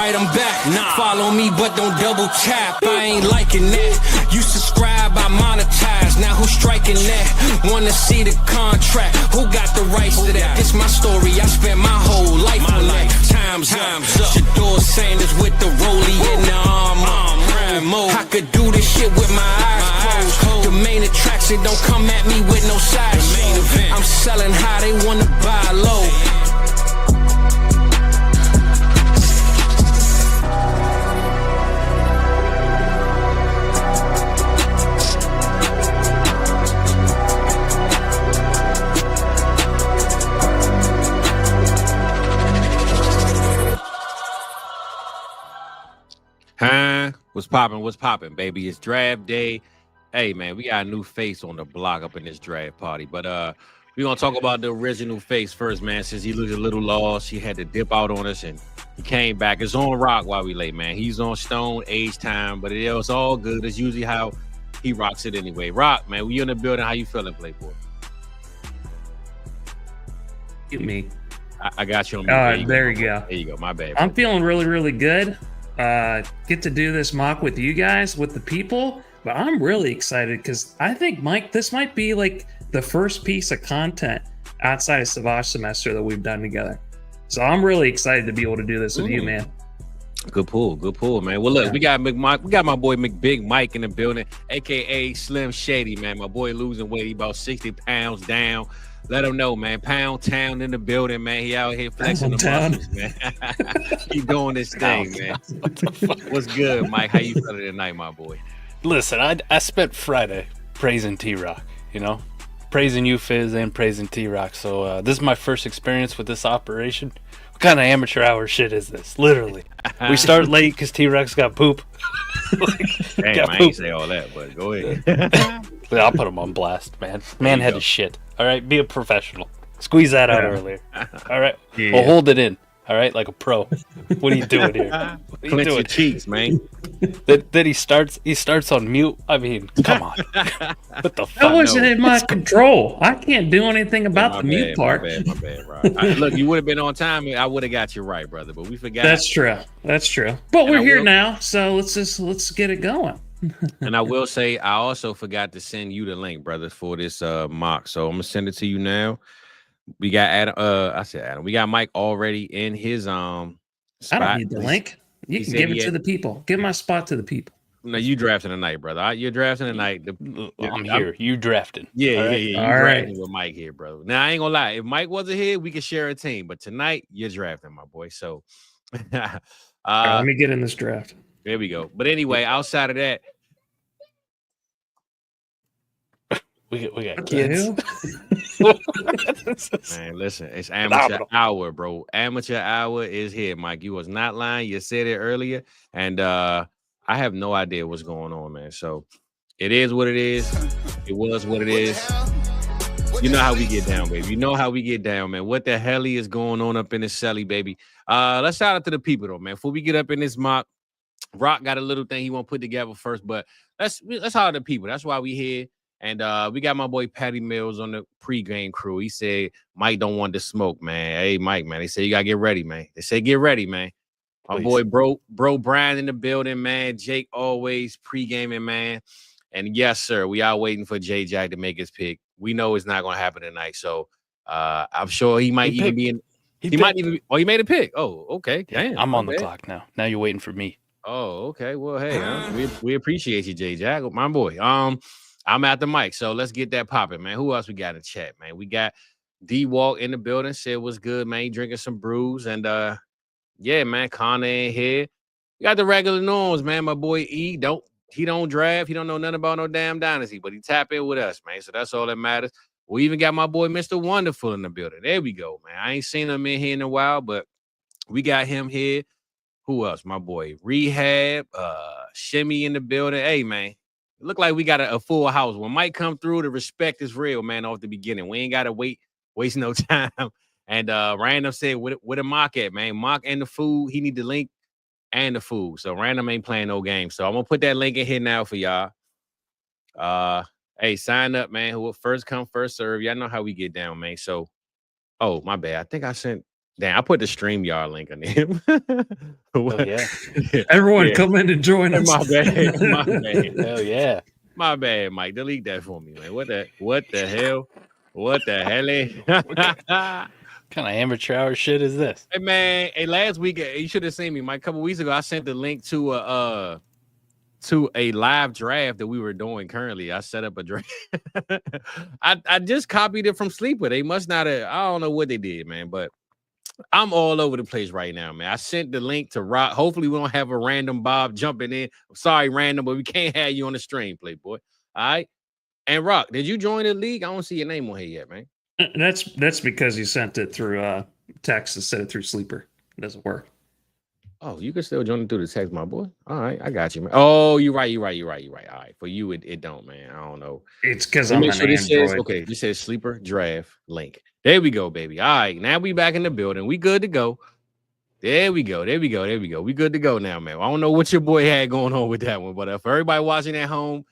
right, I'm back. Follow me, but don't double tap. I ain't liking that. You subscribe, I monetize. Now who's striking that? Wanna see the contract? Who got the rights to that? This my story. I spent my whole life on that. Time's up. Shador Sanders with the rollie in the armor. I could do this shit with my eyes closed. The main attraction don't come at me with no side show. I'm selling high, they wanna buy low. What's poppin', baby? It's draft day. Hey, man, we got a new face on the block up in this draft party. But we're going to talk about the original face first, man. Since he looked a little lost, he had to dip out on us, and he came back. It's on rock while we late, man. He's on stone, age time, but it was all good. It's usually how he rocks it anyway. Rock, man, we in the building. How you feeling, Playboy? Get me. I got you on me. There you go. There you go. My bad. I'm feeling really, really good. Get to do this mock with you guys, with the people, but I'm really excited because I think, Mike, this might be like the first piece of content outside of Savage Semester that we've done together. So I'm really excited to be able to do this with you, man. Good pull, man. Well, look, we got my boy Big Mike in the building, aka Slim Shady, man. My boy losing weight, he about 60 pounds down. Let him know, man. Pound Town in the building, man. He out here flexing the muscles, man. Keep doing this thing, man. What's good, Mike? How you feeling tonight, my boy? Listen, I spent Friday praising T-Rock, you know? Praising you, Fizz, and praising T-Rock. So this is my first experience with this operation. What kind of amateur hour shit is this? Literally. We start late because T-Rock's got poop. Damn, I ain't say all that, but go ahead. I'll put him on blast, man. Man had his shit. All right, be a professional. Squeeze that out earlier. All right, Well, hold it in. All right, like a pro. What are you doing here? Clench your cheeks, man. Then he starts on mute. I mean, come on. What the fuck? That wasn't in my control. I can't do anything about the mute part. My bad, Rob. Look, you would have been on time. I would have got you right, brother. But we forgot. That's true. But we're here now, so let's get it going. And I will say, I also forgot to send you the link, brother, for this mock. So I'm gonna send it to you now. We got Adam. We got Mike already in his spot. I don't need the link. You can give it to the people. Give my spot to the people. No, you drafting tonight, brother. You're drafting tonight. I'm here. You drafting. Yeah. You drafting with Mike here, brother. Now I ain't gonna lie. If Mike wasn't here, we could share a team. But tonight, you're drafting, my boy. So let me get in this draft. There we go. But anyway, outside of that, we got kids. Man, listen, it's amateur hour, bro. Amateur hour is here, Mike. You was not lying. You said it earlier, and I have no idea what's going on, man. So it is what it is. It was what it is. You know how we get down, baby. You know how we get down, man. What the hell is going on up in this celly, baby? Let's shout out to the people, though, man. Before we get up in this mock, Rock got a little thing he want to put together first, but let's holler at the people. That's why we here. And we got my boy Patty Mills on the pregame crew. He said Mike don't want to smoke, man. Hey, Mike, man. They say you gotta get ready, man. They say get ready, man. My boy, bro Brian in the building, man. Jake always pregaming, man. And yes, sir, we are waiting for J Jack to make his pick. We know it's not gonna happen tonight, so I'm sure he might even be in. He might even. Oh, he made a pick. Oh, okay. Damn, I'm on the clock now. Now you're waiting for me. Oh, okay. Well, hey, we appreciate you, J Jack, my boy. I'm at the mic, so let's get that popping, man. Who else we got in chat, man? We got D Walk in the building. Said what's good, man. He drinking some brews, and yeah, man. Connor in here. We got the regular norms, man. My boy E don't draft. He don't know nothing about no damn dynasty, but he tap in with us, man. So that's all that matters. We even got my boy Mr. Wonderful in the building. There we go, man. I ain't seen him in here in a while, but we got him here. Who else? My boy Rehab, Shimmy in the building. Hey, man. Look like we got a full house. When Mike come through, the respect is real, man, off the beginning. We ain't got to waste no time. And Random said, where the mock at, man? Mock and the food. He need the link and the food. So Random ain't playing no game. So I'm going to put that link in here now for y'all. Hey, sign up, man. Who first come, first serve. Y'all know how we get down, man. So, oh, my bad. I think I sent Damn, I put the StreamYard link on him. Oh yeah. Everyone Yeah. come in and join us. My bad. My bad. Hell yeah. My bad, Mike. Delete that for me, man. What the hell? What the hell? What kind of amateur hour shit is this? Hey man, hey, last week you should have seen me, Mike. A couple weeks ago, I sent the link to a live draft that we were doing currently. I set up a draft. I just copied it from Sleeper. They must not have, I don't know what they did, man, but I'm all over the place right now, man. I sent the link to Rock. Hopefully, we don't have a random Bob jumping in. Sorry, random, but we can't have you on the stream, Playboy. All right. And Rock, did you join the league? I don't see your name on here yet, man. That's because you sent it through text instead of through Sleeper. It doesn't work. Oh, you can still join it through the text, my boy. All right, I got you, man. Oh, you're right. All right, for you, it don't, man. I don't know. It's because I'm an Android. Android. Okay, this says Sleeper draft link. There we go, baby. All right, now we back in the building. We good to go. There we go. We good to go now, man. I don't know what your boy had going on with that one, but for everybody watching at home,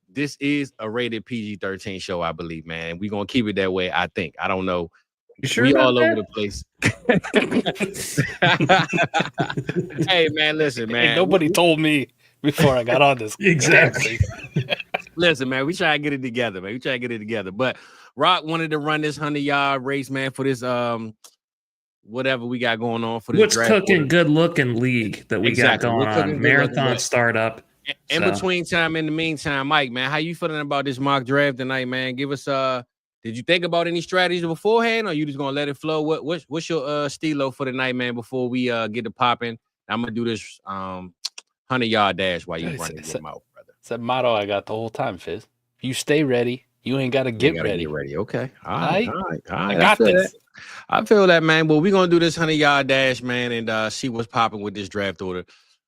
this is a rated PG-13 show, I believe, man. We're gonna keep it that way. I think. I don't know. You sure we about all that? over the place. Hey, man, listen, man. Hey, nobody told me before I got on this. Exactly. Listen, man, we try to get it together, man. But Rock wanted to run this 100-yard race, man, for this whatever we got going on for this What's draft cooking, order. good looking league that we Exactly. got We're going cooking, on. good looking, Marathon but- startup. In So- between time, in the meantime, Mike, man, how you feeling about this mock draft tonight, man? Give us did you think about any strategies beforehand, or you just gonna let it flow? What's your stilo for the night, man? Before we get it popping, I'm gonna do this 100-yard dash while you running your mouth, brother. It's that motto I got the whole time, Fizz. You stay ready. You ain't got to get ready. Get ready. Okay. All Aight. right. I got feel this. that. I feel that, man. But we're gonna do this 100-yard dash, man, and see what's popping with this draft order.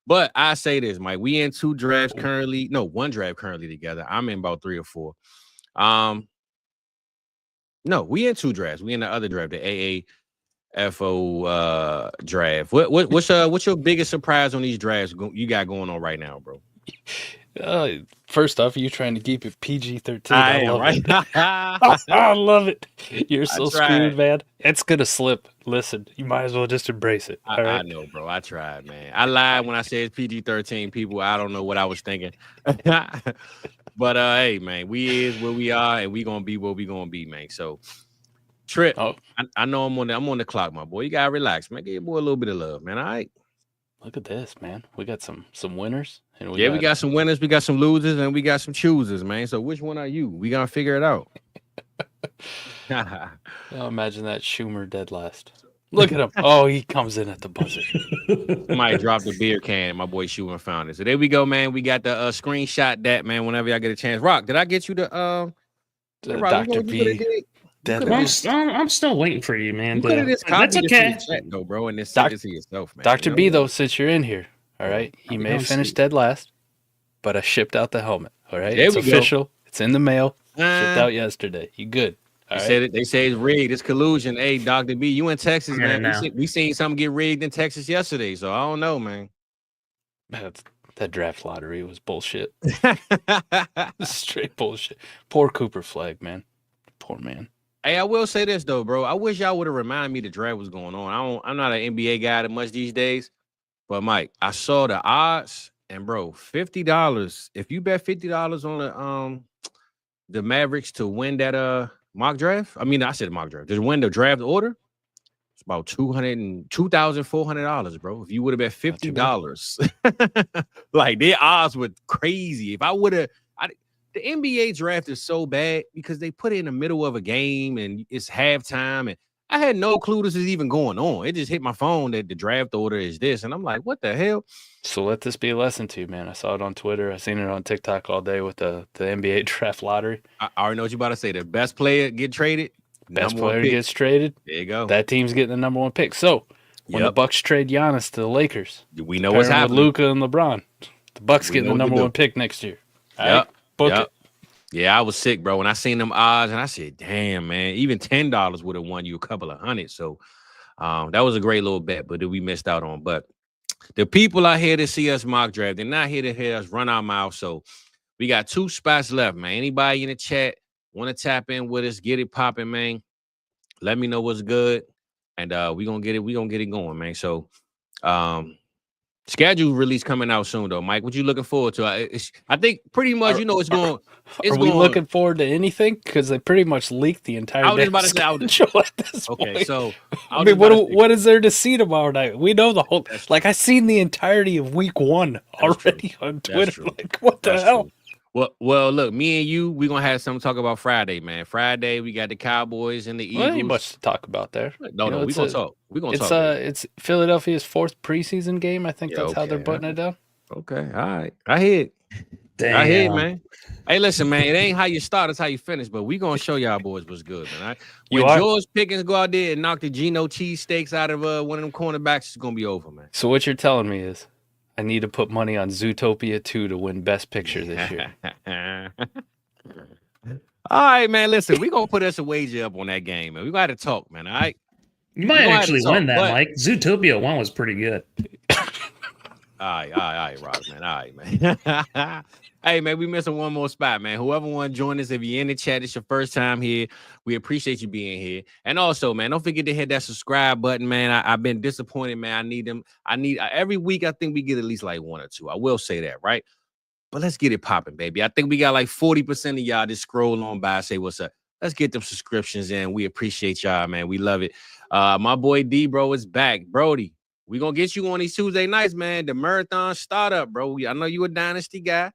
But I say this, Mike. We in one draft currently together. I'm in about 3 or 4. No, we in 2 drafts. We in the other draft, the AAFO draft. What's your biggest surprise on these drafts you got going on right now, bro? First off, you trying to keep it PG-13. I am, love right? it. I love it. You're so tried. screwed, man. It's gonna slip. Listen, you might as well just embrace it. All I right. know, bro. I tried, man. I lied when I said PG-13. People, I don't know what I was thinking. But hey, man, we is where we are, and we gonna be where we gonna be, man. So, Trip, Oh, I know I'm on the clock, my boy. You gotta relax, man. Give your boy a little bit of love, man. All right. look at this, man. We got some winners, and We got some winners, we got some losers, and we got some choosers, man. So which one are you? We gonna figure it out. Oh, imagine that Schumer dead last. Look at him. Oh, he comes in at the buzzer. Somebody dropped the beer can. My boy Schumer found it. So there we go, man. We got the screenshot that, man. Whenever y'all get a chance. Rock, did I get you the Rock, Dr. B. Dead I'm, last. I'm still waiting for you, man. You could have just That's copied okay. it from the chat, though, bro, and then send it to yourself, man. Dr. You know? B, though, since you're in here, all right, you may I'm have finished sweet. dead last, but I shipped out the helmet. All right, There it's we go. official. It's in the mail. Shipped Uh, out yesterday. You good? All They right. said it. They say it's rigged. It's collusion. Hey, Dr. B, you in Texas, I'm in man? it now. We seen something get rigged in Texas yesterday, so I don't know, man. That draft lottery was bullshit. Straight bullshit. Poor Cooper Flag, man. Poor man. Hey, I will say this though, bro. I wish y'all would have reminded me the draft was going on. I'm not an NBA guy that much these days, but Mike, I saw the odds, and bro, $50. If you bet $50 on the Mavericks to win that mock draft, I mean, I said mock draft, to win the draft order, it's about $2,400, bro. If you would have bet $50, like their odds were crazy. If I would have, the NBA draft is so bad because they put it in the middle of a game and it's halftime, and I had no clue this is even going on. It just hit my phone that the draft order is this, and I'm like, what the hell? So let this be a lesson to you, man. I saw it on Twitter. I seen it on TikTok all day with the NBA draft lottery. I already know what you about to say. The best player get traded. Best number one player pick. gets traded. There you go. That team's getting the number 1 pick. So when the Yep. Bucks trade Giannis to the Lakers, We know what's pairing with happening. Luka and LeBron, the Bucks We getting know the what to number do. 1 pick next year. All Yep. right, book Yep. it. Yeah, I was sick, bro. When I seen them odds, and I said, damn, man, even $10 would have won you a couple of hundred. So that was a great little bet, but that we missed out on. But the people are here to see us mock draft. They're not here to hear us run our mouth. So we got 2 spots left, man. Anybody in the chat want to tap in with us, get it popping, man? Let me know what's good. and we gonna get it going, man. So schedule release coming out soon though, Mike. What you looking forward to? I think pretty much it's going. Are we looking forward to anything? Because they pretty much leaked the entire I was just about to say, schedule at this okay, point. so I mean, what is there to see tomorrow night? We know the whole. Like, I seen the entirety of week 1 already on Twitter. Like, what the hell? True. Well, look, me and you, we're gonna have something to talk about Friday, man. Friday, we got the Cowboys and the Eagles. Well, ain't much to talk about there. No, we're gonna talk. We're gonna talk. It's Philadelphia's 4th preseason game. I think that's how they're putting it down. Okay, all right. I hear it. Damn. I hear it, man. Hey, listen, man. It ain't how you start, it's how you finish. But we gonna show y'all boys what's good, man. All right? When George Pickens go out there and knock the Geno cheesesteaks out of one of them cornerbacks, it's gonna be over, man. So what you're telling me is, I need to put money on Zootopia 2 to win Best Picture this year. All right, man. Listen, we gonna put us a wager up on that game, man. We gotta talk, man. All right. You might actually win that, Mike. Zootopia 1 was pretty good. All right, Rob, man. All right, man. Hey, man, we missing one more spot, man. Whoever want to join us, if you're in the chat, it's your first time here. We appreciate you being here. And also, man, don't forget to hit that subscribe button, man. I've been disappointed, man. I need them. Every week, I think we get at least like 1 or 2. I will say that, right? But let's get it popping, baby. I think we got like 40% of y'all just scroll on by, say what's up. Let's get them subscriptions in. We appreciate y'all, man. We love it. My boy D, bro, is back. Brody, we gonna get you on these Tuesday nights, man. The marathon startup, bro. I know you a Dynasty guy.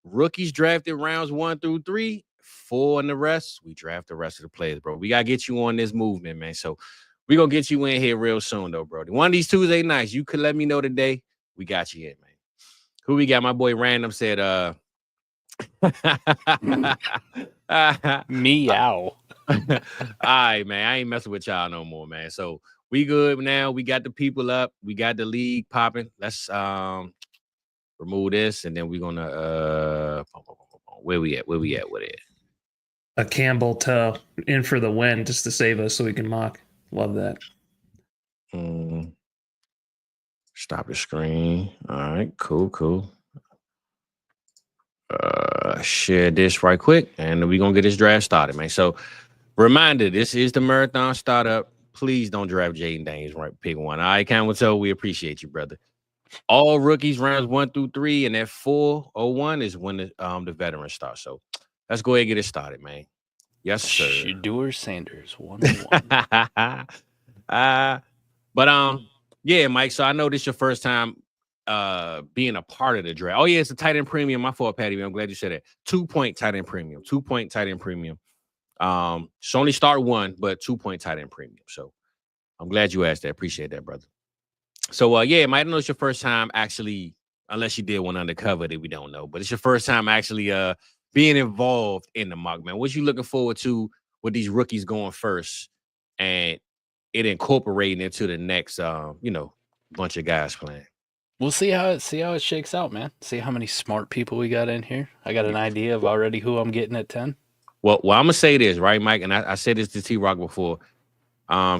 Rookies drafted rounds 1 through 3, 4 and the rest. We draft the rest of the players, bro. We gotta get you on this movement, man. So we gonna get you in here real soon, though, Brody. One of these Tuesday nights, you could let me know today. We got you in, man. Who we got? My boy Random said, meow. All right, man. I ain't messing with y'all no more, man. So we good now. We got the people up. We got the league popping. Let's remove this, and then we're gonna where we at with it. A Campbell toe in for the win just to save us so we can mock. Love that. Stop the screen. All right, cool. Share this right quick, and we're gonna get this draft started, man. So reminder, this is the marathon startup. Please don't draft Jaden Daniels, right? Pick one. All right, Campbell, we appreciate you, brother. All rookies rounds 1 through 3, and at 401 is when the veterans start. So let's go ahead and get it started, man. Yes, sir. Shedeur Sanders 101. Yeah, Mike. So I know this is your first time being a part of the draft. Oh yeah, it's a tight end premium. My fault, Patty. I'm glad you said that. 2-point tight end premium. 2-point tight end premium. So only start 1, but 2-point tight end premium. So I'm glad you asked that. Appreciate that, brother. So, yeah, Mike, I know it's your first time actually, unless you did one undercover that we don't know, but it's your first time actually being involved in the mock, man. What you looking forward to with these rookies going first and it incorporating into the next, bunch of guys playing? We'll see how it shakes out, man. See how many smart people we got in here. I got an idea of already who I'm getting at 10. Well, I'm going to say this, right, Mike? And I said this to T-Rock before.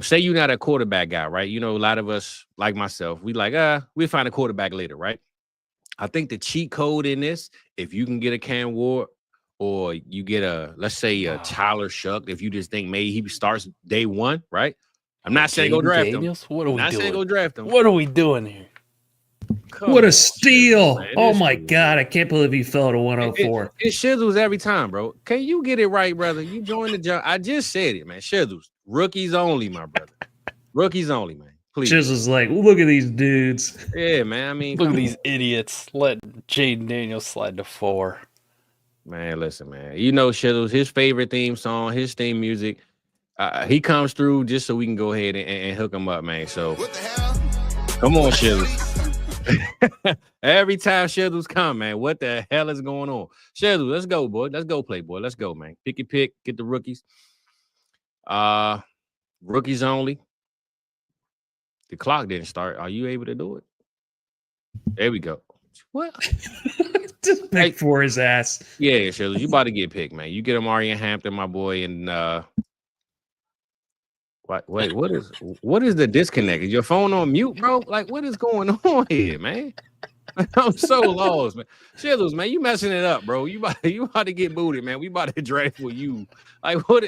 Say you're not a quarterback guy, right? You know, a lot of us, like myself, we'll find a quarterback later, right? I think the cheat code in this, if you can get a Cam Ward or you get let's say a Tyler Shuck, if you just think maybe he starts day 1, right? I'm not saying go draft him. What are we doing? Saying go draft him. What are we doing here? What a steal. Oh, my God. I can't believe he fell to 104. It shizzles every time, bro. Can you get it right, brother? You join the job. I just said it, man. Shizzles. Rookies only, my brother. Rookies only, man. Please. Shizzle's like, look at these dudes. Yeah, man. I mean, look at these idiots. Let Jaden Daniels slide to 4. Man, listen, man. You know Shizzles, his favorite theme song, his theme music. He comes through just so we can go ahead and hook him up, man. So, come on, Shizzles. Every time Shizzles come, man, what the hell is going on? Shizzles, let's go, boy. Let's go play, boy. Let's go, man. Pick your pick. Get the rookies. Rookies only. The clock didn't start. Are you able to do it? There we go. What? Just pick for his ass. Yeah, Shizzles, you about to get picked, man. You get Amari and Hampton, my boy, and wait, what is the disconnect? Is your phone on mute, bro? Like, what is going on here, man? I'm so lost, man. Shizzles, man, you messing it up, bro. You about to get booted, man. We about to draft for you. Like, what?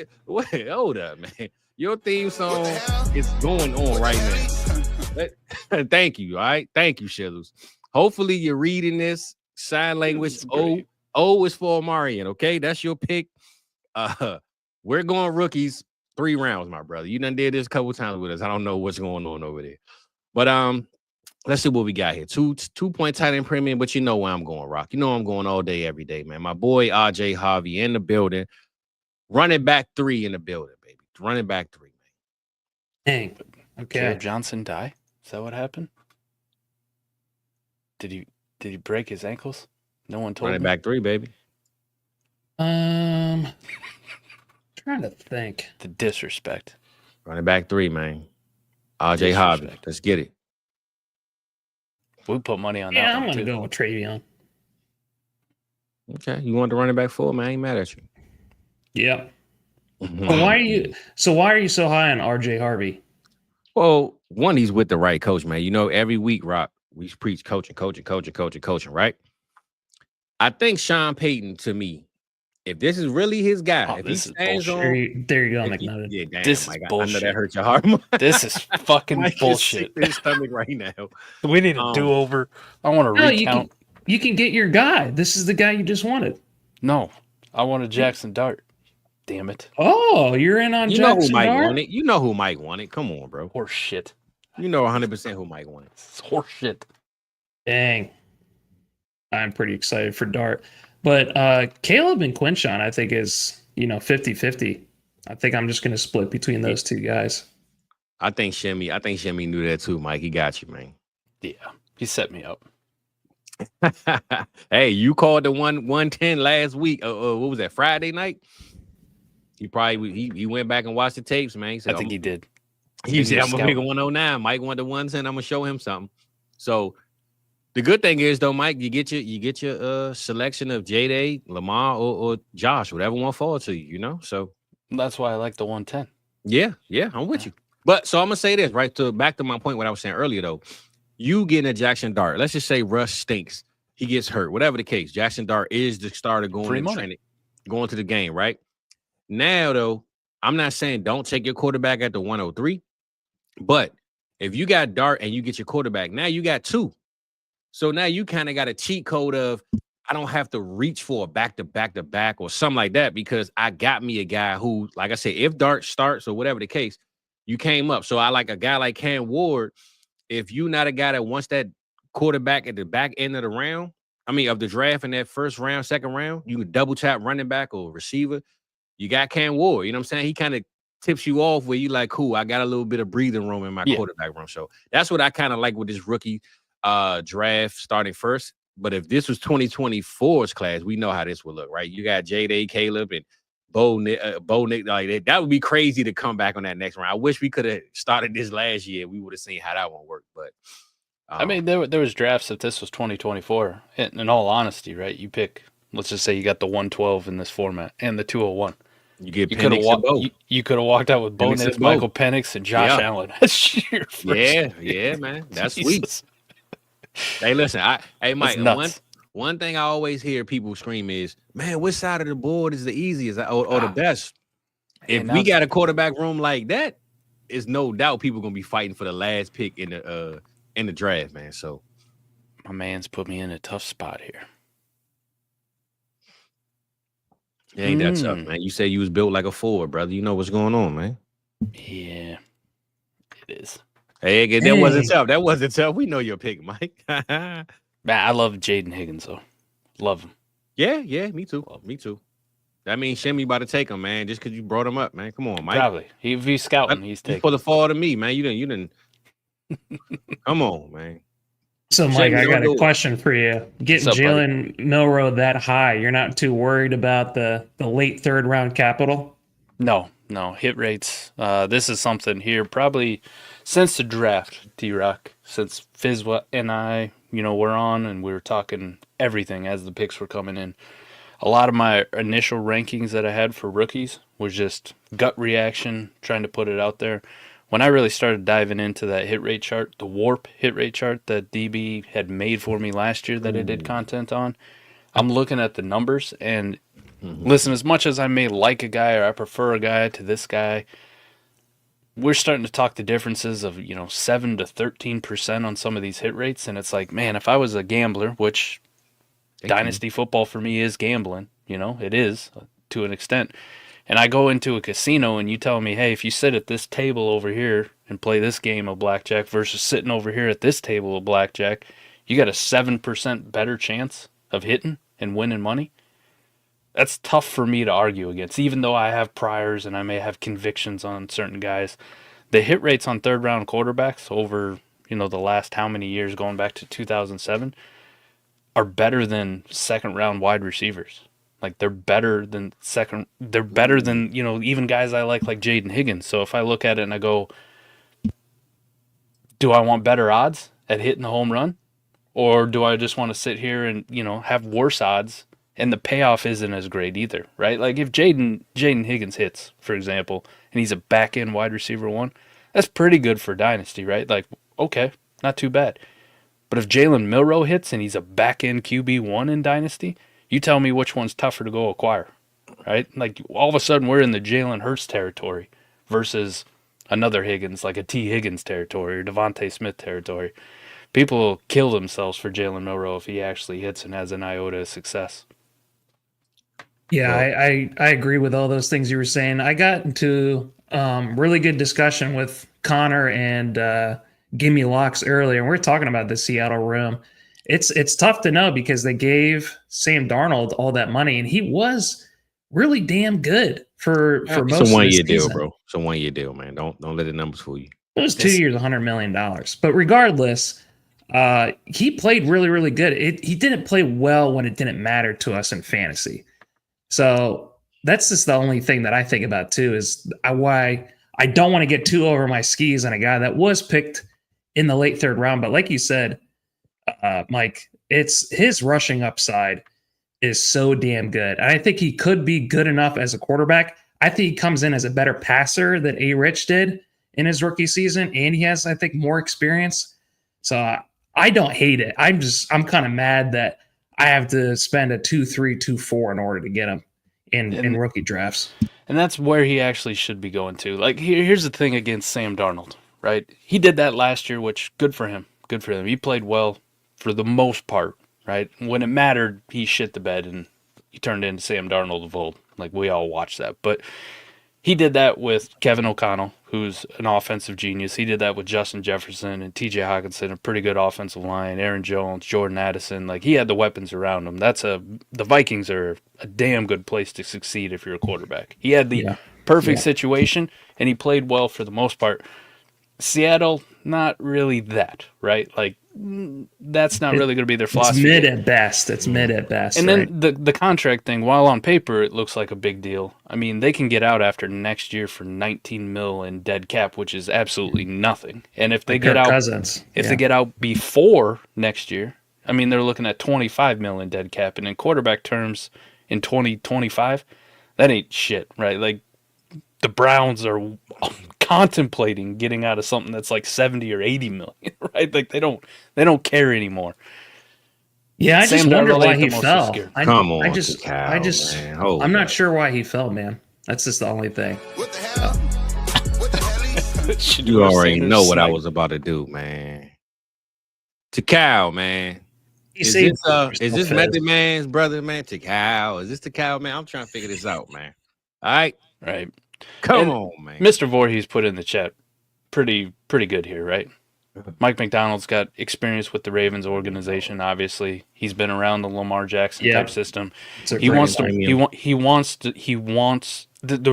Hold up, man. Your theme song is going on right now. Thank you. All right. Thank you, Shizzles. Hopefully you're reading this sign language. O is for Marion. Okay, that's your pick. We're going rookies 3 rounds, my brother. You done did this a couple times with us. I don't know what's going on over there, but let's see what we got here. 2-point tight end premium, but you know where I'm going, Rock. You know I'm going all day, every day, man. My boy RJ Harvey in the building. Running back 3 in the building, baby. Running back 3, man. Dang. Okay. Caleb Johnson die? Is that what happened? Did he break his ankles? No one told me. Running back 3, baby. Trying to think. The disrespect. Running back 3, man. RJ Harvey. Let's get it. We put money on that. Yeah, I'm gonna go with Travion. Okay. You want the running back 4, man? I ain't mad at you. Yep. Why are you so high on RJ Harvey? Well, one, he's with the right coach, man. You know, every week, Rock, we preach coaching, right? I think Sean Payton, to me, if this is really his guy, if he stands on, there you go, McNutted. Yeah, damn, this is bullshit. I know that hurt your heart. This is fucking bullshit. His stomach right now. We need a do-over. I want to recount. You can get your guy. This is the guy you just wanted. No, I wanted Jackson Dart. Damn it. Oh, you're in on Jackson Dart? You know who Mike wanted. You know who Mike wanted. Come on, bro. Horse shit. You know 100% who Mike wanted. It's horse shit. Dang. I'm pretty excited for Dart. But Caleb and Quinshon, I think, is, 50-50. I think I'm just going to split between those two guys. I think Shimmy knew that too, Mike. He got you, man. Yeah, he set me up. Hey, you called the 110 last week. What was that, Friday night? He probably he went back and watched the tapes, man. He said, I think he did. He said, I'm going to pick a 109. Mike wanted the 110. I'm going to show him something. So the good thing is, though, Mike, you get your selection of J-Day, Lamar, or Josh, whatever one falls to you, So that's why I like the 110. Yeah, I'm with you. But so I'm going to say this, right? Back to my point, what I was saying earlier, though. You getting a Jackson Dart. Let's just say Russ stinks. He gets hurt. Whatever the case, Jackson Dart is the starter going to the game, right? Now, though, I'm not saying don't take your quarterback at the 103, but if you got Dart and you get your quarterback, now you got 2. So now you kind of got a cheat code of I don't have to reach for a back-to-back or something like that because I got me a guy who, like I said, if Dart starts or whatever the case, you came up. So I like a guy like Cam Ward. If you not a guy that wants that quarterback at the back end of the round, of the draft in that first round, second round, you can double tap running back or receiver. You got Cam Ward. You know what I'm saying? He kind of tips you off where you like, cool, I got a little bit of breathing room in my quarterback room. So that's what I kind of like with this rookie draft starting first. But if this was 2024's class, we know how this would look, right? You got J-Day, Caleb, and Bo Nick, like that would be crazy to come back on that next round. I wish we could have started this last year. We would have seen how that one worked. But there was drafts if this was 2024. In all honesty, right? You pick, let's just say you got the 112 in this format and the 201. You could have walked out with Bo Nick, Michael Penix, and Josh Allen. That's your first yeah, man. That's sweet. Hey, listen, Mike, one thing I always hear people scream is, man, which side of the board is the easiest or the best? If we got a quarterback room like that, it's no doubt people gonna be fighting for the last pick in the draft, man. So my man's put me in a tough spot here. It ain't that tough, man. You say you was built like a Ford, brother. You know what's going on, man. Yeah, it is. Hey, that wasn't tough. That wasn't tough. We know your pick, Mike. Man, I love Jaden Higgins, though. Love him. Yeah, me too. Me too. That means Shimmy about to take him, man, just because you brought him up, man. Come on, Mike. Probably. If he's scouting, he's taking. For the fall to me, man. You didn't. Come on, man. So, Mike, I got a question for you. Getting Jalen Milroe that high, you're not too worried about the late third round capital? No. Hit rates. This is something here probably since the draft, D-Rock, since Fizz and I, we're on and we were talking everything as the picks were coming in. A lot of my initial rankings that I had for rookies was just gut reaction, trying to put it out there. when I really started diving into that hit rate chart, the warp hit rate chart that DB had made for me last year that I did content on, I'm looking at the numbers and listen, as much as I may like a guy or I prefer a guy to this guy, we're starting to talk the differences of, 7 to 13% on some of these hit rates. And it's like, man, if I was a gambler, which Dynasty football for me is gambling, it is to an extent. And I go into a casino and you tell me, hey, if you sit at this table over here and play this game of blackjack versus sitting over here at this table of blackjack, you got a 7% better chance of hitting and winning money. That's tough for me to argue against, even though I have priors and I may have convictions on certain guys. The hit rates on third-round quarterbacks over, the last how many years, going back to 2007, are better than second-round wide receivers. Like, they're better than even guys I like Jaden Higgins. So if I look at it and I go, do I want better odds at hitting the home run? Or do I just want to sit here and, have worse odds and the payoff isn't as great either, right? Like if Jaden Higgins hits, for example, and he's a back-end wide receiver 1, that's pretty good for Dynasty, right? Like, okay, not too bad. But if Jalen Milroe hits and he's a back-end QB1 in Dynasty, you tell me which one's tougher to go acquire, right? Like all of a sudden we're in the Jalen Hurts territory versus another Higgins, like a T. Higgins territory or Devontae Smith territory. People will kill themselves for Jalen Milroe if he actually hits and has an iota of success. Yeah, I agree with all those things you were saying. I got into really good discussion with Connor and Gimme Locks earlier, and we're talking about the Seattle room. It's tough to know because they gave Sam Darnold all that money, and he was really damn good for most of the season. It's a 1-year deal, bro. It's a 1-year deal, man. Don't let the numbers fool you. It was 2 years, $100 million. But regardless, he played really, really good. He didn't play well when it didn't matter to us in fantasy. So that's just the only thing that I think about too is why I don't want to get too over my skis on a guy that was picked in the late third round. But like you said, Mike, it's his rushing upside is so damn good. And I think he could be good enough as a quarterback. I think he comes in as a better passer than A-Rich did in his rookie season. And he has, I think, more experience. So I don't hate it. I'm kind of mad that I have to spend a 2-3, 2-4 in order to get him in rookie drafts. And that's where he actually should be going to. Like, here's the thing against Sam Darnold, right? He did that last year, which good for him. Good for him. He played well for the most part, right? When it mattered, he shit the bed and he turned into Sam Darnold of old. Like, we all watched that. But he did that with Kevin O'Connell, who's an offensive genius. He did that with Justin Jefferson and TJ Hawkinson, a pretty good offensive line, Aaron Jones, Jordan Addison. Like, he had the weapons around him. The Vikings are a damn good place to succeed if you're a quarterback. He had the perfect situation, and he played well for the most part. Seattle, not really that, right? Like, that's not really going to be their philosophy. It's mid at best. And then the contract thing, while on paper it looks like a big deal, I mean, they can get out after next year for $19 million in dead cap, which is absolutely nothing. And if they get out, they get out before next year, I mean, they're looking at $25 million dead cap. And in quarterback terms, in 2025, that ain't shit, right? Like, the Browns are contemplating getting out of something that's like 70 or 80 million, right? Like they don't care anymore. Yeah, I just wonder why he fell. I'm not sure why he fell, man. That's just the only thing. What the hell? What the hell? You already know what I was about to do, man. To Cal, man. Is this Method Man's brother, man? To Cal. Is this the Cal, man? I'm trying to figure this out, man. All right. Right. Come on, man. Mr. Voorhees put in the chat pretty good here, right? Mike McDonald's got experience with the Ravens organization. Obviously, he's been around the Lamar Jackson type system. He wants the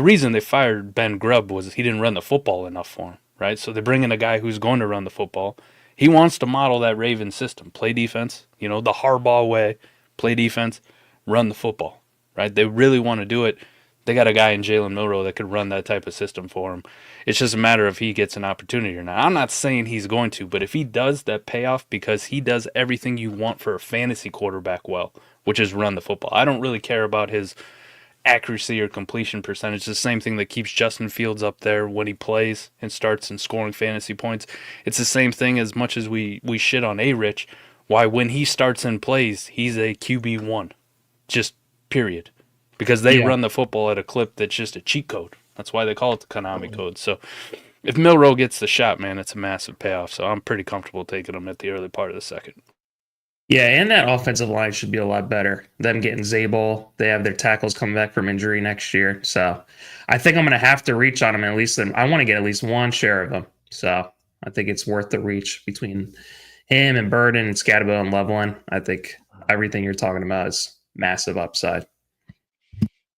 reason they fired Ben Grubb was he didn't run the football enough for him, right? So they bring in a guy who's going to run the football. He wants to model that Ravens system, play defense, the Harbaugh way, play defense, run the football, right? They really want to do it. They got a guy in Jalen Milroe that could run that type of system for him. It's just a matter of he gets an opportunity or not. I'm not saying he's going to, but if he does, that payoff because he does everything you want for a fantasy quarterback well, which is run the football. I don't really care about his accuracy or completion percentage. The same thing that keeps Justin Fields up there when he plays and starts and scoring fantasy points. It's the same thing as much as we shit on A-Rich. Why, when he starts and plays, he's a QB1. Just period. Because they run the football at a clip that's just a cheat code. That's why they call it the Konami code. So if Milroe gets the shot, man, it's a massive payoff. So I'm pretty comfortable taking him at the early part of the second. Yeah, and that offensive line should be a lot better. Them getting Zabel, they have their tackles coming back from injury next year. So I think I'm going to have to reach on them at least. I want to get at least one share of them. So I think it's worth the reach between him and Burden and Scatterbo and Loveland. I think everything you're talking about is massive upside.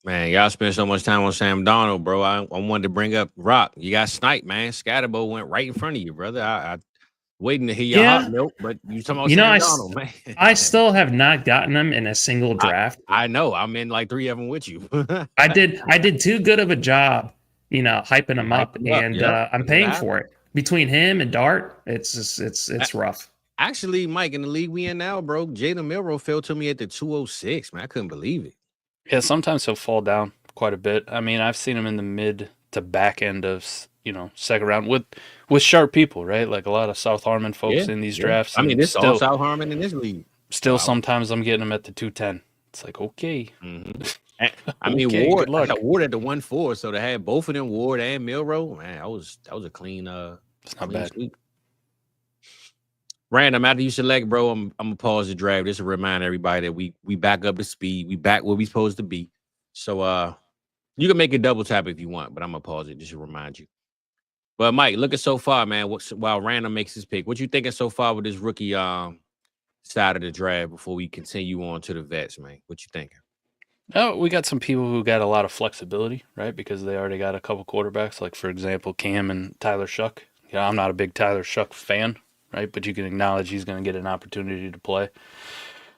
Man, y'all spend so much time on Sam Darnold, bro. I wanted to bring up Rock. You got sniped, man. Scatterbo went right in front of you, brother. I waiting to hear your hot milk, but you talking about Sam Darnold, man. I still have not gotten them in a single draft. I know. I'm in like 3 of them with you. I did too good of a job, hyping them up, and I'm paying for it. Between him and Dart, it's rough. Actually, Mike, in the league we in now, bro, Jalen Milroe fell to me at the 206, man. I couldn't believe it. Yeah, sometimes he'll fall down quite a bit. I mean, I've seen him in the mid to back end of, second round with sharp people, right? Like a lot of South Harmon folks in these drafts. I mean, this all South Harmon in this league. Still, sometimes I'm getting him at the 210. It's like, okay. Mm-hmm. I mean, okay, Ward at the 1-4, so to have both of them, Ward and Milroe, man, that was a clean it's not bad. Sweep. Random, after you select, bro, I'm gonna pause the draft. Just to remind everybody that we back up to speed. We back where we supposed to be. So you can make a double tap if you want, but I'm gonna pause it just to remind you. But Mike, look at so far, man. While Random makes his pick, what you thinking so far with this rookie side of the draft before we continue on to the vets, man? What you thinking? Oh, we got some people who got a lot of flexibility, right? Because they already got a couple quarterbacks, like for example, Cam and Tyler Shuck. Yeah, I'm not a big Tyler Shuck fan, right? But you can acknowledge he's going to get an opportunity to play.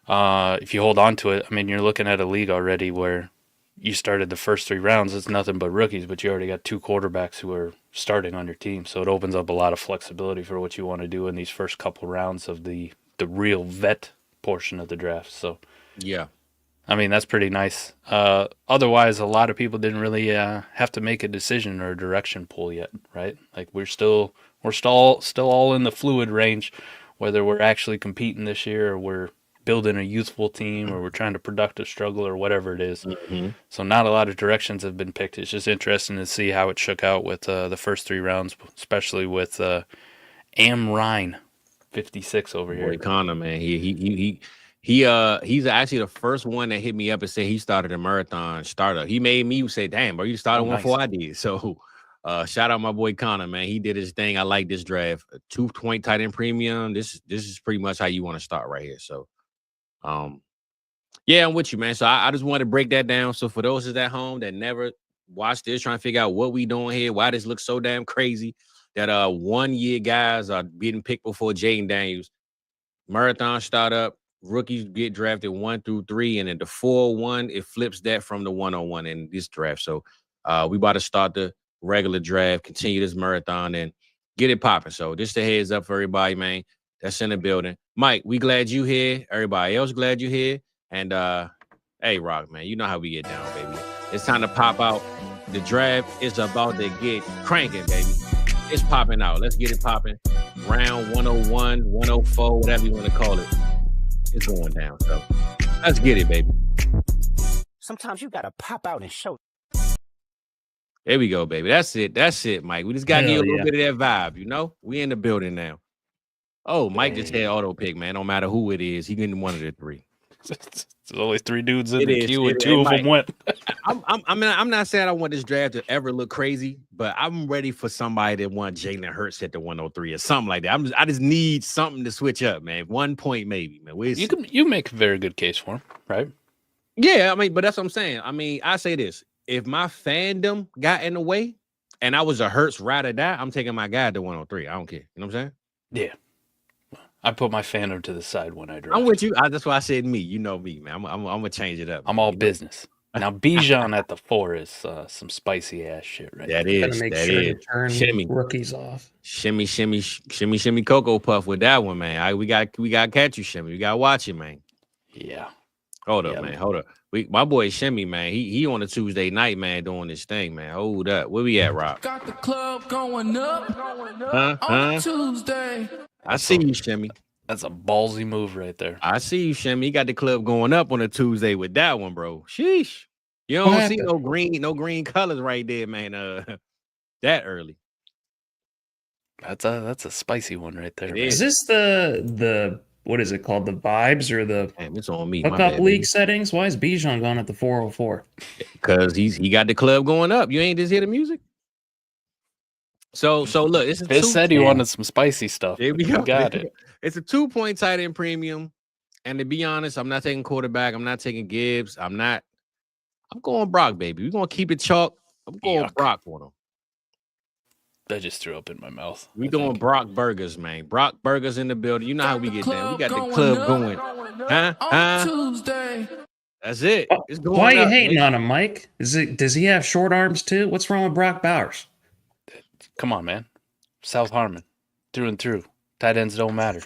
If you hold on to it, I mean, you're looking at a league already where you started the first 3 rounds. It's nothing but rookies, but you already got 2 quarterbacks who are starting on your team. So it opens up a lot of flexibility for what you want to do in these first couple rounds of the real vet portion of the draft. So, yeah. I mean, that's pretty nice. Otherwise, a lot of people didn't really have to make a decision or a direction pull yet, right? Like we're still all in the fluid range, whether we're actually competing this year or we're building a youthful team or we're trying to productive struggle or whatever it is. Mm-hmm. So not a lot of directions have been picked. It's just interesting to see how it shook out with the first 3 rounds, especially with Am Ryan, 56 over here. Boy, Connor, man, he's actually the first one that hit me up and said he started a marathon startup. He made me say, "Damn, bro, you started one before I did." So, shout out my boy Connor, man. He did his thing. I like this draft. 2-point tight end premium. This is pretty much how you want to start right here. So, yeah, I'm with you, man. So I just wanted to break that down. So for those at home that never watched this, trying to figure out what we doing here, why this looks so damn crazy, that 1-year guys are getting picked before Jaden Daniels. Marathon startup. Rookies get drafted 1 through 3, and then the 4-1, it flips that from the 1-on-1 in this draft. So we about to start the regular draft, continue this marathon, and get it popping. So just a heads up for everybody, man. That's in the building. Mike, we glad you here. Everybody else glad you here. And hey, Rock, man, you know how we get down, baby. It's time to pop out. The draft is about to get cranking, baby. It's popping out. Let's get it popping. Round 101, 104, whatever you want to call it. It's going down. So let's get it, baby. Sometimes you gotta pop out and show. There we go, baby. That's it, Mike. We just gotta get a little bit of that vibe, you know? We in the building now. Oh, Mike just had auto pick, man. No matter who it is, he getting one of the 3. There's only 3 dudes in the queue, and 2 of them went. I'm not saying I want this draft to ever look crazy, but I'm ready for somebody that want Jalen Hurts at the 103 or something like that. I just need something to switch up, man. 1 point maybe, man. You make a very good case for him, right? Yeah, I mean, but that's what I'm saying. I mean, I say this: if my fandom got in the way, and I was a Hurts ride or die, I'm taking my guy at the 103. I don't care. You know what I'm saying? Yeah. I put my fandom to the side when I draft. I'm with you. That's why I said me. You know me, man. I'm gonna change it up. I'm all business. Now Bijan at the 4 is some spicy ass shit, right? That is. Make that sure is. to turn shimmy rookies off. Shimmy, Cocoa Puff with that one, man. We got to catch you, Shimmy. We got to watch it, man. Yeah. Hold up, man. Hold up. My boy Shimmy, man. He on a Tuesday night, man, doing this thing, man. Hold up. Where we at, Rob? Got the club going up Huh? Tuesday. I see you, Shimmy. That's a ballsy move right there. I see you, Shimmy. He got the club going up on a Tuesday with that one, bro. Sheesh. You don't see no green colors right there, man. That early. That's a spicy one right there. Is this the what is it called? The vibes or the Damn, it's on me. hookup league settings? Why is Bijan gone at the 404? Because he got the club going up. You ain't just hear the music. So look, it's Fizz said he wanted some spicy stuff. There we go. Got it. It's a 2-point tight end premium. And to be honest, I'm not taking quarterback. I'm not taking Gibbs. I'm going Brock, baby. We're gonna keep it chalk. I'm going Brock for them. I just threw up in my mouth. We doing Brock burgers, man. Brock burgers in the building. You know how we get down. We got the club going. Huh? Tuesday. That's it. It's going Why are you up, hating man. on him, Mike? Does he have short arms too? What's wrong with Brock Bowers? Come on, man. South Harmon, through and through. Tight ends don't matter.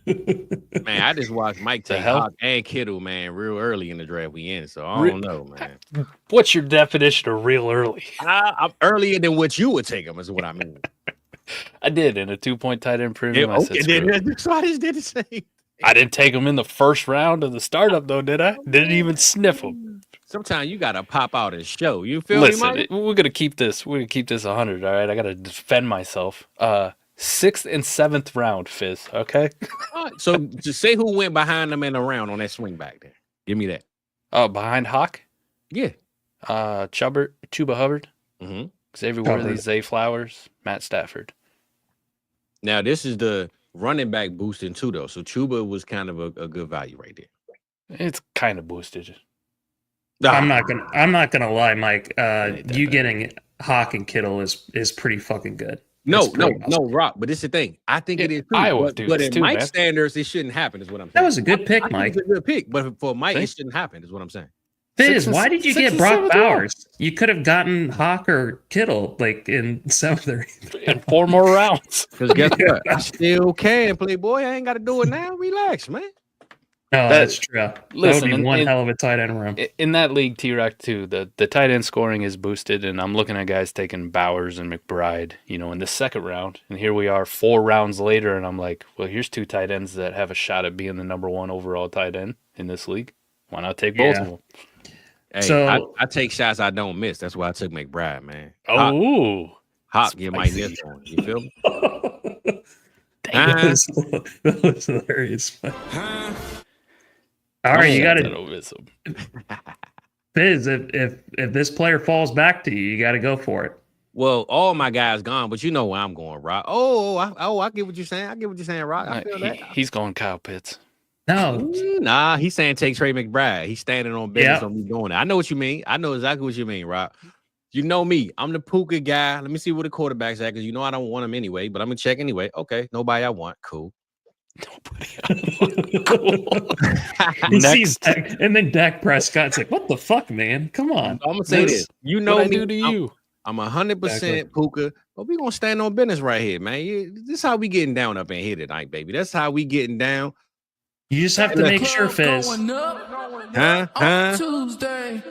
Man, I just watched Mike take Hawk and Kittle, man, real early in the draft we in. So I don't know, man. What's your definition of real early? I'm earlier than what you would take him, is what I mean. I did in a 2-point tight end premium. So I just did the same. I didn't take him in the first round of the startup, though, did I? Didn't even sniff him. Sometimes you gotta pop out and show. You feel Listen, me, Mike? we're gonna keep this. We're gonna keep this 100. All right, I gotta defend myself. 6th and 7th round, Fizz. Okay. All right, so just say who went behind them in the round on that swing back there. Give me that. Behind Hawk. Yeah. Chuba Hubbard. Mm-hmm. Xavier Worthy, Zay Flowers, Matt Stafford. Now this is the running back boosting too, though. So Chuba was kind of a good value right there. It's kind of boosted. I'm not gonna lie, Mike. You getting Hawk and Kittle is pretty fucking good. No, Rock. But this is the thing. I think it is too. Iowa but in Mike's standards, it shouldn't happen. Is what I'm saying. That was a good pick, Mike. It's a good pick, but for Mike, it shouldn't happen. Is what I'm saying. Fizz, why did you get Brock Bowers? You could have gotten Hawk or Kittle like in 7th or 8th. In 4 more rounds. Because guess what? I still can, Playboy. I ain't got to do it now. Relax, man. No, that's true. Listen, that would be one hell of a tight end room. In that league, T-Rock too, the tight end scoring is boosted, and I'm looking at guys taking Bowers and McBride, in the 2nd round, and here we are 4 rounds later, and I'm like, well, here's 2 tight ends that have a shot at being the number 1 overall tight end in this league. Why not take both of them? Hey, So I take shots I don't miss. That's why I took McBride, man. Oh, Hawk, you might miss one. You feel me? That was hilarious. All right, you got to. Fizz, if this player falls back to you, you got to go for it. Well, all my guys gone, but you know where I'm going, Rock. I get what you're saying. I get what you're saying, Rock. I feel that. He's going Kyle Pitts. No, nah, he's saying take Trey McBride. He's standing on business on me doing it. I know what you mean. I know exactly what you mean, Rock. You know me. I'm the Puka guy. Let me see where the quarterback's at, because I don't want him anyway, but I'm going to check anyway. Okay, nobody I want. Cool. Nobody. Cool. He sees Dak, and then Dak Prescott's like, "What the fuck, man? Come on!" I'm gonna say this. You know what me. I do to you. I'm 100% Puka, but we gonna stand on business right here, man. This is how we getting down up in here tonight, baby. That's how we getting down. You just have to make sure, Fizz. Tuesday.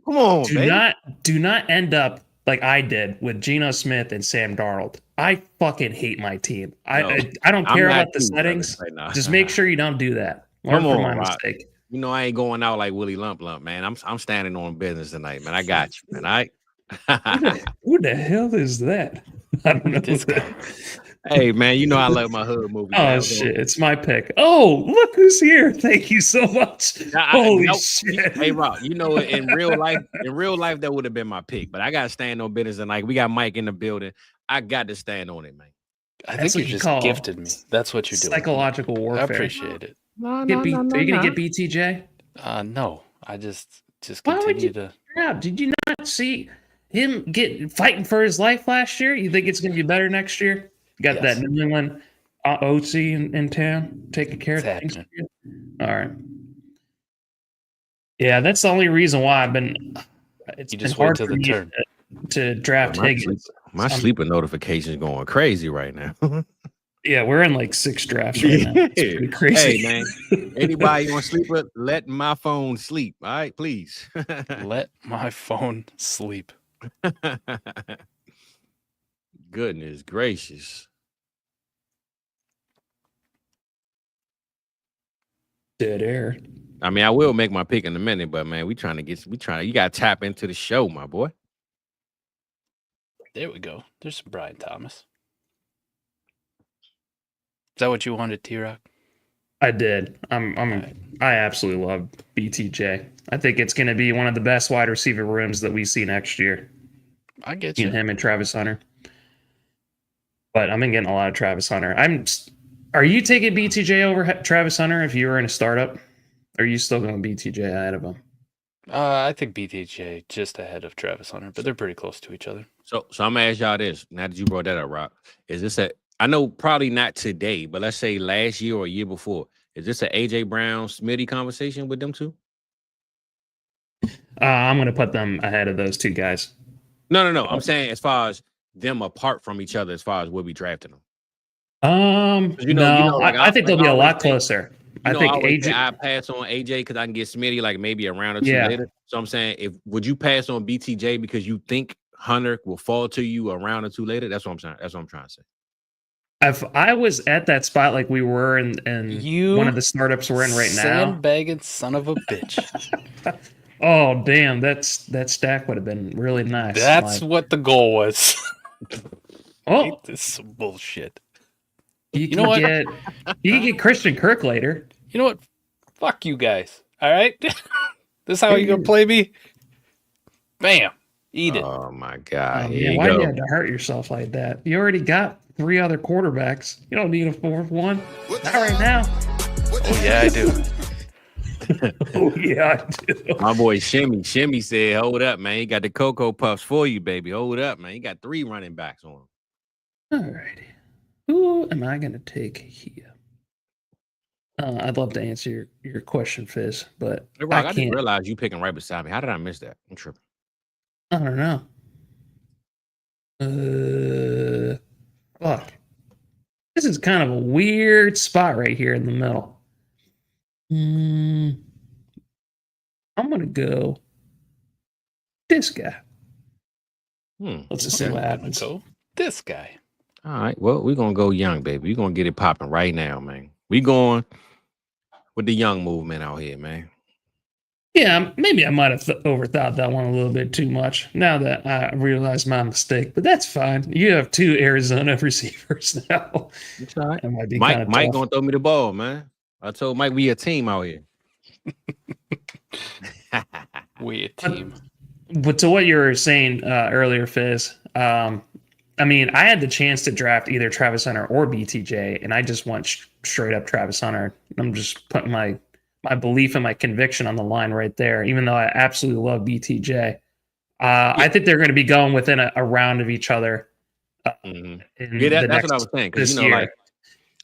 Come on, baby. Do not end up like I did with Geno Smith and Sam Darnold. I fucking hate my team. I don't care about the settings. Just make sure you don't do that. Learn from my mistake. I ain't going out like Willie Lump, man. I'm standing on business tonight, man. I got you, man. All right. Who the hell is that? I don't know this guy. Hey, man, I love my hood movie. Oh, shit. It's my pick. Oh, look who's here. Thank you so much. Holy shit. Hey, Rob, in real life, that would have been my pick. But I got to stand on business. And we got Mike in the building. I got to stand on it, man. I think you just gifted me. That's what you're doing. Psychological warfare. I appreciate it. Are you going to get BTJ? No. I just continue to. Yeah. Did you not see him fighting for his life last year? You think it's going to be better next year? You got that New England OC in town taking care of things. All right. Yeah, that's the only reason why I've been. It's been hard for me to draft Higgins. My sleeping notifications going crazy right now. Yeah, we're in like 6 drafts right now. It's pretty crazy. Hey, man. Anybody on sleeper, let my phone sleep. All right, please. Let my phone sleep. Goodness gracious. Dead air. I mean, I will make my pick in a minute, but man, you gotta tap into the show, my boy. There we go. There's some Brian Thomas. Is that what you wanted, T-Rock? I did. I absolutely love BTJ. I think it's going to be one of the best wide receiver rooms that we see next year. I get you. Him and Travis Hunter. But I'm getting a lot of Travis Hunter. Are you taking BTJ over Travis Hunter if you were in a startup? Or are you still going BTJ ahead of him? I think BTJ just ahead of Travis Hunter, but they're pretty close to each other. So I'm gonna ask y'all this. Now that you brought that up, Rock, is this I know probably not today, but let's say last year or a year before. Is this an AJ Brown Smitty conversation with them two? I'm going to put them ahead of those two guys. No. I'm saying as far as them apart from each other, as far as we'll be drafting them. I think they'll be a lot closer. I think AJ. I pass on AJ because I can get Smitty like maybe a round or two later. So I'm saying, would you pass on BTJ because you think Hunter will fall to you a round or two later? That's what I'm saying. That's what I'm trying to say. If I was at that spot like we were in one of the startups we're in right now, sandbagging son of a bitch. Oh damn, that stack would have been really nice. That's what the goal was. Oh, this is some bullshit. You can get Christian Kirk later. You know what? Fuck you guys. All right, this is how you gonna play me. Bam, eat it. Oh my god! Why do you have to hurt yourself like that? You already got 3 other quarterbacks. You don't need a 4th one. Not right now. Oh yeah, I do. Oh yeah, I do. My boy Shimmy said, "Hold up, man. He got the Cocoa Puffs for you, baby. Hold up, man. He got 3 running backs on him." All righty. Who am I going to take here? I'd love to answer your question, Fizz, but hey, Rock, I didn't realize you picking right beside me. How did I miss that? I'm tripping. I don't know. Fuck. This is kind of a weird spot right here in the middle. I'm going to go this guy. Let's just see what happens. So this guy. All right. Well, we're going to go young, baby. We're going to get it popping right now, man. We going with the young movement out here, man. Yeah, maybe I might have overthought that one a little bit too much now that I realized my mistake, but that's fine. You have 2 Arizona receivers now. It's all right. Mike going to throw me the ball, man. I told Mike we a team out here. We a team. But to what you were saying earlier, Fizz, I mean, I had the chance to draft either Travis Hunter or BTJ, and I just went straight up Travis Hunter. I'm just putting my belief and my conviction on the line right there, even though I absolutely love BTJ. I think they're going to be going within a round of each other. That's what I was saying. Because,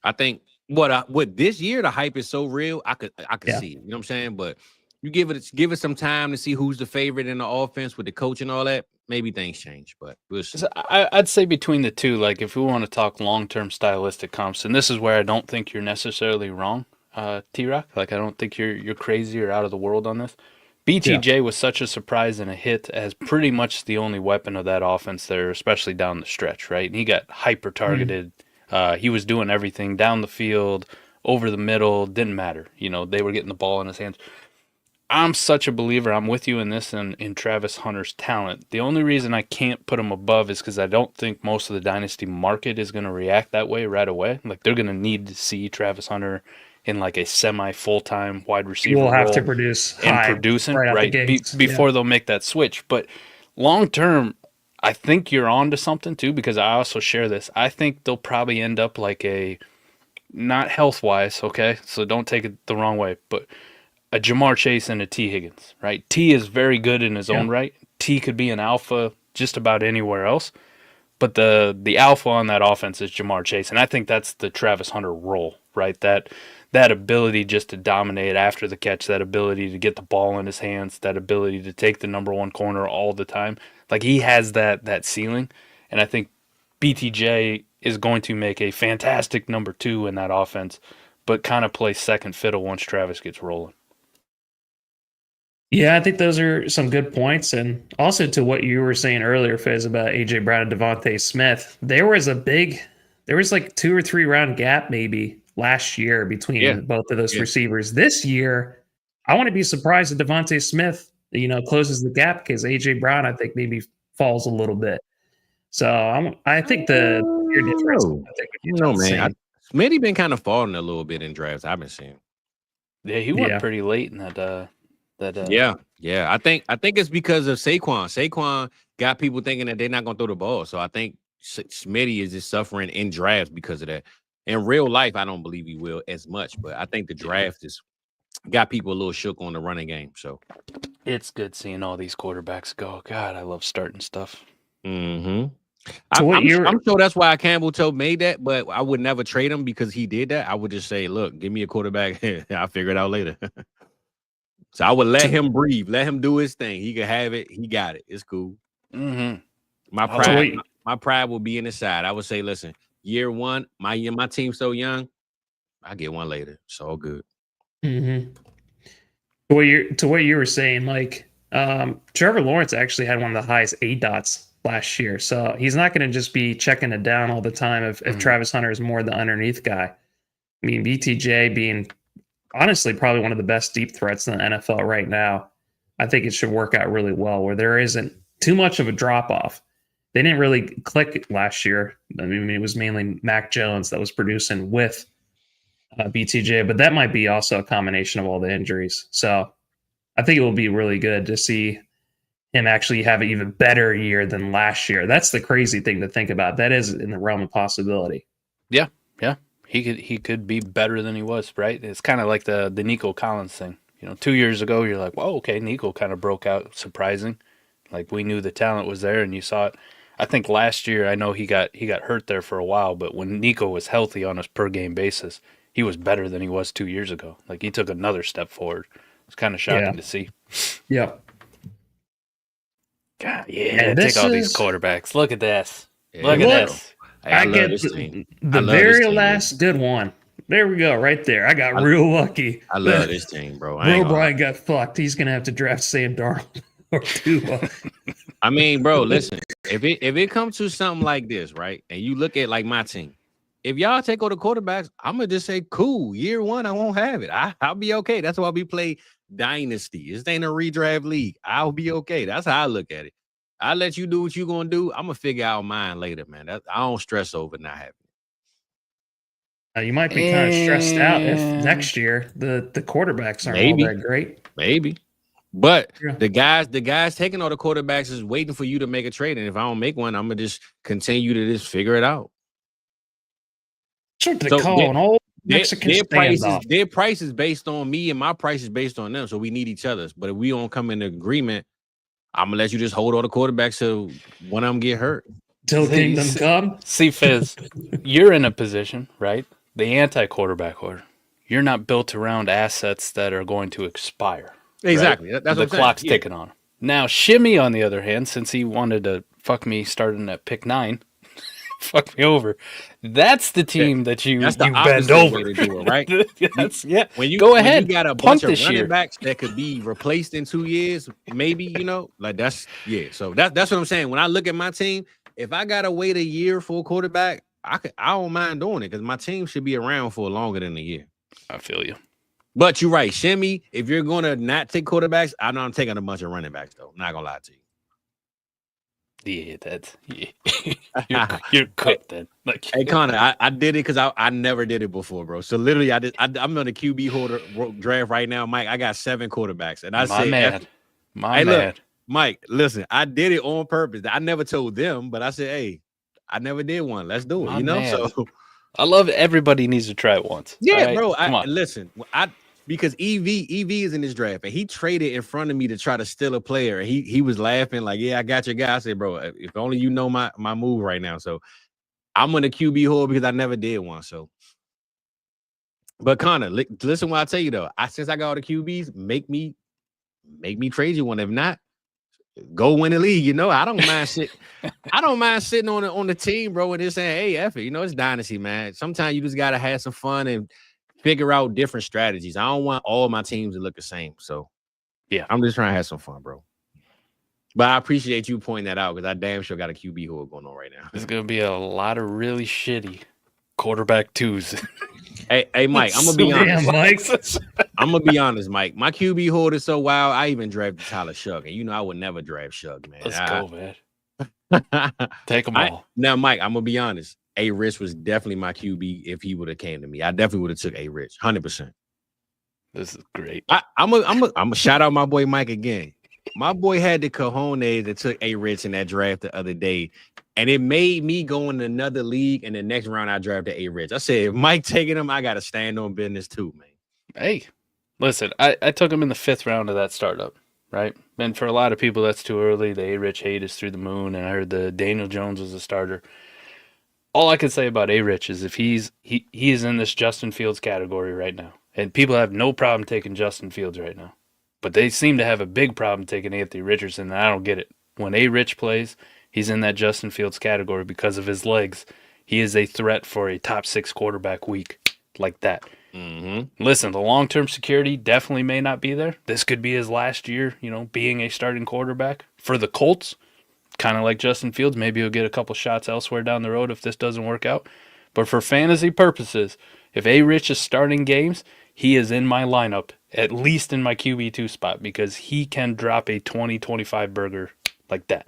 I think what this year, the hype is so real, I could see it. You know what I'm saying? But you give it some time to see who's the favorite in the offense with the coach and all that. Maybe things change, but we'll see. I'd say between the two, like if we want to talk long-term stylistic comps, and this is where I don't think you're necessarily wrong, T-Rock. Like I don't think you're crazy or out of the world on this. BTJ was such a surprise and a hit as pretty much the only weapon of that offense there, especially down the stretch, right? And he got hyper-targeted. He was doing everything down the field, over the middle, didn't matter. They were getting the ball in his hands. I'm such a believer. I'm with you in this in Travis Hunter's talent. The only reason I can't put him above is because I don't think most of the Dynasty market is going to react that way right away. Like they're going to need to see Travis Hunter in like a semi-full-time wide receiver role. We'll have role to produce and producing right before they'll make that switch. But long-term, I think you're on to something too, because I also share this. I think they'll probably end up like not health-wise, okay? So don't take it the wrong way, but a Jamar Chase and a T. Higgins, right? T is very good in his own right. T could be an alpha just about anywhere else. But the alpha on that offense is Jamar Chase. And I think that's the Travis Hunter role, right? That ability just to dominate after the catch, that ability to get the ball in his hands, that ability to take the number 1 corner all the time. Like he has that ceiling. And I think BTJ is going to make a fantastic number 2 in that offense, but kind of play second fiddle once Travis gets rolling. Yeah, I think those are some good points. And also to what you were saying earlier, Fizz, about AJ Brown and Devontae Smith, there was like 2 or 3 round gap maybe last year between both of those receivers. This year, I want to be surprised that Devontae Smith, closes the gap, because AJ Brown, I think, maybe falls a little bit. So I think the year difference, man. Smitty been kind of falling a little bit in drafts I've been seeing. Yeah, he went pretty late in that. Yeah. I think it's because of Saquon. Saquon got people thinking that they're not going to throw the ball. So I think Smitty is just suffering in drafts because of that. In real life, I don't believe he will as much, but I think the draft just got people a little shook on the running game. So it's good seeing all these quarterbacks go. God, I love starting stuff. Mm-hmm. I'm sure that's why Campbell made that, but I would never trade him because he did that. I would just say, look, give me a quarterback. I'll figure it out later. So I would let him breathe, let him do his thing. He can have it. He got it. It's cool. Mm-hmm. My pride will be in the side. I would say, listen, year one, my team's so young, I get one later. It's all good. Mm-hmm. To what you were saying, Mike, Trevor Lawrence actually had one of the highest ADOTs last year. So he's not going to just be checking it down all the time if Travis Hunter is more the underneath guy. I mean, BTJ being honestly probably one of the best deep threats in the NFL right now. I think it should work out really well where there isn't too much of a drop off. They didn't really click last year. I mean, it was mainly Mac Jones that was producing with BTJ, but that might be also a combination of all the injuries. So I think it will be really good to see him actually have an even better year than last year. That's the crazy thing to think about. That is in the realm of possibility. Yeah. He could be better than he was, right? It's kind of like the Nico Collins thing. 2 years ago, you're like, whoa, okay, Nico kind of broke out, surprising. Like, we knew the talent was there, and you saw it. I think last year, I know he got hurt there for a while, but when Nico was healthy on a per-game basis, he was better than he was 2 years ago. Like, he took another step forward. It's kind of shocking to see. Yeah. God, take all these quarterbacks. Look at this. Look at this. I get the very last good one. There we go, right there. I got real lucky. I love this team, bro. Bro Brian got fucked. He's gonna have to draft Sam Darnold or Tua. I mean, bro, listen. If it comes to something like this, right, and you look at like my team, if y'all take all the quarterbacks, I'm gonna just say, cool. Year one, I won't have it. I'll be okay. That's why we play Dynasty. This ain't a redraft league. I'll be okay. That's how I look at it. I let you do what you gonna do. I'm gonna figure out mine later, man. I don't stress over not having it. You might be kind of stressed out if next year the quarterbacks aren't all that great. Maybe, but the guys taking all the quarterbacks is waiting for you to make a trade, and if I don't make one, I'm gonna just continue to just figure it out. What they call an old Mexican standoff. Their price is based on me, and my price is based on them. So we need each other's. But if we don't come in agreement, I'm gonna let you just hold all the quarterbacks till one of them get hurt. Till kingdom come. See, Fizz, you're in a position, right? The anti-quarterback order. You're not built around assets that are going to expire. Exactly. Right? That's the what clock's ticking on him. Now, Shimmy, on the other hand, since he wanted to fuck me starting at pick 9, fuck me over. That's the team that you bend over. To do it, right? When you go ahead. You got a bunch of running backs that could be replaced in 2 years, maybe, like that's So that's what I'm saying. When I look at my team, if I gotta wait a year for a quarterback, I don't mind doing it because my team should be around for longer than a year. I feel you. But you're right, Shimmy. If you're gonna not take quarterbacks, I know I'm taking a bunch of running backs though. Not gonna lie to you. Yeah, you're cooked then. Like, hey Connor, I did it because I never did it before, bro. So literally, I'm on a QB holder draft right now, Mike. I got 7 quarterbacks, and my man. Look, Mike, listen, I did it on purpose. I never told them, but I said, hey, I never did one. Let's do it. So I love it. Everybody needs to try it once. Yeah, right? bro. Come on. Listen, because EV is in this draft, and he traded in front of me to try to steal a player. And he was laughing like, yeah, I got your guy. I said, bro, if only you know my move right now. So I'm on the QB hole because I never did one. So, but Connor, listen what I tell you though. Since I got all the QBs, make me trade you one. If not, go win the league. I don't mind sitting on the team, bro, and just saying, hey, F it. It's Dynasty, man. Sometimes you just gotta have some fun and figure out different strategies. I don't want all my teams to look the same. So yeah, I'm just trying to have some fun, bro. But I appreciate you pointing that out because I damn sure got a QB hole going on right now. There's gonna be a lot of really shitty quarterback twos. Hey, Mike, I'm gonna be honest. Damn, Mike. I'm gonna be honest, Mike. My QB hold is so wild. I even drafted Tyler Shug, and I would never draft Shug, man. Let's go, man. Take them all. Now, Mike, I'm gonna be honest. A Rich was definitely my QB if he would have came to me. I definitely would have took A Rich, 100%. This is great. I'm a shout out my boy Mike again. My boy had the cojones that took A Rich in that draft the other day, and it made me go in another league. And the next round, I drafted A Rich. I said, if Mike taking him, I got to stand on business too, man. Hey, listen, I took him in the 5th round of that startup, right? And for a lot of people, that's too early. The A Rich hate is through the moon, and I heard the Daniel Jones was a starter. All I can say about A Rich is if he is in this Justin Fields category right now, and people have no problem taking Justin Fields right now, but they seem to have a big problem taking Anthony Richardson, and I don't get it. When A Rich plays, he's in that Justin Fields category because of his legs. He is a threat for a top 6 quarterback week like that. Mm-hmm. Listen, the long-term security definitely may not be there. This could be his last year, being a starting quarterback. For the Colts, kind of like Justin Fields, maybe he'll get a couple shots elsewhere down the road if this doesn't work out. But for fantasy purposes, if A Rich is starting games, he is in my lineup, at least in my QB2 spot, because he can drop a 20-25 burger like that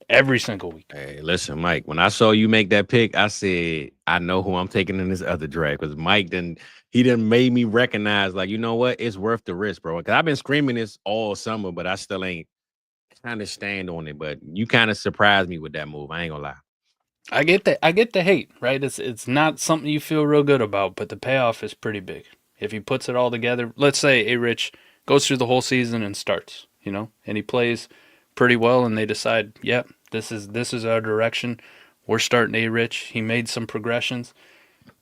every single week. Hey, listen, Mike, when I saw you make that pick, I said, I know who I'm taking in this other draft because Mike didn't made me recognize, like, you know what? It's worth the risk, bro. Because I've been screaming this all summer, but I still ain't kind of stand on it. But you kind of surprised me with that move. I ain't gonna lie. I get the hate, right? It's not something you feel real good about, but the payoff is pretty big. If he puts it all together, let's say A Rich goes through the whole season and starts, and he plays pretty well, and they decide, yep, this is our direction. We're starting A Rich. He made some progressions.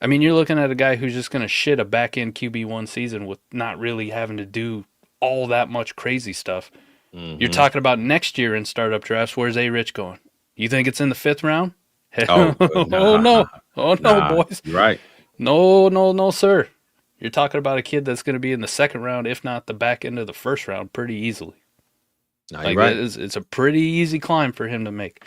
I mean, you're looking at a guy who's just going to shit a back-end QB1 season with not really having to do all that much crazy stuff. Mm-hmm. You're talking about next year in startup drafts. Where's A Rich going? You think it's in the 5th round? Oh, no, boys. You're right. No, sir. You're talking about a kid that's going to be in the 2nd round, if not the back end of the 1st round, pretty easily. No, you're right. It's a pretty easy climb for him to make.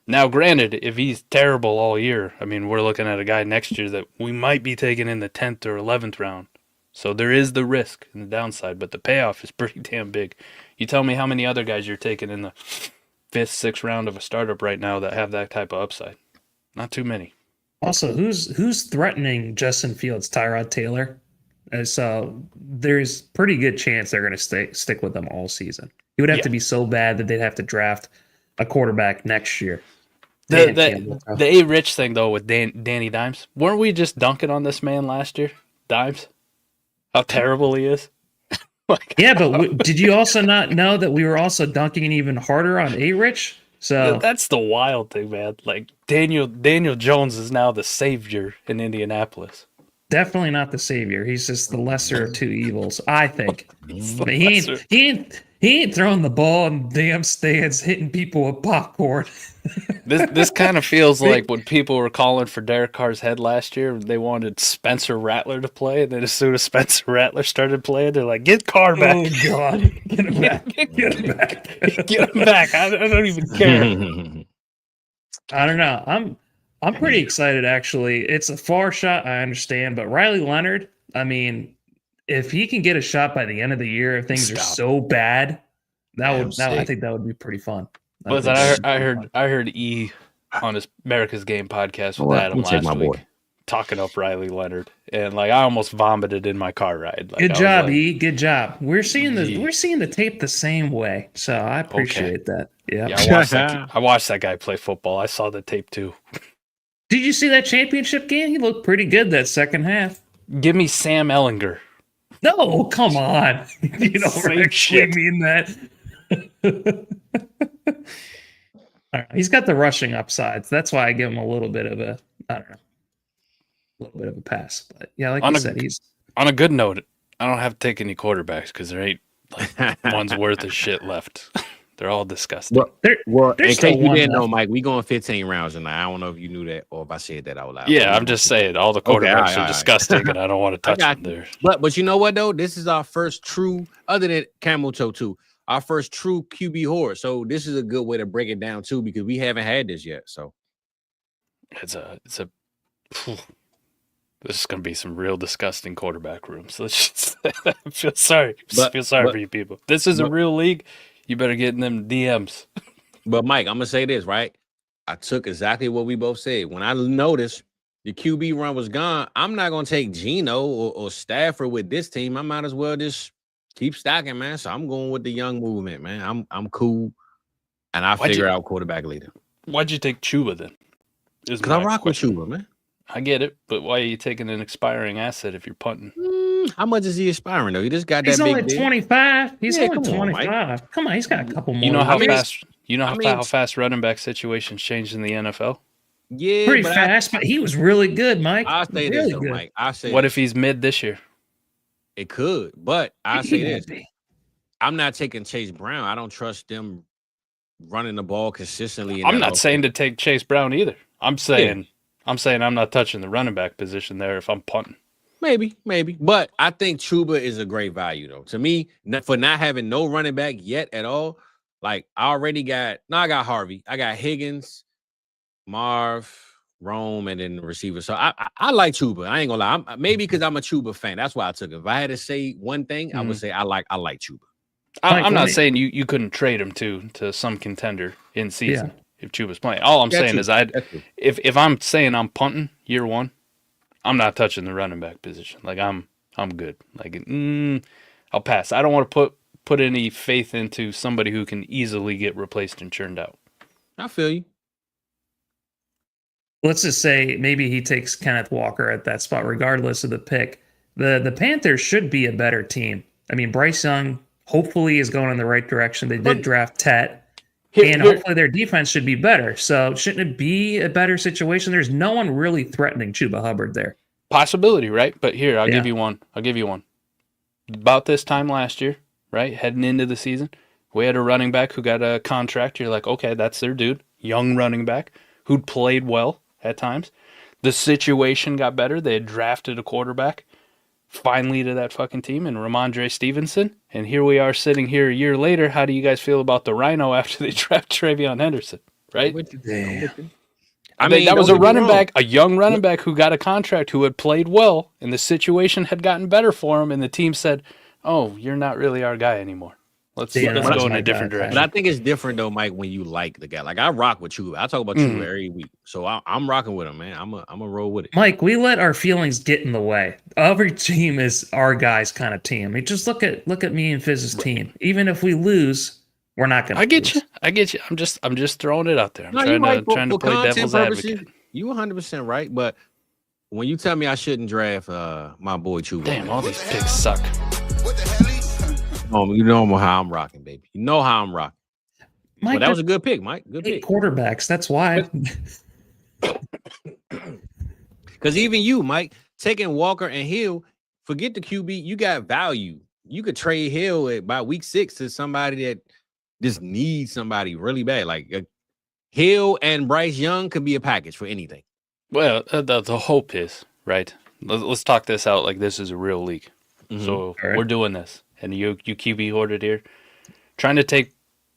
Now, granted, if he's terrible all year, I mean, we're looking at a guy next year that we might be taking in the 10th or 11th round. So there is the risk and the downside, but the payoff is pretty damn big. You tell me how many other guys you're taking in the 5th, 6th round of a startup right now that have that type of upside. Not too many. Also, who's threatening Justin Fields? Tyrod Taylor. So there's pretty good chance they're going to stick with them all season. It would have to be so bad that they'd have to draft a quarterback next year. The A Rich thing though with Danny Dimes, weren't we just dunking on this man last year? Dimes, how terrible he is. Yeah, but did you also not know that we were also dunking even harder on A Rich? So that's the wild thing, man. Like Daniel Jones is now the savior in Indianapolis. Definitely not the savior. He's just the lesser of two evils, I think. He ain't throwing the ball in damn stands, hitting people with popcorn. This kind of feels like when people were calling for Derek Carr's head last year, they wanted Spencer Rattler to play, and then as soon as Spencer Rattler started playing, they're like, "Get Carr back! Oh God, get him back! Get him back! Get him back! I don't even care." I don't know. I'm pretty excited, actually. It's a far shot, I understand, but Riley Leonard, I mean, if he can get a shot by the end of the year, if things are so bad, I think that would be pretty fun. Listen, I heard E on his America's Game podcast with Adam last week talking up Riley Leonard, and like I almost vomited in my car ride. Like, good job, E. Good job. We're seeing the tape the same way, so I appreciate that. Yeah, I watched that guy play football. I saw the tape too. Did you see that championship game? He looked pretty good that second half. Give me Sam Ellinger. No, come on. You don't actually mean that. All right. He's got the rushing upsides. That's why I give him a little bit of a pass. But yeah, like I said, he's on a good note. I don't have to take any quarterbacks because there ain't like one's worth of shit left. They're all disgusting. Well, in there's case still you one didn't know, left. Mike, we going 15 rounds tonight. I don't know if you knew that or if I said that out loud. Yeah, I'm just saying all the quarterbacks are disgusting, and I don't want to touch them you. there. But you know what though? This is our first true, other than Camel Toe too, our first true QB horror. So this is a good way to break it down too, because we haven't had this yet. So It's a this is going to be some real disgusting quarterback rooms. Let's just I feel sorry for you people. This is a real league. You better get in them DMs. But Mike, I'm gonna say this, right? I took exactly what we both said. When I noticed the QB run was gone, I'm not gonna take Geno or Stafford with this team. I might as well just keep stacking, man. So I'm going with the young movement, man. I'm cool, and I figure out quarterback later. Why'd you take Chuba then? Because I rock with Chuba, man. I get it, but why are you taking an expiring asset if you're punting? How much is he expiring though? He just got He's that only big 25. He's only come on, 25. Come on, he's got a couple more. You know how years. fast? How fast running back situations changed in the NFL? Yeah, Pretty fast, but he was really good, Mike. I say really this though, Mike. I say what if he's mid this year? It could, but I say this: I'm not taking Chase Brown. I don't trust them running the ball consistently. I'm not saying to take Chase Brown either. I'm saying I'm not touching the running back position there if I'm punting. Maybe. But I think Chuba is a great value, though. To me, for not having no running back yet at all, like I got Harvey. I got Higgins, Marv, Rome, and then the receiver. So I like Chuba. I ain't gonna lie. Maybe because I'm a Chuba fan. That's why I took it. If I had to say one thing, I would say I like Chuba. I'm not saying you couldn't trade him to some contender in season if Chuba's playing. All I'm saying is if I'm saying I'm punting year one, I'm not touching the running back position. Like I'm good. Like I'll pass. I don't want to put any faith into somebody who can easily get replaced and churned out. I feel you. Let's just say maybe he takes Kenneth Walker at that spot, regardless of the pick. The Panthers should be a better team. I mean, Bryce Young hopefully is going in the right direction. They did draft Tet. Hopefully their defense should be better. So shouldn't it be a better situation? There's no one really threatening Chuba Hubbard there. Possibility, right? But here, I'll give you one. About this time last year, right? Heading into the season, we had a running back who got a contract. You're like, okay, that's their dude. Young running back who'd played well at times. The situation got better. They had drafted a quarterback finally to that fucking team in Ramondre Stevenson. And here we are sitting here a year later. How do you guys feel about the Rhino after they draft TreVeyon Henderson? Right? I mean, that was a running back, a young running back who got a contract, who had played well, and the situation had gotten better for him, and the team said, oh, you're not really our guy anymore. Let's go in a different direction. But I think it's different, though, Mike, when you like the guy. Like, I rock with Chuba. I talk about Chuba every week. So I'm rocking with him, man. I'm a roll with it. Mike, we let our feelings get in the way. Every team is our guys kind of team. I mean, just look at me and Fizz's team. Even if we lose, we're not going to lose. I get you. I'm just throwing it out there. I'm trying to play devil's advocate. You 100% right, but when you tell me I shouldn't draft my boy Chuba. Damn, all these picks suck. What the hell? You know how I'm rocking, baby. You know how I'm rocking. Mike, well, that was a good pick, Mike. Good pick. Quarterbacks. That's why. Because even you, Mike, taking Walker and Hill, forget the QB. You got value. You could trade Hill by week 6 to somebody that just needs somebody really bad. Like Hill and Bryce Young could be a package for anything. Well, the hope is, right? Let's talk this out like this is a real league. Mm-hmm. So we're doing this. And you QB hoarded here, trying to take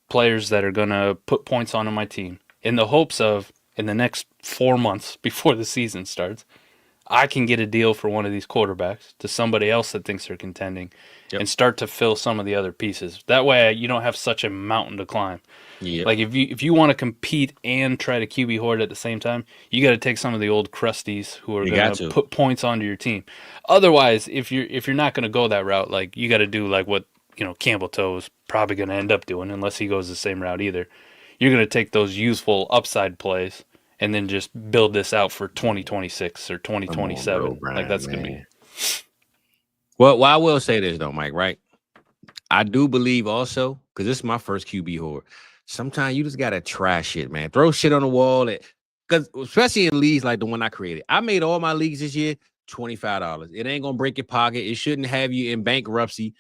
players that are going to put points onto my team in the hopes of, in the next 4 months before the season starts, I can get a deal for one of these quarterbacks to somebody else that thinks they're contending and start to fill some of the other pieces. That way you don't have such a mountain to climb. Yep. Like if you want to compete and try to QB hoard at the same time, you got to take some of the old crusties who are going to put points onto your team. Otherwise, if you're not going to go that route, like you got to do like what Campbell Toe is probably going to end up doing, unless he goes the same route either. You're going to take those useful upside plays and then just build this out for 2026 or 2027. Like that's going to be. Well, I will say this though, Mike. Right? I do believe also, because this is my first QB hoard. Sometimes you just gotta try shit, man. Throw shit on the wall, because especially in leagues like the one I created. I made all my leagues this year $25. It ain't gonna break your pocket. It shouldn't have you in bankruptcy.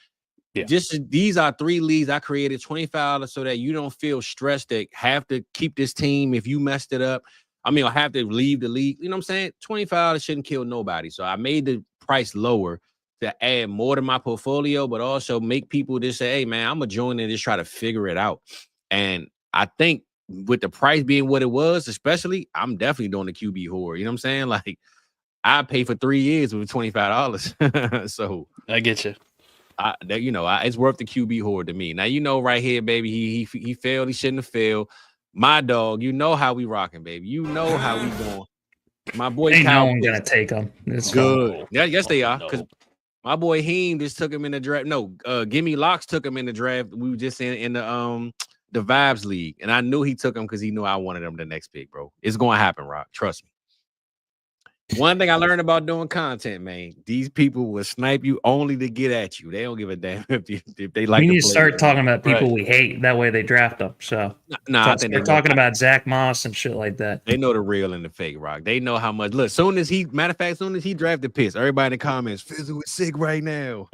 These are 3 leagues I created, $25 so that you don't feel stressed that have to keep this team if you messed it up. I mean, I have to leave the league. You know what I'm saying? $25 shouldn't kill nobody. So I made the price lower to add more to my portfolio, but also make people just say, hey, man, I'm going to join and just try to figure it out. And I think with the price being what it was, especially, I'm definitely doing the QB horror. You know what I'm saying? Like, I pay for 3 years with $25. So I get you. It's worth the QB horror to me. Now, right here, baby, he failed. He shouldn't have failed. My dog, you know how we rocking, baby. You know how we going. My boy, ain't Kyle no one gonna take him. It's good. Yeah, yes, they are. No. Because my boy Heem just took him in the draft. No, Gimme Locks took him in the draft. We were just in the Vibes League, and I knew he took him because he knew I wanted him the next pick, bro. It's gonna happen, Rock. Trust me. One thing I learned about doing content, man, these people will snipe you only to get at you. They don't give a damn if they like. We need to play start you. talking about people we hate. That way they draft them. So I think they're talking about Zach Moss and shit like that. They know the real and the fake, Rock. They know how much. Look, soon as he drafted Pitts, everybody in the comments, Fizzle is sick right now.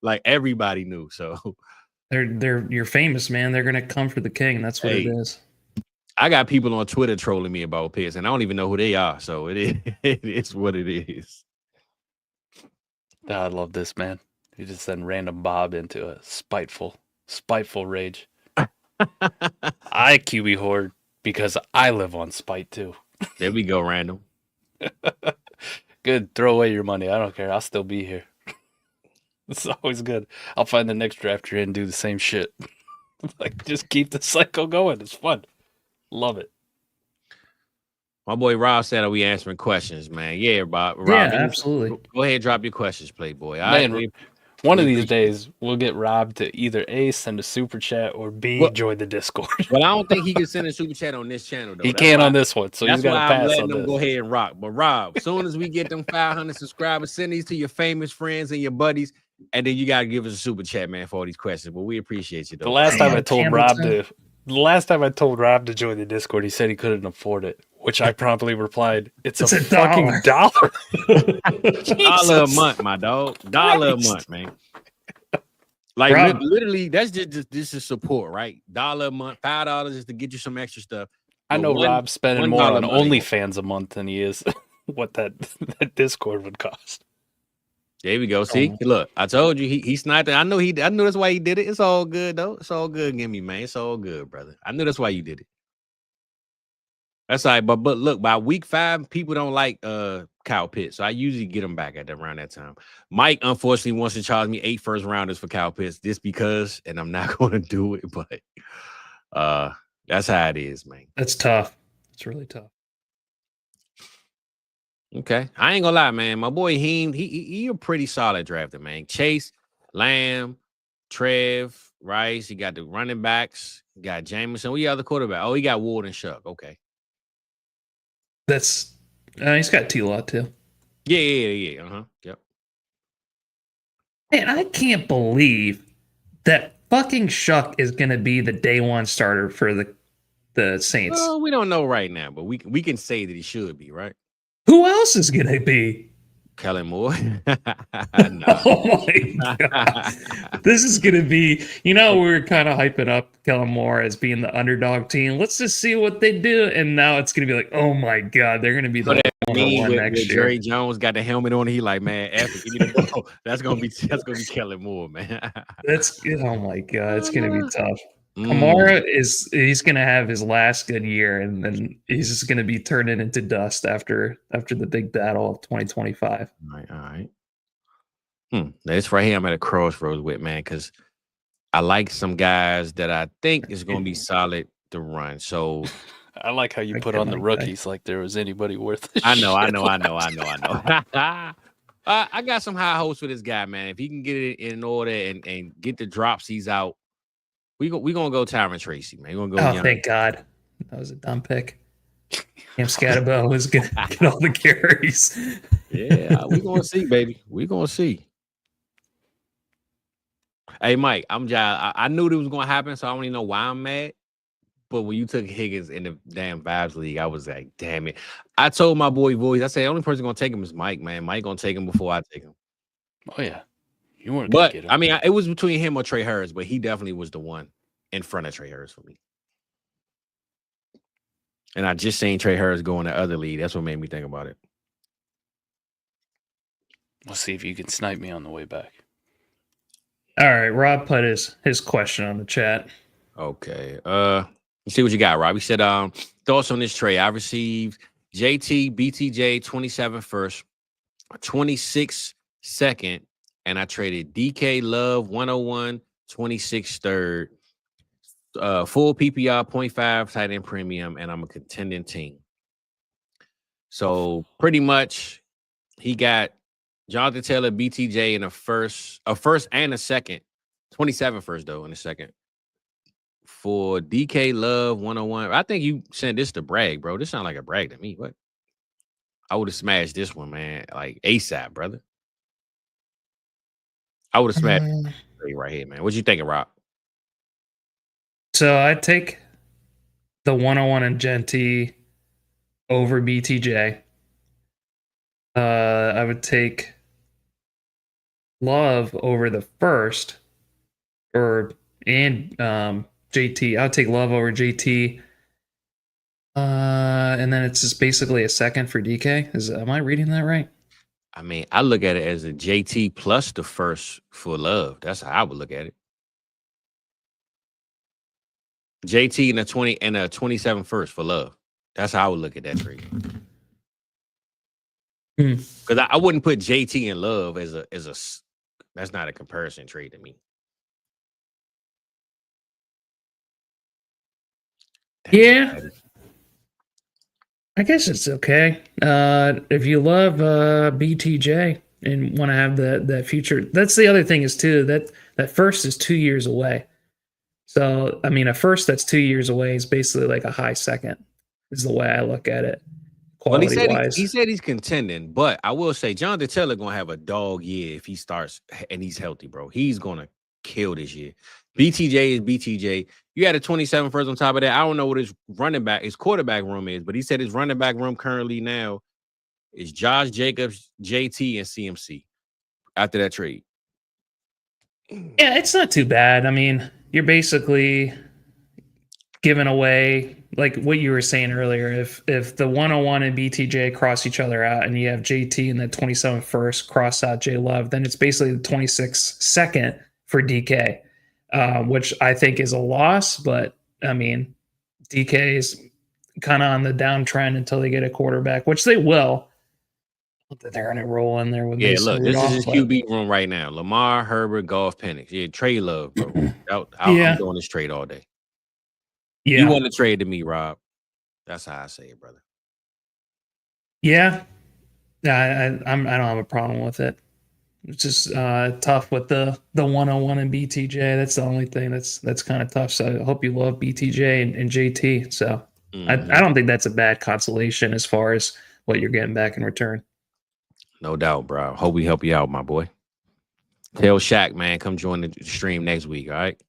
Like everybody knew. So you're famous, man. They're gonna come for the king. That's what it is. I got people on Twitter trolling me about Pitts, and I don't even know who they are. So it is what it is. I love this, man. He just sent random Bob into a spiteful rage. I QB hoard because I live on spite too. There we go, random. Good. Throw away your money. I don't care. I'll still be here. It's always good. I'll find the next draft you're in and do the same shit. Like, just keep the cycle going. It's fun. Love it. My boy Rob said, are we answering questions, man? Yeah, Rob. Yeah, absolutely. Go ahead and drop your questions, Playboy. Man, one of these days, we'll get Rob to either A, send a super chat, or B, join the Discord. Well, I don't think he can send a super chat on this channel, though. He can on this one, so he's got to pass I'm letting on him this. go ahead and rock. But Rob, as soon as we get them 500 subscribers, send these to your famous friends and your buddies, and then you got to give us a super chat, man, for all these questions. But we appreciate you, though. The last time I told Rob to join the Discord, he said he couldn't afford it, which I promptly replied, it's a fucking dollar. $1 a month, my dog. $1 a month, man. Like literally, that's just this is support, right? $1 a month, $5 is to get you some extra stuff. I know Rob's spending more on OnlyFans a month than he is what that Discord would cost. There we go. See, look, I told you he sniped it. I knew that's why he did it. It's all good though. It's all good, Gimme, man. It's all good, brother. I knew that's why you did it. That's all right, but look, by week 5, people don't like Kyle Pitts, so I usually get them back at around that time. Mike unfortunately wants to charge me 8 first rounders for Kyle Pitts, just because, and I'm not going to do it. But that's how it is, man. That's tough. It's really tough. Okay, I ain't gonna lie, man. My boy Heem, he a pretty solid drafter, man. Chase, Lamb, Trev, Rice. He got the running backs. He got Jameson. We got the quarterback. Oh, he got Ward and Shuck. Okay. That's he's got T-Law too. Yeah. Yep. Man, I can't believe that fucking Shuck is gonna be the day one starter for the Saints. Well, we don't know right now, but we can say that he should be, right? Who else is gonna be? Kellen Moore. Oh my god. This is gonna be, we were kind of hyping up Kellen Moore as being the underdog team. Let's just see what they do. And now it's gonna be like, oh my god, they're gonna be the one next year. Jerry Jones got the helmet on. He like, man, after you need to go. That's gonna be Kellen Moore, man. Oh my god, it's gonna be tough. Kamara he's gonna have his last good year, and then he's just gonna be turning into dust after the big battle of 2025. All right. That's right here. I'm at a crossroads with, man, because I like some guys that I think is gonna be solid to run. So I like how you put on the rookies like there was anybody worth it. I know. I got some high hopes for this guy, man. If he can get it in order and get the drops he's out. We gonna go Tyron Tracy, man. We're gonna go. Thank God, that was a dumb pick. Cam Scatterbo is gonna get all the carries. Yeah, we gonna see, baby. We gonna see. Hey, Mike, I knew it was gonna happen, so I don't even know why I'm mad. But when you took Higgins in the damn Vibes League, I was like, damn it. I told my boy Voice, I said the only person gonna take him is Mike, man. Mike gonna take him before I take him. Oh yeah, You weren't gonna But get him. I mean, it was between him or Trey Harris, but he definitely was the one in front of Trey Harris for me. And I just seen Trey Harris go in the other league. That's what made me think about it. We'll see if you can snipe me on the way back. All right, Rob put his question on the chat. Okay. Let's see what you got, Rob. He said, thoughts on this trade. I received JT, BTJ, 27 first, 26 second, and I traded DK Love, 101, 26 third, full PPR, 0.5 tight end premium, and I'm a contending team. So pretty much he got Jonathan Taylor, BTJ in a first and a second, 27 first though in a second. For DK Love 101. I think you sent this to brag, bro. This sounds like a brag to me. What? I would have smashed this one, man. Like ASAP, brother. I would have smashed right here, man. What you thinking, Rob? So I'd take the 101 and Genty over BTJ. I would take Love over the first, and JT. I would take Love over JT. And then it's just basically a second for DK. Am I reading that right? I mean, I look at it as a JT plus the first for Love. That's how I would look at it. JT and a 20 and a 27 first for Love. That's how I would look at that trade. Because I wouldn't put JT and Love as a that's not a comparison trade to me. Yeah. I guess it's okay. If you love BTJ and want to have that future, that's the other thing is too that first is 2 years away. So I mean, a first that's 2 years away is basically like a high second. Is the way I look at it. Well, he Quality-wise. said he's contending, but I will say Jonathan Taylor gonna have a dog year if he starts and he's healthy, bro. He's gonna kill this year. BTJ is BTJ. You had a 27 first on top of that. I don't know what his quarterback room is, but he said his running back room currently now is Josh Jacobs, JT, and CMC after that trade. Yeah, it's not too bad. I mean, you're basically giving away like what you were saying earlier. If the 101 and BTJ cross each other out and you have JT and the 27 first cross out J Love, then it's basically the 26 second for DK, which I think is a loss. But I mean, DK is kind of on the downtrend until they get a quarterback, which they will. They're going to roll in there with look, this is his QB room right now. Lamar, Herbert, Goff, Penix. Yeah, trade Love, bro. I'm doing this trade all day. Yeah. You want to trade to me, Rob. That's how I say it, brother. Yeah. I don't have a problem with it. It's just tough with the 101 and BTJ. That's the only thing that's kind of tough. So I hope you love BTJ and JT. So I don't think that's a bad consolation as far as what you're getting back in return. No doubt, bro. Hope we help you out, my boy. Tell Shaq, man, come join the stream next week, all right?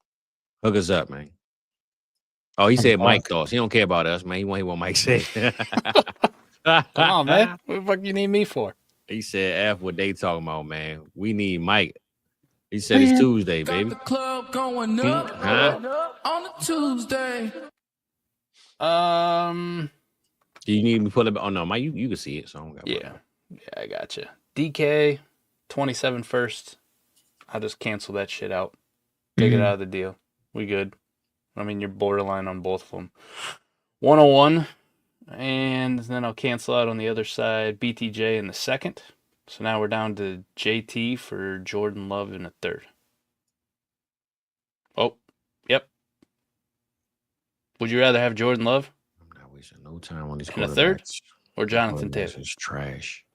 Hook us up, man. Oh, he said Mike thoughts. He don't care about us, man. He want to hear what Mike said. Come on, man. What the fuck you need me for? He said, F what they talking about, man. We need Mike. He said it's Tuesday, baby. The club going up on a Tuesday. Do you need me to pull it? Oh, no, Mike, you can see it. So I don't got Yeah, I got you. DK, 27 first. I'll just cancel that shit out. Take it out of the deal. We good. I mean, you're borderline on both of them. 101, and then I'll cancel out on the other side BTJ in the second. So now we're down to JT for Jordan Love in the third. Oh, yep. Would you rather have Jordan Love? I'm not wasting no time on these in the third or Jonathan Taylor? It's trash.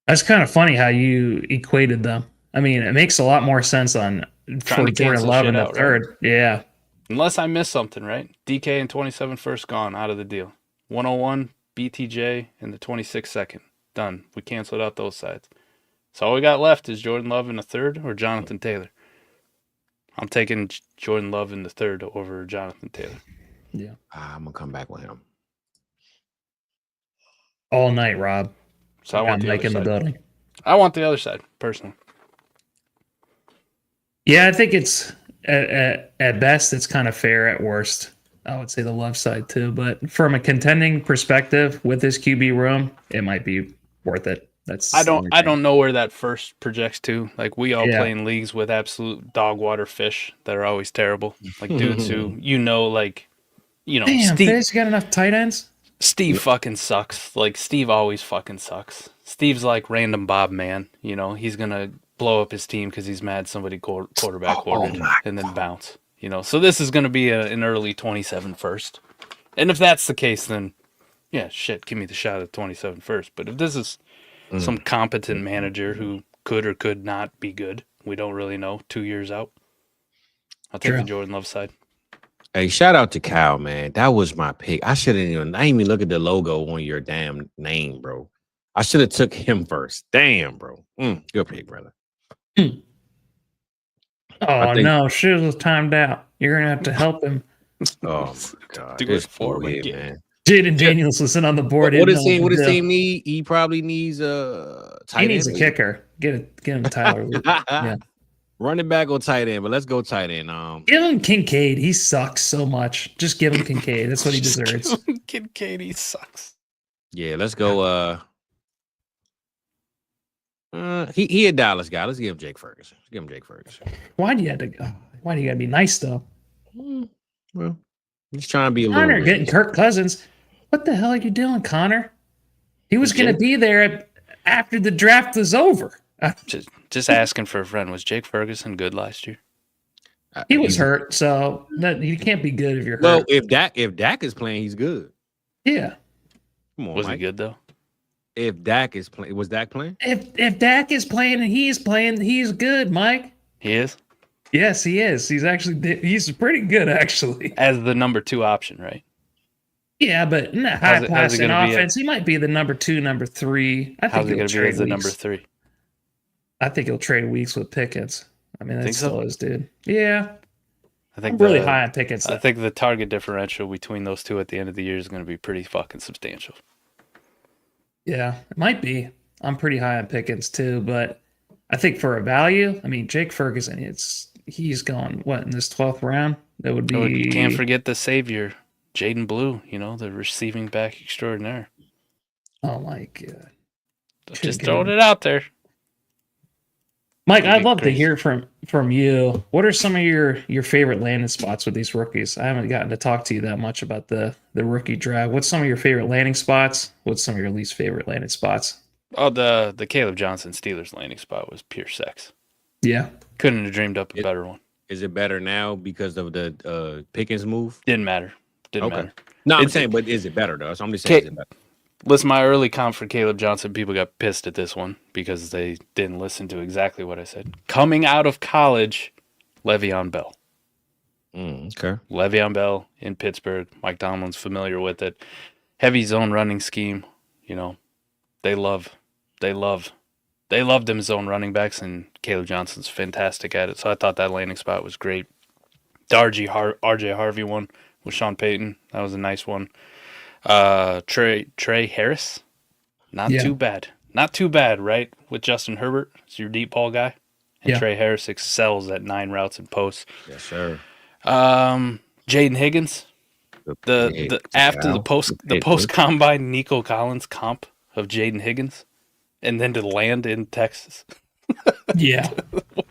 That's kind of funny how you equated them. I mean, it makes a lot more sense for Jordan Love in the third. Right? Yeah. Unless I missed something, right? DK and 27 first gone out of the deal. 101, BTJ, and the 26 second. Done. We canceled out those sides. So all we got left is Jordan Love in the third or Jonathan Taylor. I'm taking Jordan Love in the third over Jonathan Taylor. Yeah. I'm going to come back with him. All night, Rob. So I want the Mike other in side. The building. I want the other side, personally. Yeah, I think it's at best it's kind of fair. At worst, I would say the left side too. But from a contending perspective, with this QB room, it might be worth it. That's I the only thing. don't know where that first projects to. Like we all Yeah. play in leagues with absolute dog water fish that are always terrible. Like dudes who like Damn, Steve Fizz, you got enough tight ends? Steve fucking sucks. Like Steve always fucking sucks. Steve's like random Bob man. He's gonna blow up his team because he's mad somebody quarterback ordered and then bounce. So this is gonna be an early 27 first. And if that's the case, then yeah, shit, give me the shot at 27 first. But if this is some competent manager who could or could not be good, we don't really know. 2 years out, I'll take the Jordan Love side. Hey, shout out to Kyle, man. That was my pick. I didn't even look at the logo on your damn name, bro. I should have took him first. Damn, bro. Good pick, brother. Oh no, shit was timed out. You're gonna have to help him. Oh my god. Do it for him again. Man. Jaden Daniels listen on the board. What does team need? He probably needs He needs a kicker. Get him Tyler. Yeah. Running back or tight end, but let's go tight end. Give him Kincaid. He sucks so much. Just give him Kincaid. That's what he deserves. Kincaid, he sucks. Yeah, let's go. He a Dallas guy. Let's give him Jake Ferguson. Why do you gotta be nice though? Well, he's trying to be a Connor little getting Kirk Cousins. What the hell are you doing, Connor? He was gonna be there after the draft was over. Just asking for a friend. Was Jake Ferguson good last year? He was hurt, so he can't be good if you're hurt. Well, if Dak is playing, he's good. Yeah. Come on, was Mike. he good though? If Dak is playing, was Dak playing? If Dak is playing and he's playing, he's good, Mike. He is? Yes, he is. He's pretty good actually. As the number 2 option, right? Yeah, but in that high passing offense, he might be the number 2, number 3. I think how's he going to be as the number 3? I think he'll trade weeks with Pickens. I mean, that's still his dude. Yeah. I'm really high on Pickens. I think the target differential between those two at the end of the year is going to be pretty fucking substantial. Yeah, it might be. I'm pretty high on Pickens too, but I think for a value, I mean, Jake Ferguson, he's gone, in this 12th round? That would be... You can't forget the savior, Jaden Blue, the receiving back extraordinaire. Oh, my God. Just throwing it out there. Mike, I'd love to hear from you. What are some of your favorite landing spots with these rookies? I haven't gotten to talk to you that much about the rookie draft. What's some of your favorite landing spots? What's some of your least favorite landing spots? Oh, the Caleb Johnson Steelers landing spot was pure sex. Yeah. Couldn't have dreamed up a better one. Is it better now because of the Pickens move? Didn't matter. Didn't matter. No, I'm saying, but is it better though? So I'm just saying, is it better? Listen, my early comp for Caleb Johnson, people got pissed at this one because they didn't listen to exactly what I said. Coming out of college, Le'Veon Bell. Okay. Le'Veon Bell in Pittsburgh. Mike Tomlin's familiar with it. Heavy zone running scheme. They love them zone running backs, and Caleb Johnson's fantastic at it. So I thought that landing spot was great. The RJ Harvey one with Sean Payton. That was a nice one. Trey Harris, too bad. Not too bad, right? With Justin Herbert, it's your deep ball guy. And Trey Harris excels at 9 routes and posts. Yes, sir. Jaden Higgins. After the post combine Nico Collins comp of Jaden Higgins, and then to land in Texas. Yeah.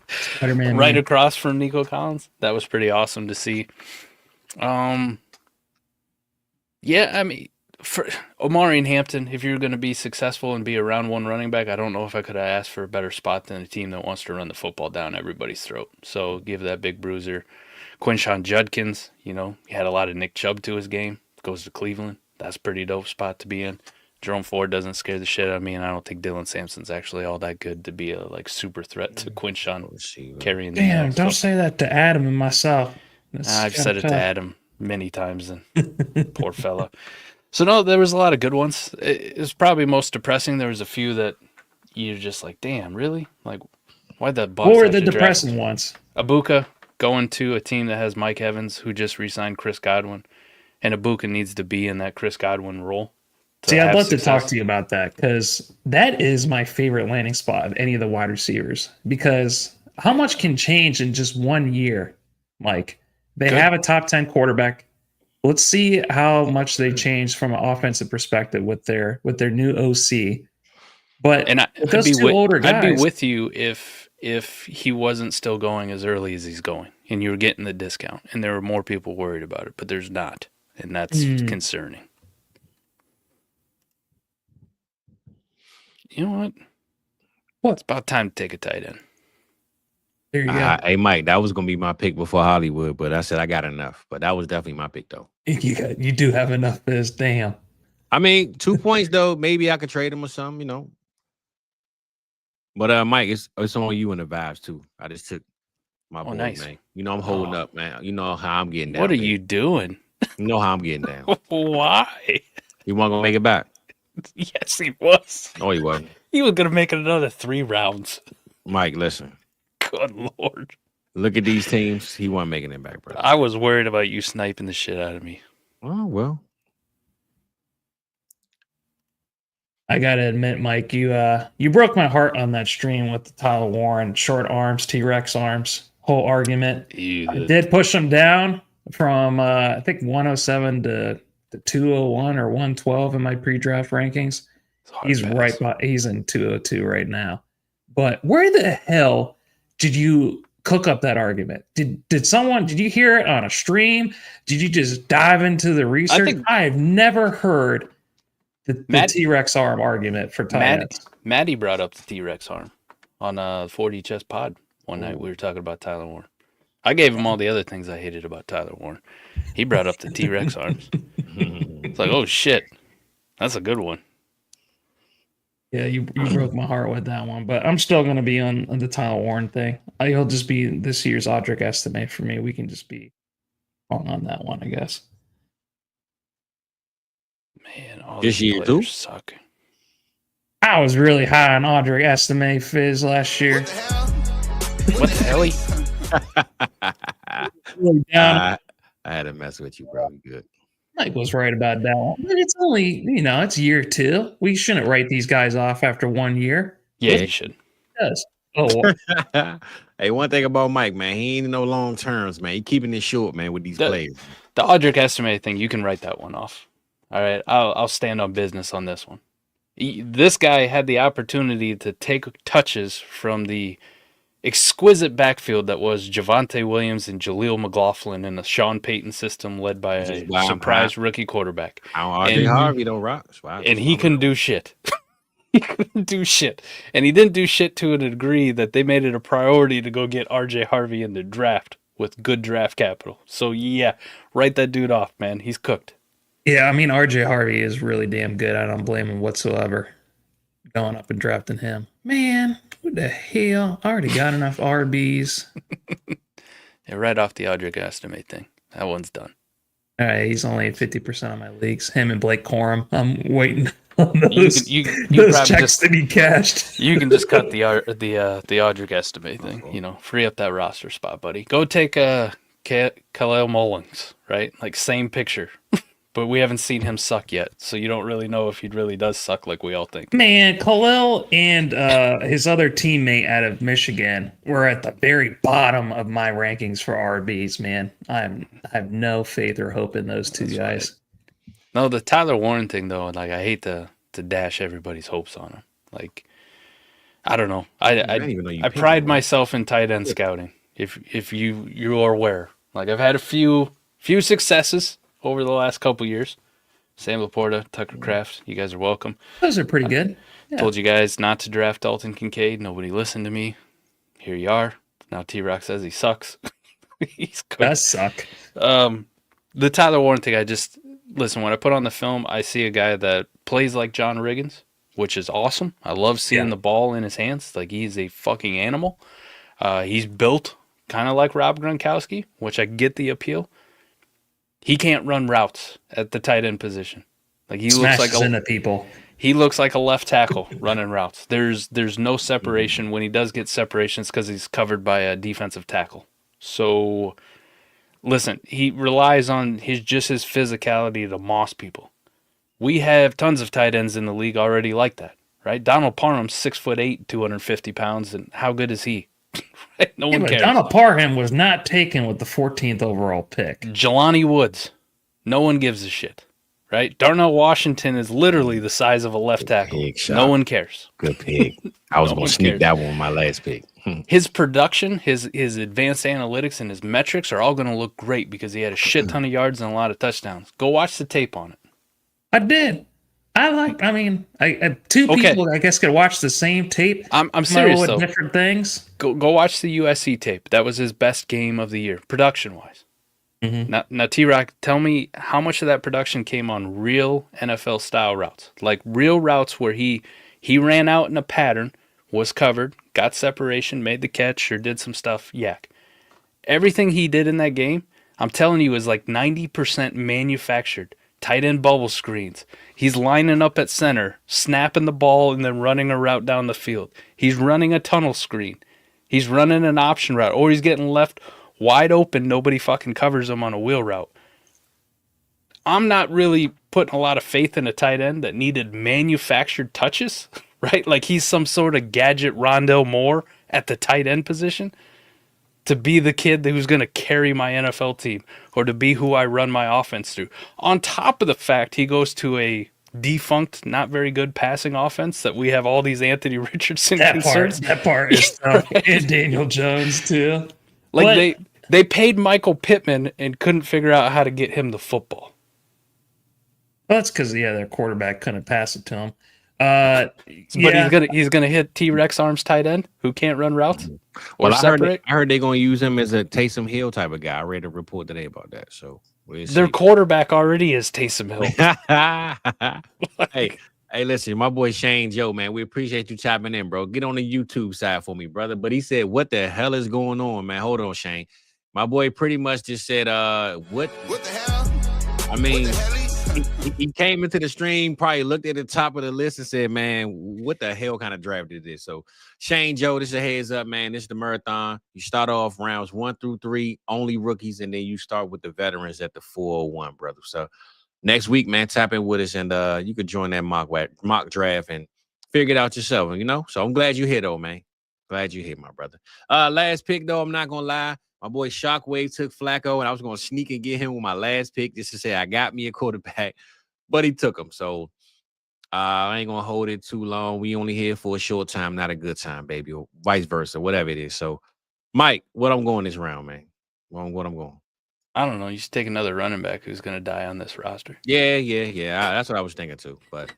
Spider-Man, right across from Nico Collins. That was pretty awesome to see. Yeah, I mean, for Omari and Hampton, if you're going to be successful and be a round 1 running back, I don't know if I could have asked for a better spot than a team that wants to run the football down everybody's throat. So give that big bruiser. Quinshon Judkins, he had a lot of Nick Chubb to his game. Goes to Cleveland. That's a pretty dope spot to be in. Jerome Ford doesn't scare the shit out of me, and I don't think Dylan Sampson's actually all that good to be a super threat to Quinshon carrying the Damn, don't say that to Adam and myself. I've said it to Adam many times, and poor fella. So no, there was a lot of good ones. It was probably most depressing. There was a few that you're just like, damn, really? Like, why'd that Bucs? What were the depressing ones? Ibuka going to a team that has Mike Evans, who just re-signed Chris Godwin, and Ibuka needs to be in that Chris Godwin role. See, I'd love to talk to you about that, because that is my favorite landing spot of any of the wide receivers, because how much can change in just 1 year? Like they Good. have a top 10 quarterback. Let's see how much they change from an offensive perspective with their new OC. But And with those two older guys, I'd be with you if he wasn't still going as early as he's going, and you were getting the discount, and there were more people worried about it, but there's not, and that's concerning. You know what? What? It's about time to take a tight end. There you go. Hey, Mike, that was going to be my pick before Hollywood, but I said I got enough. But that was definitely my pick, though. You do have enough of this. Damn. I mean, 2 points, though. Maybe I could trade him or something, you know. But, Mike, it's on you and the vibes, too. I just took my boy, nice. man. You know I'm holding up, man. You know how I'm getting down. What are baby. you doing? You know how I'm getting down. Why? You want to make it back? Yes, he was. No, he wasn't. He was going to make it another 3 rounds. Mike, listen. Good Lord. Look at these teams. He wasn't making it back, bro. I was worried about you sniping the shit out of me. Oh, well. I gotta admit, Mike, you broke my heart on that stream with the Tyler Warren short arms, T-Rex arms, whole argument. I did push him down from I think 107 to 201 or 112 in my pre-draft rankings. He's right by, he's in 202 right now. But where the hell did you cook up that argument? Did you hear it on a stream? Did you just dive into the research? I have never heard the T-Rex arm argument for tight ends. Maddie brought up the T-Rex arm on 40 Chess Pod one night. We were talking about Tyler Warren. I gave him all the other things I hated about Tyler Warren. He brought up the T-Rex arms. It's like, oh shit, that's a good one. Yeah, you broke my heart with that one, but I'm still going to be on the Tyler Warren thing. He'll just be this year's Audric estimate for me. We can just be on that one, I guess. Man, all this these year too suck. I was really high on Audric estimate Fizz last year. What the hell? Really down. I had to mess with you, bro. Good. Mike was right about that one. But it's only, it's year 2. We shouldn't write these guys off after 1 year. Yeah, you should. Yes. Oh, hey, one thing about Mike, man, he ain't in no long terms, man. He keeping it short, man, with these players. The Audric estimate thing, you can write that one off. All right, I'll stand on business on this one. This guy had the opportunity to take touches from the exquisite backfield that was Javonte Williams and Jaleel McLaughlin in the Sean Payton system led by a surprise rookie quarterback. And Harvey don't rock. And he couldn't do shit. He couldn't do shit. And he didn't do shit to a degree that they made it a priority to go get RJ Harvey in the draft with good draft capital. So yeah, write that dude off, man. He's cooked. yeah, I mean, RJ Harvey is really damn good. I don't blame him whatsoever. Going up and drafting him. Man, what the hell? I already got enough RBs. Yeah, right off the Audric estimate thing. That one's done. All right, he's only at 50% of my leagues. Him and Blake Corum. I'm waiting on those, those checks to be cashed. You can just cut the Audric estimate thing. Free up that roster spot, buddy. Go take Khalil Mullins, right? Like same picture. But we haven't seen him suck yet, so you don't really know if he really does suck like we all think. Man, Khalil and his other teammate out of Michigan were at the very bottom of my rankings for RBs, man. I have no faith or hope in those two guys. Right. No, the Tyler Warren thing, though, like I hate to dash everybody's hopes on him. Like, I don't know. I pride myself in tight end scouting, if you are aware. Like, I've had a few successes over the last couple years. Sam Laporta, Tucker Kraft, you guys are welcome. Those are pretty good. Yeah. Told you guys not to draft Dalton Kincaid. Nobody listened to me. Here you are. Now T-Rock says he sucks. He's good. Does suck. The Tyler Warren thing, listen, when I put on the film, I see a guy that plays like John Riggins, which is awesome. I love seeing the ball in his hands. Like, he's a fucking animal. He's built kind of like Rob Gronkowski, which I get the appeal. He can't run routes at the tight end position. Like, he looks like into people. He looks like a left tackle running routes. There's no separation. When he does get separation, it's because he's covered by a defensive tackle. So, listen, he relies on his physicality to moss people. We have tons of tight ends in the league already like that, right? Donald Parham's 6'8", 250 pounds, and how good is he? No one cares. Donald Parham was not taken with the 14th overall pick. Jelani Woods. No one gives a shit. Right? Darnell Washington is literally the size of a left tackle. No one cares. Good pick. I was No going one to sneak cares. that one with my last pick. His production, his advanced analytics, and his metrics are all going to look great because he had a shit ton of yards and a lot of touchdowns. Go watch the tape on it. I did. Two people, I guess, could watch the same tape. I'm serious, with though. different things. Go watch the USC tape. That was his best game of the year, production-wise. Mm-hmm. Now, T-Rock, tell me how much of that production came on real NFL-style routes, like real routes where he ran out in a pattern, was covered, got separation, made the catch, or did some stuff. Yak. Everything he did in that game, I'm telling you, is like 90% manufactured. Tight end bubble screens. He's lining up at center, snapping the ball, and then running a route down the field. He's running a tunnel screen. He's running an option route, or he's getting left wide open. Nobody fucking covers him on a wheel route. I'm not really putting a lot of faith in a tight end that needed manufactured touches, right? Like he's some sort of gadget Rondell Moore at the tight end position to be the kid who's going to carry my NFL team or to be who I run my offense through. On top of the fact he goes to a defunct, not very good passing offense that we have all these Anthony Richardson concerns. That part is tough. Right. And Daniel Jones, too. Like they paid Michael Pittman and couldn't figure out how to get him the football. Well, that's because, their quarterback couldn't pass it to him. But he's gonna hit T-Rex arms tight end who can't run routes. Well, I heard they're gonna use him as a Taysom Hill type of guy. I read a report today about that. So their quarterback already is Taysom Hill. Hey, listen, my boy Shane Joe, man, we appreciate you chopping in, bro. Get on the YouTube side for me, brother. But he said, "What the hell is going on, man?" Hold on, Shane. My boy pretty much just said, "What the hell?" I mean. He came into the stream, probably looked at the top of the list and said, man, what the hell kind of draft is this? So Shane Joe, this is a heads up, man. This is the marathon. You start off rounds 1 through 3, only rookies, and then you start with the veterans at the 401, brother. So next week, man, tap in with us and you could join that mock draft and figure it out yourself, So I'm glad you're here, though, man. Glad you're here, my brother. Last pick, though, I'm not going to lie. My boy Shockwave took Flacco, and I was going to sneak and get him with my last pick just to say I got me a quarterback, but he took him. So I ain't going to hold it too long. We only here for a short time, not a good time, baby, or vice versa, whatever it is. So, Mike, what I'm going this round, man? What I'm going? I don't know. You should take another running back who's going to die on this roster. Yeah. That's what I was thinking, too. But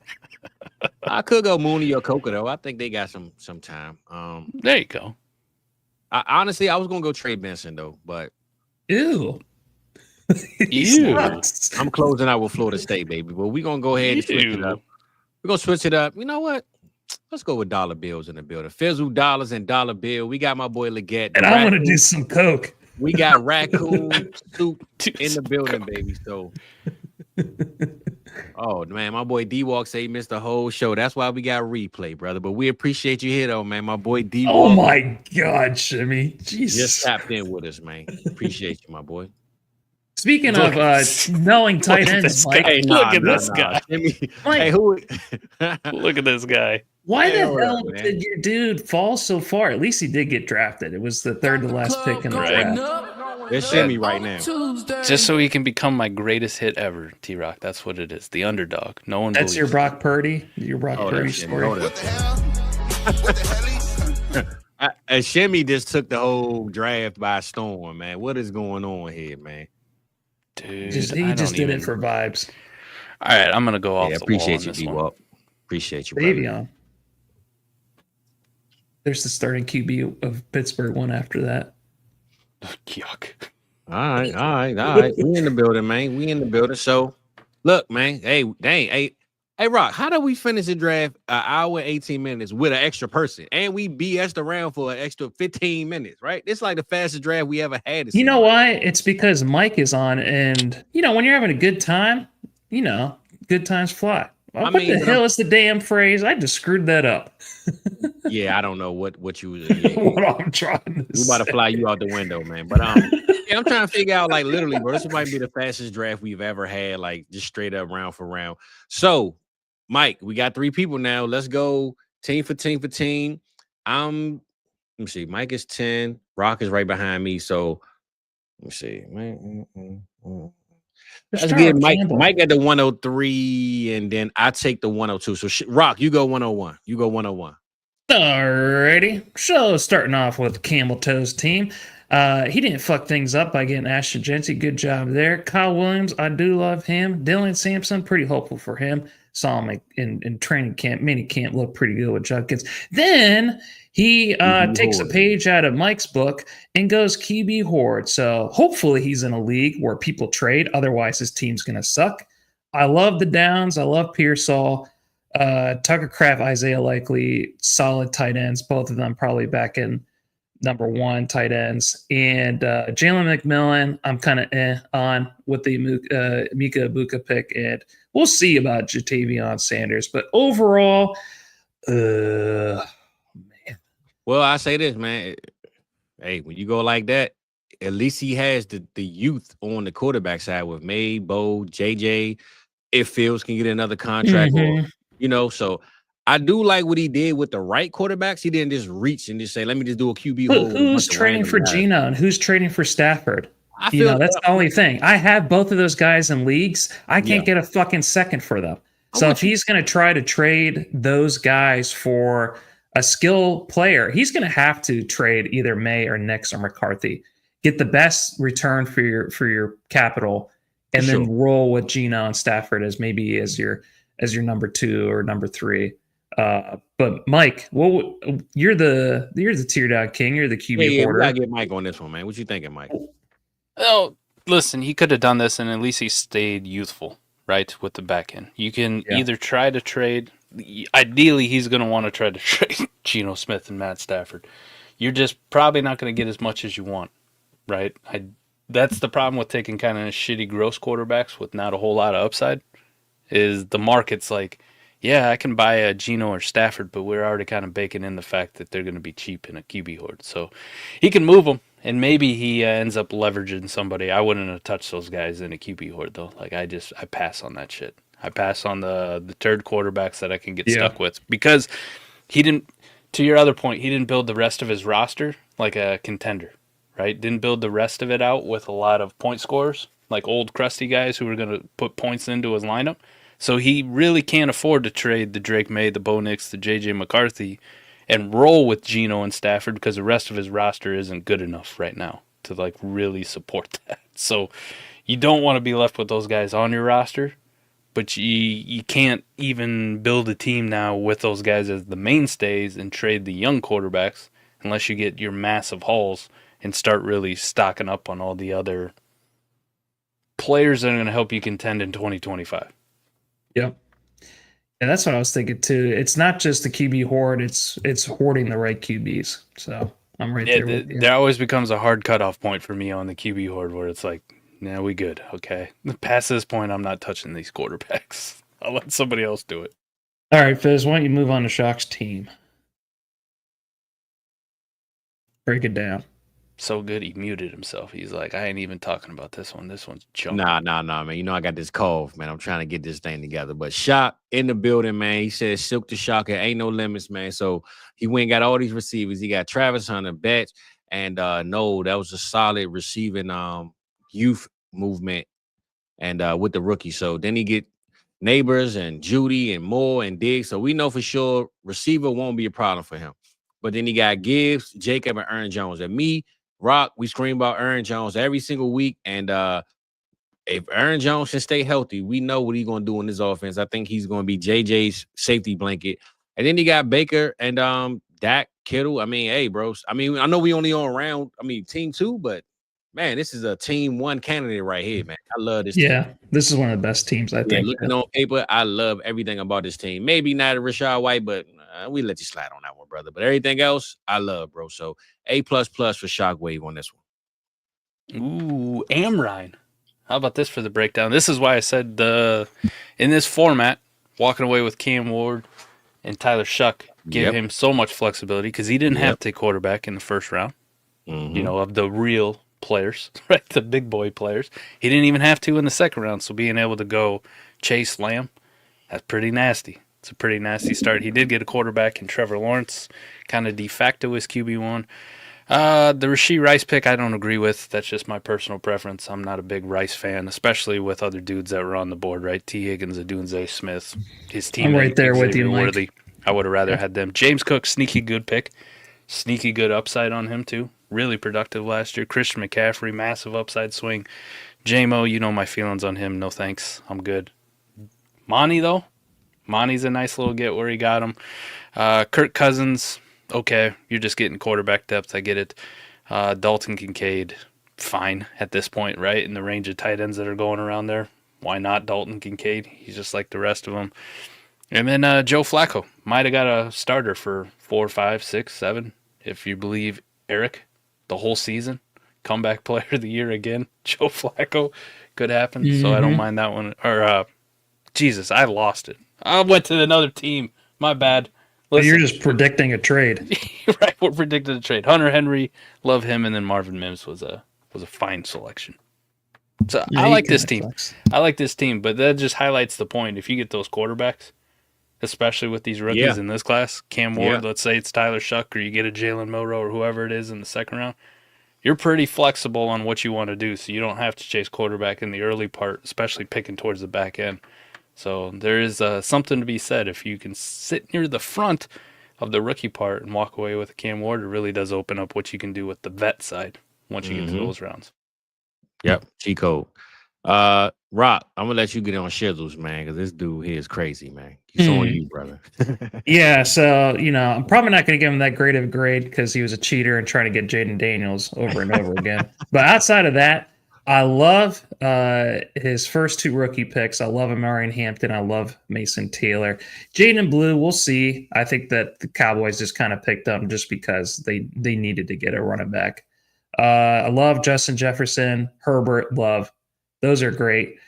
I could go Mooney or Coca, though. I think they got some time. There you go. Honestly, I was going to go Trey Benson, though, but... Ew. I'm closing out with Florida State, baby, but we're going to go ahead and switch it up. We're going to switch it up. You know what? Let's go with dollar bills in the building. Fizzle dollars and dollar bill. We got my boy Leggett. And I want to do some Coke. We got raccoon soup in the building, baby. So... Oh man, my boy D-Walk say he missed the whole show. That's why we got replay, brother. But we appreciate you here, though, man. My boy D-Walk. Oh my God, Shimmy. Jesus. Just tapped in with us, man. Appreciate you, my boy. Speaking of knowing tight ends, Mike. Hey, look at this guy. Hey, who? Look at this guy. Why the hell did your dude fall so far? At least he did get drafted. It was the third to last pick in the draft. It's Shimmy right now. Just so he can become my greatest hit ever, T-Rock. That's what it is. The underdog. No one. That's your Brock Purdy. Your Brock Purdy story. What the hell? Shimmy just took the whole draft by storm, man. What is going on here, man? Dude, he just did it for vibes. All right, I'm gonna go off. Appreciate you, D-Walk. Appreciate you, baby. There's the starting QB of Pittsburgh one after that. Yuck. All right. We in the building, man. We in the building. So, look, man. Hey, Rock, how do we finish the draft an hour and 18 minutes with an extra person? And we BS'd around for an extra 15 minutes, right? It's like the fastest draft we ever had. You know why? It's because Mike is on, and, when you're having a good time, good times fly. Well, what the hell is the damn phrase? I just screwed that up. Yeah, I don't know what you was. What I'm trying to We about to fly you out the window, man. But I'm trying to figure out, like, literally, bro, this might be the fastest draft we've ever had, like, just straight up round for round. So, Mike, we got 3 people now. Let's go team for team. Let me see. Mike is 10. Rock is right behind me. So let me see. Let's start get with Mike. Campbell. Mike at the 103, and then I take the 102. So Rock, you go 101. You go 101. Alrighty. So starting off with Campbell Toe's team. He didn't fuck things up by getting Ashton Genty. Good job there. Kyle Williams, I do love him. Dylan Sampson, pretty hopeful for him. Saw him in training camp, mini camp, look pretty good with Judkins. Then he takes a page out of Mike's book and goes QB Horde. So hopefully he's in a league where people trade. Otherwise, his team's going to suck. I love the Downs. I love Pearsall. Tucker Kraft, Isaiah Likely, solid tight ends. Both of them probably back in number 1 tight ends. And Jalen McMillan, I'm kind of on with the Mika Ibuka pick. And we'll see about Jatavion Sanders. But overall, man. Well, I say this, man. Hey, when you go like that, at least he has the youth on the quarterback side with May, Bo, JJ. If Fields can get another contract, or, so I do like what he did with the right quarterbacks. He didn't just reach and just say, let me just do a QB hold. Who's trading for Geno and who's trading for Stafford? I feel that's the only thing. I have both of those guys in leagues. I can't get a fucking second for them. So if he's going to try to trade those guys for a skill player, he's going to have to trade either May or Nix or McCarthy. Get the best return for your capital, and then roll with Geno and Stafford as your number 2 or number 3. But Mike, you're the tear down king. You're the QB hoarder. We gotta get Mike on this one, man. What you thinking, Mike? Oh, listen, he could have done this, and at least he stayed youthful, right, with the back end. You can either try to trade. Ideally, he's going to want to try to trade Geno Smith and Matt Stafford. You're just probably not going to get as much as you want, right? That's the problem with taking kind of shitty gross quarterbacks with not a whole lot of upside, is the market's like, yeah, I can buy a Geno or Stafford, but we're already kind of baking in the fact that they're going to be cheap in a QB horde. So he can move them, and maybe he ends up leveraging somebody. I wouldn't have touched those guys in a QB horde, though. Like, I pass on that shit. I pass on the third quarterbacks that I can get stuck with, because he didn't, to your other point, he didn't build the rest of his roster like a contender, right? Didn't build the rest of it out with a lot of point scorers, like old crusty guys who were going to put points into his lineup. So he really can't afford to trade the Drake May, the Bo Nix, the JJ McCarthy, and roll with Geno and Stafford, because the rest of his roster isn't good enough right now to like really support that. So you don't want to be left with those guys on your roster, but you can't even build a team now with those guys as the mainstays and trade the young quarterbacks unless you get your massive hauls and start really stocking up on all the other players that are going to help you contend in 2025. Yep. And that's what I was thinking too. It's not just the QB horde, it's hoarding the right QBs. So I'm right there with you. There always becomes a hard cutoff point for me on the QB horde where it's like, nah, we good. Okay. Past this point, I'm not touching these quarterbacks. I'll let somebody else do it. All right, Fizz, why don't you move on to Shock's team? Break it down. So good, he muted himself. He's like, I ain't even talking about this one. This one's junk. Nah, man. You know I got this cough, man. I'm trying to get this thing together. But Shock in the building, man. He says silk to Shock. It ain't no limits, man. So he went and got all these receivers. He got Travis Hunter, Betts, and no, that was a solid receiving youth movement and with the rookie. So then he get Neighbors and Judy and Moore and Diggs. So we know for sure receiver won't be a problem for him. But then he got Gibbs, Jacob, and Aaron Jones. And me, Rock, we scream about Aaron Jones every single week. And if Aaron Jones can stay healthy, we know what he's going to do in this offense. I think he's going to be JJ's safety blanket. And then he got Baker and Dak, Kittle. I mean, hey, bros. I mean, I know we only on round, team 2, but man, this is a team 1 candidate right here, man. I love this team. This is one of the best teams, I think. Looking on paper, I love everything about this team. Maybe not a Rashad White, but we let you slide on that one, brother. But everything else, I love, bro. So A++ for Shockwave on this one. Ooh, Amrine. How about this for the breakdown? This is why I said in this format, walking away with Cam Ward and Tyler Shuck give him so much flexibility, because he didn't have to take quarterback in the first round, of the real players, right? The big boy players. He didn't even have to in the second round. So being able to go Chase Lamb, that's pretty nasty. It's a pretty nasty start. He did get a quarterback in Trevor Lawrence, kind of de facto his QB1. The Rashee Rice pick, I don't agree with. That's just my personal preference. I'm not a big Rice fan, especially with other dudes that were on the board, right? T. Higgins, Adunze Smith, his teammate. I'm right there with Xavier you, Mike. Worthy. I would have rather had them. James Cook, sneaky good pick. Sneaky good upside on him, too. Really productive last year. Christian McCaffrey, massive upside swing. J-Mo, you know my feelings on him. No thanks. I'm good. Monty, though. Monty's a nice little get where he got him. Kirk Cousins, okay. You're just getting quarterback depth. I get it. Dalton Kincaid, fine at this point, right? In the range of tight ends that are going around there. Why not Dalton Kincaid? He's just like the rest of them. And then Joe Flacco. Might have got a starter for 4, 5, 6, 7, if you believe Eric, the whole season. Comeback player of the year again. Joe Flacco could happen. So I don't mind that one. Or, Jesus, I lost it. I went to another team. My bad. But you're just predicting a trade. Right, we're predicting a trade. Hunter Henry, love him, and then Marvin Mims was a fine selection. So Yeah, I he like this kinda team. sucks. I like this team, but that just highlights the point. If you get those quarterbacks, especially with these rookies in this class, Cam Ward, let's say it's Tyler Shuck, or you get a Jalen Milroe or whoever it is in the second round, you're pretty flexible on what you want to do, so you don't have to chase quarterback in the early part, especially picking towards the back end. So there is something to be said. If you can sit near the front of the rookie part and walk away with a Cam Ward, it really does open up what you can do with the vet side once you get to those rounds. Yep, G-code. Rock, I'm gonna let you get on shizzles, man, because this dude here is crazy, man. He's on you, brother. Yeah, so, I'm probably not going to give him that great of a grade because he was a cheater and trying to get Jaden Daniels over and over again. But outside of that, I love his first 2 rookie picks. I love Amarian Hampton. I love Mason Taylor. Jaden Blue, we'll see. I think that the Cowboys just kind of picked up just because they needed to get a running back. I love Justin Jefferson, Herbert, Love. Those are great.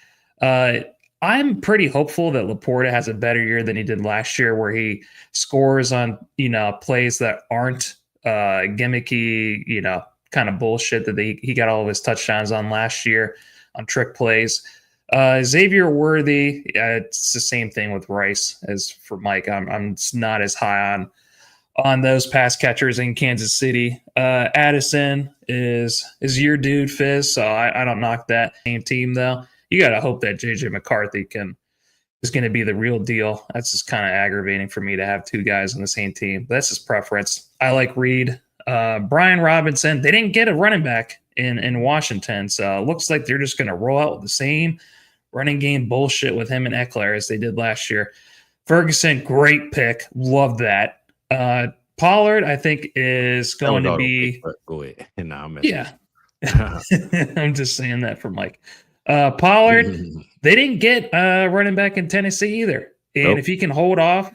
I'm pretty hopeful that Laporta has a better year than he did last year, where he scores on, plays that aren't gimmicky, kind of bullshit that he got all of his touchdowns on last year on trick plays. Xavier Worthy, it's the same thing with Rice as for Mike. I'm not as high on those pass catchers in Kansas City. Addison is your dude, Fizz, so I don't knock that. Same team, though. You got to hope that J.J. McCarthy is going to be the real deal. That's just kind of aggravating for me to have 2 guys on the same team. That's his preference. I like Reed. Brian Robinson, they didn't get a running back in Washington, so it looks like they're just going to roll out with the same running game bullshit with him and Eckler as they did last year. Ferguson, great pick. Love that. Pollard, I think, is going to be... Go ahead. No, I'm I'm just saying that for Mike. Pollard, they didn't get running back in Tennessee either. And if he can hold off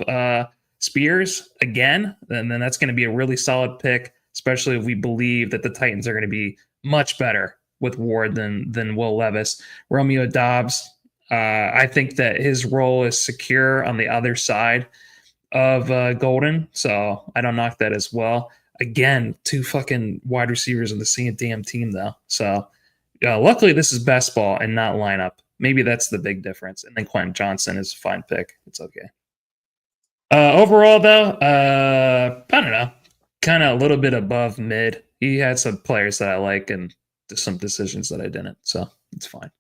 Spears again, then that's going to be a really solid pick, especially if we believe that the Titans are going to be much better with Ward than Will Levis. Romeo Doubs, I think that his role is secure on the other side of Golden, so I don't knock that as well. Again, 2 fucking wide receivers on the same damn team, though. So luckily, this is best ball and not lineup. Maybe that's the big difference. And then Quentin Johnson is a fine pick. It's okay. Overall, though, I don't know. Kind of a little bit above mid. He had some players that I like and some decisions that I didn't. So it's fine.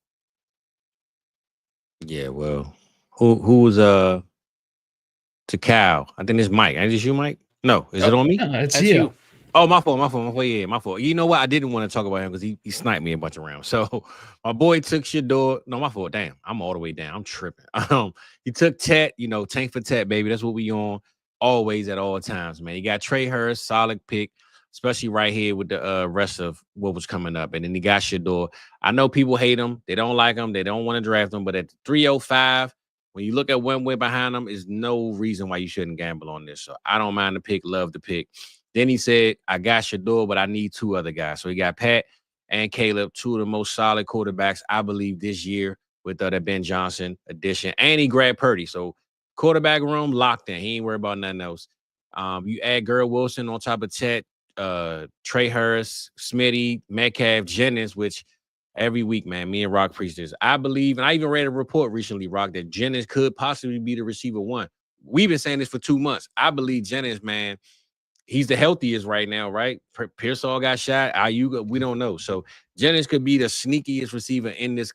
Yeah, well, who was to Cal? I think it's Mike. Is this you, Mike? No, is it on me? No, it's That's you. you. Oh, my fault. Yeah, my fault. You know what? I didn't want to talk about him because he sniped me a bunch of rounds. So my boy took Shador. No, my fault. Damn, I'm all the way down. I'm tripping. He took Tet, tank for Tet, baby. That's what we on always at all times, man. He got Trey Hurst, solid pick, especially right here with the rest of what was coming up. And then he got Shador. I know people hate him. They don't like him. They don't want to draft him. But at 305, when you look at one way behind him, is no reason why you shouldn't gamble on this. So I don't mind the pick, love the pick. Then he said, I got Shador, but I need 2 other guys. So he got Pat and Caleb, 2 of the most solid quarterbacks, I believe, this year with that Ben Johnson addition. And he grabbed Purdy. So quarterback room locked in. He ain't worried about nothing else. You add Gerald Wilson on top of Tet, Trey Hurst, Smitty, Metcalf, Jennings, which every week, man, me and Rock preach this. I believe, and I even read a report recently, Rock, that Jennings could possibly be the receiver 1. we've been saying this for 2 months. I believe Jennings, man, he's the healthiest right now, right? Pearsall got shot. Ayuga, we don't know. So Jennings could be the sneakiest receiver in this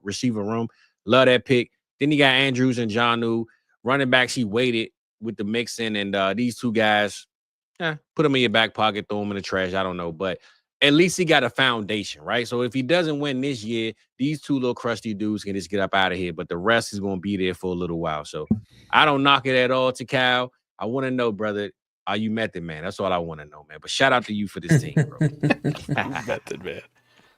receiver room. Love that pick. Then you got Andrews and Jonnu. Running backs, he waited with the mixing, and these two guys, put them in your back pocket, throw them in the trash. I don't know, but at least he got a foundation, right? So if he doesn't win this year, these two little crusty dudes can just get up out of here, but the rest is going to be there for a little while. So I don't knock it at all to Cal. I want to know, brother, are you method, man? That's all I want to know, man. But shout out to you for this team, bro. Method, man.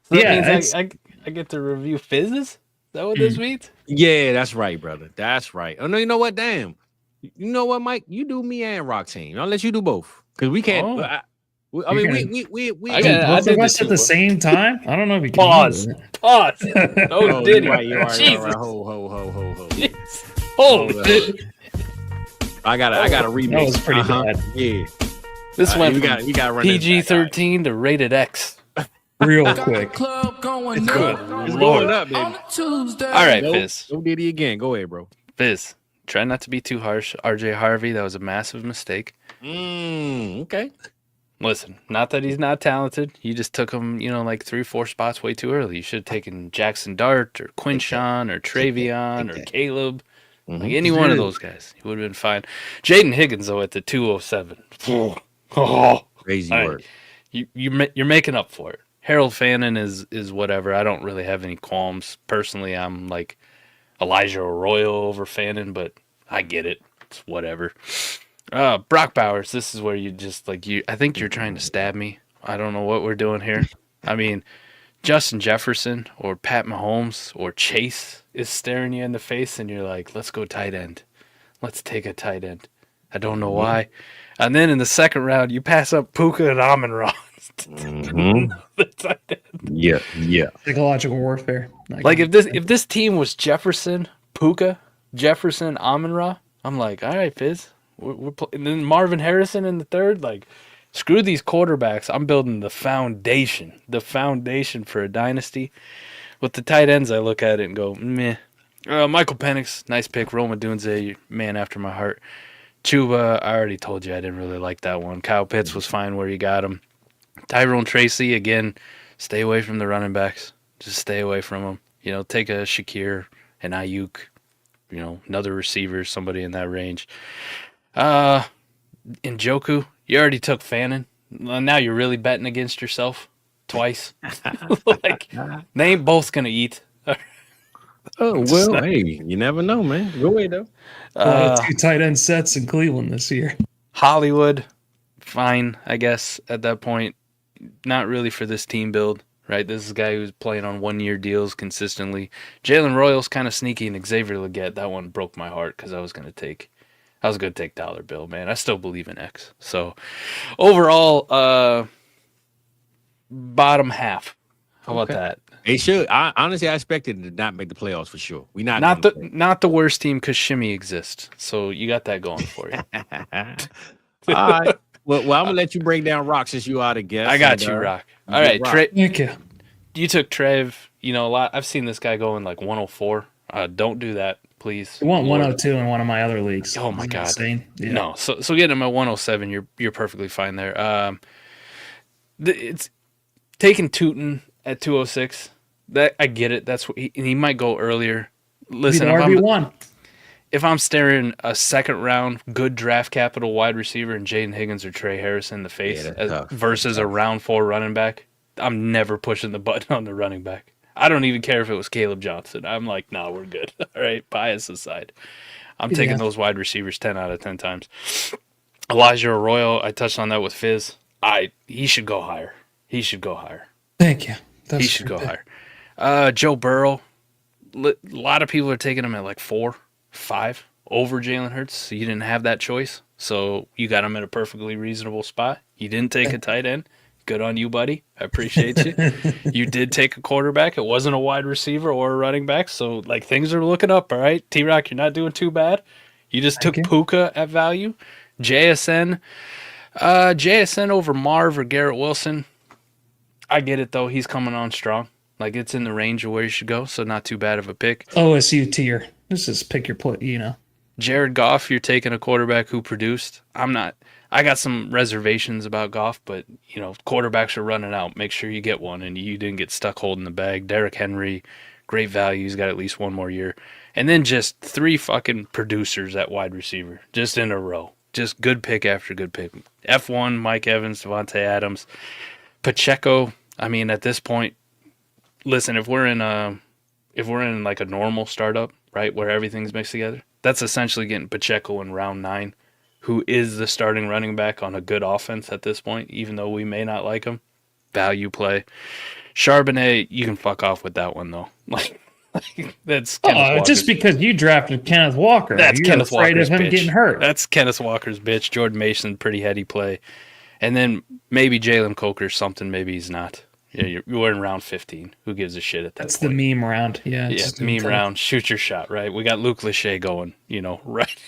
So that means I get to review Fizzes? Is that what this means? Yeah, that's right, brother. That's right. Oh, no, you know what? Damn. You know what, Mike? You do me and Rock Team. I'll let you do both. Because we can't. I mean, we both of us at the same time. I don't know if you can pause. Oh, Diddy. Right, you're right, Jesus. Ho. Holy. I gotta remix. That was pretty bad. Yeah. This went you from gotta run PG-13 to rated X. Real quick. Good. It's Lord. going up, baby. All right, Fizz. Go Diddy again. Go ahead, bro. Fizz, try not to be too harsh. RJ Harvey, that was a massive mistake. Okay. Listen, not that he's not talented. You just took him, like 3-4 spots way too early. You should have taken Jackson Dart or Quinshawn or Travion or Caleb. Like any one of those guys. He would have been fine. Jaden Higgins, though, at the 207. Crazy work. You're making up for it. Harold Fannin is whatever. I don't really have any qualms. Personally, I'm like Elijah Arroyo over Fannin, but I get it. It's whatever. Brock Bowers, this is where you just I think you're trying to stab me. I don't know what we're doing here. I mean, Justin Jefferson or Pat Mahomes or Chase is staring you in the face and you're like, let's go tight end. Let's take a tight end. I don't know why. And then in the second round, you pass up Puka and Amon-Ra. The tight end. Yeah. Psychological warfare. Like if this team was Jefferson, Puka, Jefferson, Amon-Ra, I'm like, all right, Fizz. And then Marvin Harrison in the third, like, screw these quarterbacks. I'm building the foundation for a dynasty. With the tight ends, I look at it and go, meh. Michael Penix, nice pick. Roma Dunze, man after my heart. Chuba, I already told you I didn't really like that one. Kyle Pitts was fine where you got him. Tyrone Tracy, again, stay away from the running backs. Just stay away from them. Take a Shakir, an Ayuk, another receiver, somebody in that range. Njoku, you already took Fannin. Now you're really betting against yourself twice. They ain't both going to eat. Oh, well, hey, you never know, man. Go ahead, though. 2 tight end sets in Cleveland this year. Hollywood, fine, I guess, at that point. Not really for this team build, right? This is a guy who's playing on 1-year deals consistently. Jalen Royals kind of sneaky, and Xavier Legette, that one broke my heart because I was going to take Dollar Bill, man. I still believe in X. So, overall, bottom half. How about that? It should. Honestly, I expected to not make the playoffs for sure. Not the worst team because Shimmy exists. So you got that going for you. All right. Well, I'm gonna let you break down Rock since you are the guest. I got you, Rock. All right, Thank you. You took Trev. A lot. I've seen this guy going like 104. Don't do that, please. I want 102 in one of my other leagues. Oh my God. Insane. Yeah. No. So getting him at 107, you're perfectly fine there. It's taking Tootin at 206. That I get it. That's what he might go earlier. Listen, if I'm staring a second round good draft capital wide receiver and Jaden Higgins or Trey Harrison in the face versus a round 4 running back, I'm never pushing the button on the running back. I don't even care if it was Caleb Johnson. I'm like, nah, we're good. All right, bias aside. I'm taking those wide receivers 10 out of 10 times. Elijah Arroyo, I touched on that with Fizz. He should go higher. Thank you. He should go higher. Joe Burrow, a lot of people are taking him at like 4, 5 over Jalen Hurts. So you didn't have that choice. So you got him at a perfectly reasonable spot. You didn't take a tight end. Good on you, buddy. I appreciate you. You did take a quarterback. It wasn't a wide receiver or a running back. So things are looking up, all right? T-Rock, you're not doing too bad. You just took Puka at value. JSN over Marv or Garrett Wilson. I get it, though. He's coming on strong. It's in the range of where you should go, so not too bad of a pick. OSU tier. This is pick your play, Jared Goff, you're taking a quarterback who produced. I got some reservations about Goff, but quarterbacks are running out. Make sure you get one, and you didn't get stuck holding the bag. Derrick Henry, great value. He's got at least one more year. And then just 3 fucking producers at wide receiver, just in a row. Just good pick after good pick. F1, Mike Evans, Devontae Adams, Pacheco. I mean, at this point, listen, if we're in like a normal startup, right, where everything's mixed together, that's essentially getting Pacheco in round 9, who is the starting running back on a good offense at this point, even though we may not like him. Value play. Charbonnet, you can fuck off with that one, though. Like that's just because you drafted Kenneth Walker. That's You're Kenneth afraid Walker's of him bitch. getting hurt. That's Kenneth Walker's bitch. Jordan Mason, pretty heady play. And then maybe Jalen Coker, something maybe he's not. Yeah, we're in round 15. Who gives a shit at that That's point? the meme round. Yeah, meme round. Shoot your shot, right? We got Luke Lachey going, right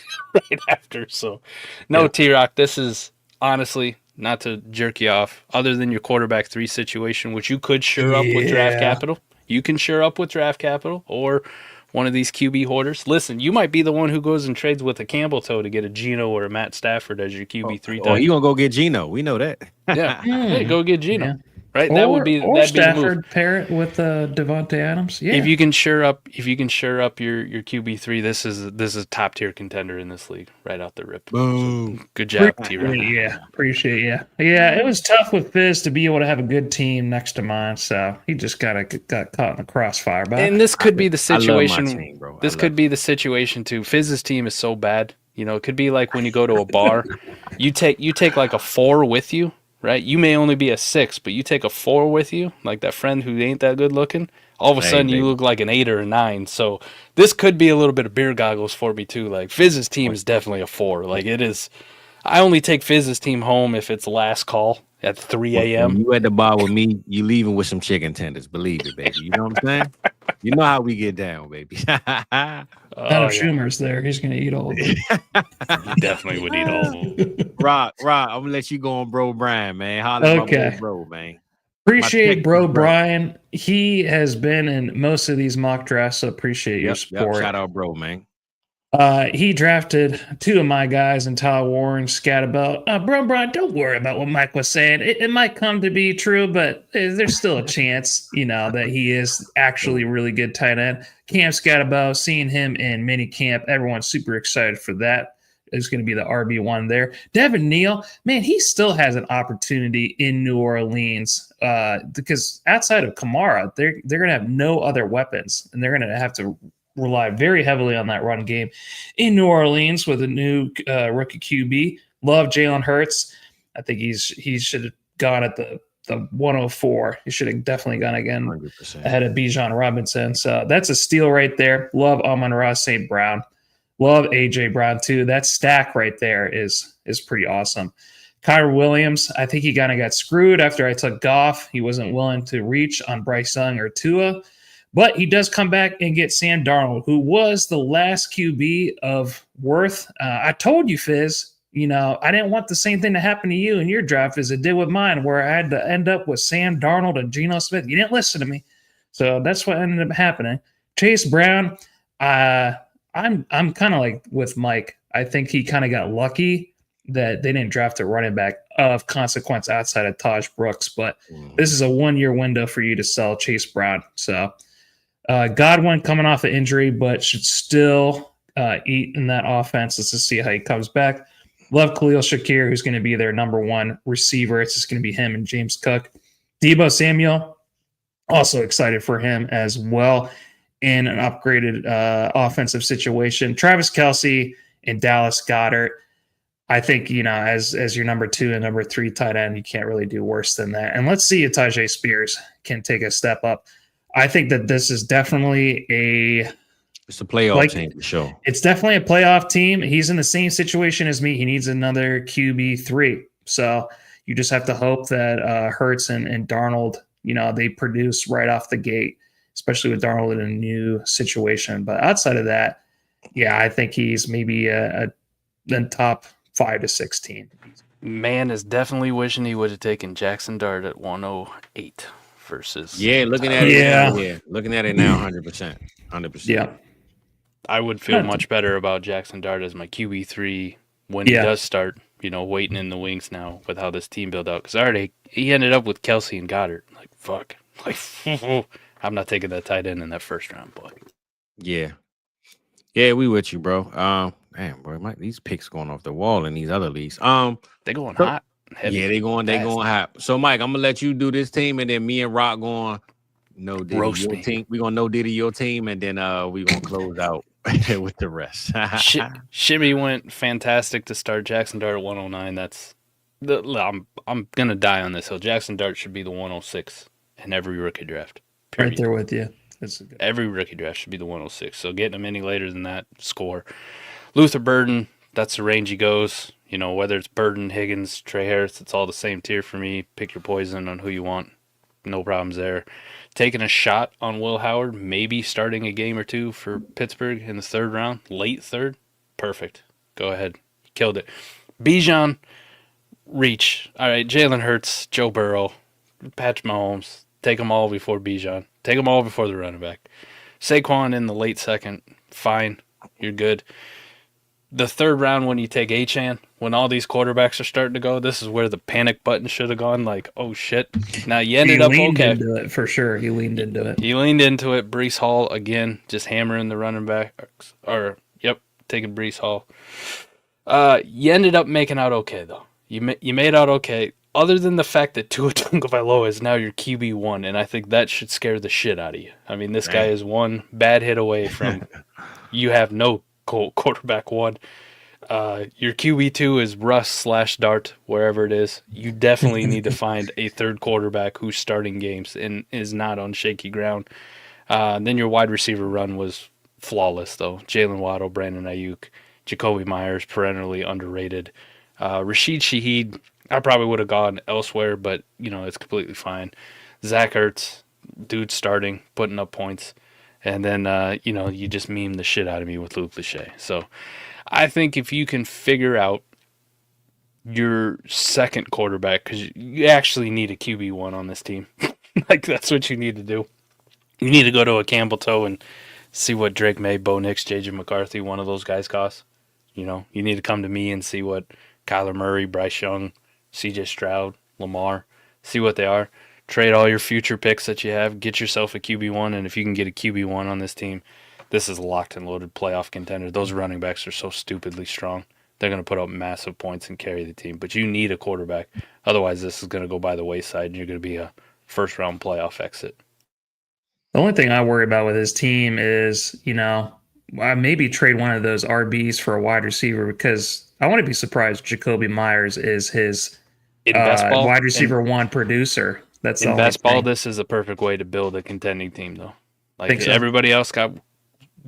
after. So, no, T-Rock, this is honestly, not to jerk you off, other than your quarterback 3 situation, which you could shore up with draft capital. You can shore up with draft capital or one of these QB hoarders. Listen, you might be the one who goes and trades with a Campbell toe to get a Geno or a Matt Stafford as your QB3. Oh, you gonna go get Geno? We know that. Yeah, hey, go get Geno. Yeah. Right, That'd be the Stafford move. pair it with Devontae Adams. Yeah, If you can shore up your QB3, this is a top tier contender in this league right out the rip. Boom. So, good job, T-Rock. Yeah, appreciate it. Yeah, it was tough with Fizz to be able to have a good team next to mine, so he just got caught in the crossfire. But And this could be the situation. I love my team, bro. This could be the situation too. Fizz's team is so bad. It could be like when you go to a bar, you take like a 4 with you. Right, you may only be a 6, but you take a 4 with you, like that friend who ain't that good looking. All of a sudden, you look like an 8 or a 9. So this could be a little bit of beer goggles for me too. Like Fizz's team is definitely a 4. Like it is. I only take Fizz's team home if it's last call at 3 a.m. When you at the bar with me, you leaving with some chicken tenders. Believe it, baby. You know what I'm saying? You know how we get down, baby. Adam Schumer's there. He's going to eat all of it. He definitely would eat all of them. Rock, I'm gonna let you go on, bro. Brian, man. Holla at my boy, bro, man. Appreciate bro Brian. He has been in most of these mock drafts, so appreciate your support. Shout out, bro, man. He drafted 2 of my guys in Tyler Warren, Scatterbelt. Bro, Brian, don't worry about what Mike was saying. It might come to be true, but there's still a chance, that he is actually a really good tight end. Cam Scatterbelt, seeing him in mini camp, everyone's super excited for that. Is going to be the RB1 there. Devin Neal, man, he still has an opportunity in New Orleans because outside of Kamara, they're going to have no other weapons, and they're going to have to rely very heavily on that run game in New Orleans with a new rookie QB. Love Jalen Hurts. I think he should have gone at the 104. He should have definitely gone again 100%. ahead of Bijan Robinson. So that's a steal right there. Love Amon-Ra St. Brown. Love A.J. Brown, too. That stack right there is pretty awesome. Kyrie Williams, I think he kind of got screwed after I took Goff. He wasn't willing to reach on Bryce Young or Tua. But he does come back and get Sam Darnold, who was the last QB of worth. I told you, Fizz, I didn't want the same thing to happen to you in your draft as it did with mine, where I had to end up with Sam Darnold and Geno Smith. You didn't listen to me. So that's what ended up happening. Chase Brown, I'm kind of like with Mike. I think he kind of got lucky that they didn't draft a running back of consequence outside of Taj Brooks. But this is a 1-year window for you to sell Chase Brown. So Godwin coming off an injury, but should still eat in that offense. Let's just see how he comes back. Love Khalil Shakir, who's going to be their number 1 receiver. It's just going to be him and James Cook. Deebo Samuel, also excited for him as well in an upgraded offensive situation. Travis Kelce and Dallas Goedert. I think, as your number 2 and number 3 tight end, you can't really do worse than that. And let's see if Tajay Spears can take a step up. I think that this is definitely it's a playoff team for sure. It's definitely a playoff team. He's in the same situation as me. He needs another QB3. So you just have to hope that Hurts and Darnold, they produce right off the gate, especially with Darnold in a new situation. But outside of that, yeah, I think he's maybe a top 5 to 6 team. Man is definitely wishing he would have taken Jackson Dart at 108 versus. Yeah, looking at it now. Yeah, looking at it now, 100%. 100%. Yeah. I would feel much better about Jackson Dart as my QB3 when he does start, waiting in the wings now with how this team built out. Because he ended up with Kelsey and Goddard. Like, fuck. Like, I'm not taking that tight end in that first round, boy. Yeah. Yeah, we with you, bro. Man, bro, these picks going off the wall in these other leagues. They going hot. Heavy, yeah, they going hot. So, Mike, I'm gonna let you do this team, and then me and Rock going no Diddy roast your me. team. We gonna no Diddy your team, and then we gonna close out with the rest. Shimmy went fantastic to start. Jackson Dart at 109. I'm gonna die on this hill. Jackson Dart should be the 106 in every rookie draft. Period. Right there with you. Every rookie draft should be the 106. So getting him any later than that, score. Luther Burden, that's the range he goes. Whether it's Burden, Higgins, Trey Harris, it's all the same tier for me. Pick your poison on who you want. No problems there. Taking a shot on Will Howard, maybe starting a game or two for Pittsburgh in the third round, late third. Perfect. Go ahead. Killed it. Bijan, reach. All right, Jalen Hurts, Joe Burrow, Patrick Mahomes. Take them all before Bijan. Take them all before the running back. Saquon in the late second, fine. You're good. The third round when you take Achane, when all these quarterbacks are starting to go, this is where the panic button should have gone. Like, oh shit. Now you ended up okay. He leaned into it for sure. He leaned into it. Breece Hall again, just hammering the running back. Taking Breece Hall. You ended up making out okay though. You made out okay. Other than the fact that Tua Tagovailoa is now your QB1, and I think that should scare the shit out of you. I mean, this guy is one bad hit away from you have no quarterback one. Your QB2 is Russ/Dart, wherever it is. You definitely need to find a third quarterback who's starting games and is not on shaky ground. Then your wide receiver run was flawless, though. Jalen Waddle, Brandon Ayuk, Jacoby Myers, perennially underrated. Rashid Shaheed, I probably would have gone elsewhere, but, it's completely fine. Zach Ertz, dude starting, putting up points. And then, you just meme the shit out of me with Luke Lachey. So I think if you can figure out your second quarterback, because you actually need a QB1 on this team. That's what you need to do. You need to go to a Campbell Toe and see what Drake May, Bo Nix, J.J. McCarthy, one of those guys costs. You need to come to me and see what Kyler Murray, Bryce Young, C.J. Stroud, Lamar, see what they are. Trade all your future picks that you have. Get yourself a QB1, and if you can get a QB1 on this team, this is a locked and loaded playoff contender. Those running backs are so stupidly strong. They're going to put up massive points and carry the team. But you need a quarterback. Otherwise, this is going to go by the wayside, and you're going to be a first-round playoff exit. The only thing I worry about with his team is, maybe trade one of those RBs for a wide receiver, because I want to be surprised Jacoby Myers is his wide receiver one producer. That's in BestBall, this is a perfect way to build a contending team, though. Everybody else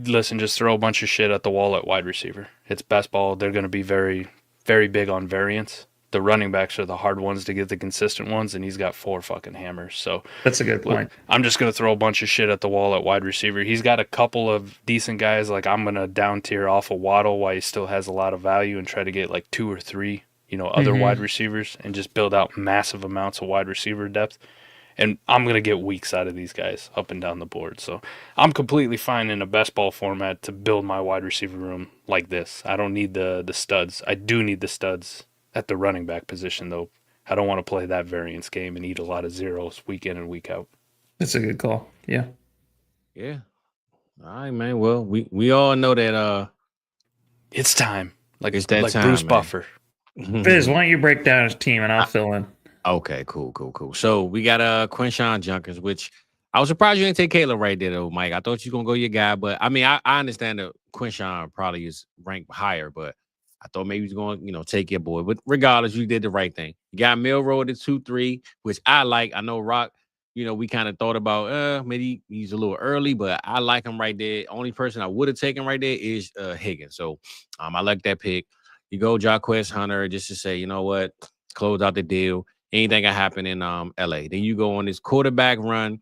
just throw a bunch of shit at the wall at wide receiver. It's BestBall. They're going to be very, very big on variance. The running backs are the hard ones to get the consistent ones, and he's got 4 fucking hammers. So that's a good point. I'm just going to throw a bunch of shit at the wall at wide receiver. He's got a couple of decent guys. I'm going to down tier off of Waddle while he still has a lot of value and try to get 2 or 3 other wide receivers and just build out massive amounts of wide receiver depth. And I'm going to get weeks out of these guys up and down the board. So I'm completely fine in a BestBall format to build my wide receiver room like this. I don't need the studs. I do need the studs at the running back position, though. I don't want to play that variance game and eat a lot of zeros week in and week out. That's a good call. Yeah. Yeah. All right, man. Well, we all know that it's time. It's that time, Bruce man. Buffer. Fizz, why don't you break down his team and I'll fill in. Okay, cool. So we got Quinshawn Junkins, which I was surprised you didn't take Caleb right there, though, Mike. I thought you were gonna go your guy, but I mean, I understand that Quinshawn probably is ranked higher, but I thought maybe he was going, take your boy. But regardless, you did the right thing. You got Milroe at 2-3, which I like. I know Rock, we kind of thought about maybe he's a little early, but I like him right there. Only person I would have taken right there is Higgins. So I like that pick. You go Jarquez Hunter just to say, you know what, close out the deal. Anything can happen in LA. Then you go on this quarterback run.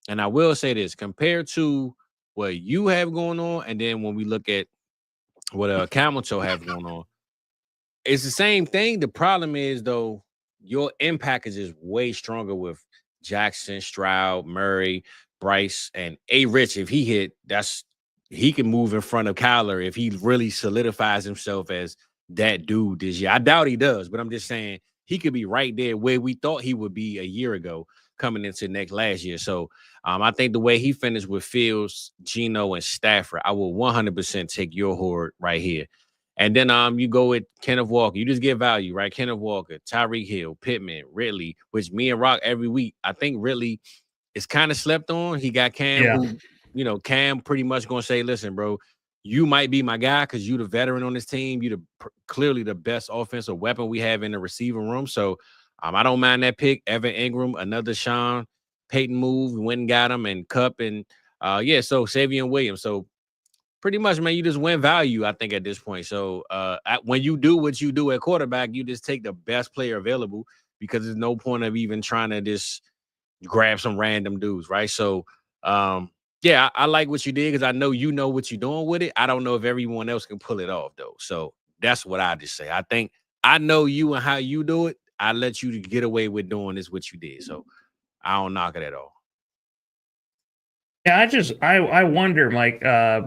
And I will say this, compared to what you have going on, and then when we look at what Camel Toe have going on, it's the same thing. The problem is, though, your impact is just way stronger with Jackson, Stroud, Murray, Bryce, and A. Rich. If he hit, that's he can move in front of Kyler if he really solidifies himself as that dude this year. I doubt he does, but I'm just saying he could be right there where we thought he would be a year ago coming into last year. So I think the way he finished with Fields, Geno, and Stafford, I will 100% take your horde right here. And then you go with Kenneth Walker. You just get value, right? Kenneth Walker, Tyreek Hill, Pittman, Ridley, which me and Rock every week. I think Ridley is kind of slept on. He got Cam, who, Cam pretty much going to say, listen, bro, you might be my guy because you the veteran on this team. You clearly the best offensive weapon we have in the receiving room. So I don't mind that pick. Evan Ingram, another Sean Payton move. We went and got him, and Cup, and so Savion Williams. So pretty much, man, you just win value, I think, at this point. So when you do what you do at quarterback, you just take the best player available because there's no point of even trying to just grab some random dudes, right? So I like what you did because I know you know what you're doing with it. I don't know if everyone else can pull it off, though. So that's what I just say. I think I know you and how you do it. I let you get away with doing this, what you did. So I don't knock it at all. Yeah, I wonder, Mike,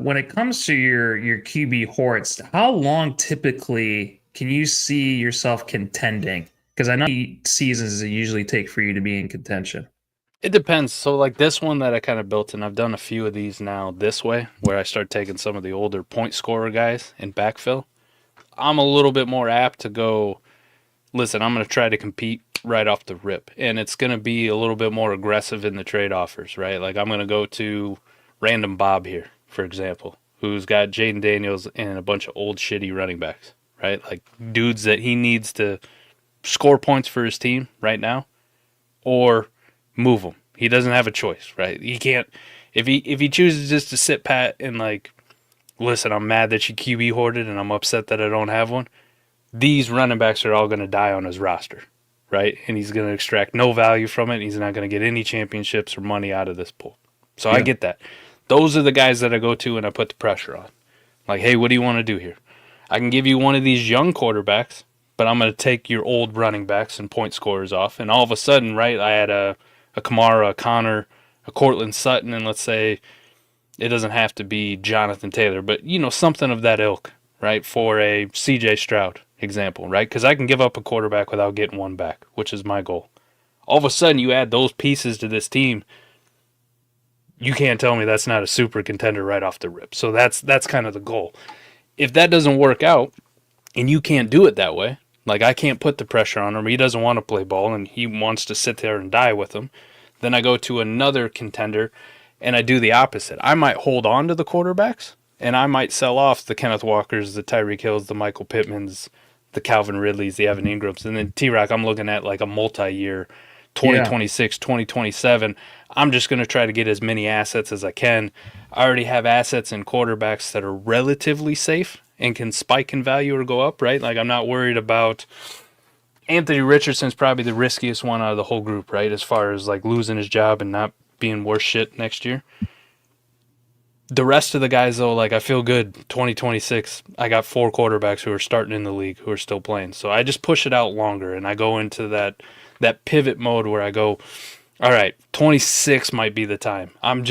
when it comes to your QB hordes, how long typically can you see yourself contending? Because I know seasons it usually take for you to be in contention. It depends. So like this one that I kind of built, and I've done a few of these now this way, where I start taking some of the older point scorer guys in backfill. I'm a little bit more apt to go, listen, I'm going to try to compete right off the rip. And it's going to be a little bit more aggressive in the trade offers, right? Like I'm going to go to Random Bob here, for example, who's got Jaden Daniels and a bunch of old shitty running backs, right? Like dudes that he needs to score points for his team right now or move them. He doesn't have a choice, right? He can't, if he chooses just to sit pat and like, listen, I'm mad that you QB hoarded and I'm upset that I don't have one. These running backs are all going to die on his roster, right? And he's going to extract no value from it. He's not going to get any championships or money out of this pool. So I get that. Those are the guys that I go to and I put the pressure on. Like, hey, what do you want to do here? I can give you one of these young quarterbacks, but I'm going to take your old running backs and point scorers off. And all of a sudden, right, I had a Kamara, a Connor, a Cortland Sutton, and let's say it doesn't have to be Jonathan Taylor, but, something of that ilk, right, for a CJ Stroud example, right? Because I can give up a quarterback without getting one back, which is my goal. All of a sudden, you add those pieces to this team, you can't tell me that's not a super contender right off the rip. So that's kind of the goal. If that doesn't work out, and you can't do it that way, like I can't put the pressure on him, he doesn't want to play ball, and he wants to sit there and die with him, then I go to another contender, and I do the opposite. I might hold on to the quarterbacks, and I might sell off the Kenneth Walkers, the Tyreek Hills, the Michael Pittmans, the Calvin Ridleys, the Evan Ingrams. And then T-Rock, I'm looking at like a multi-year, 2026, 2027. I'm just going to try to get as many assets as I can. I already have assets and quarterbacks that are relatively safe and can spike in value or go up, right? Like I'm not worried about Anthony Richardson's probably the riskiest one out of the whole group, right? As far as like losing his job and not being worse shit next year. The rest of the guys, though, like I feel good. 2026, I got 4 quarterbacks who are starting in the league who are still playing. So I just push it out longer, and I go into that pivot mode where I go, all right, 26 might be the time. I'm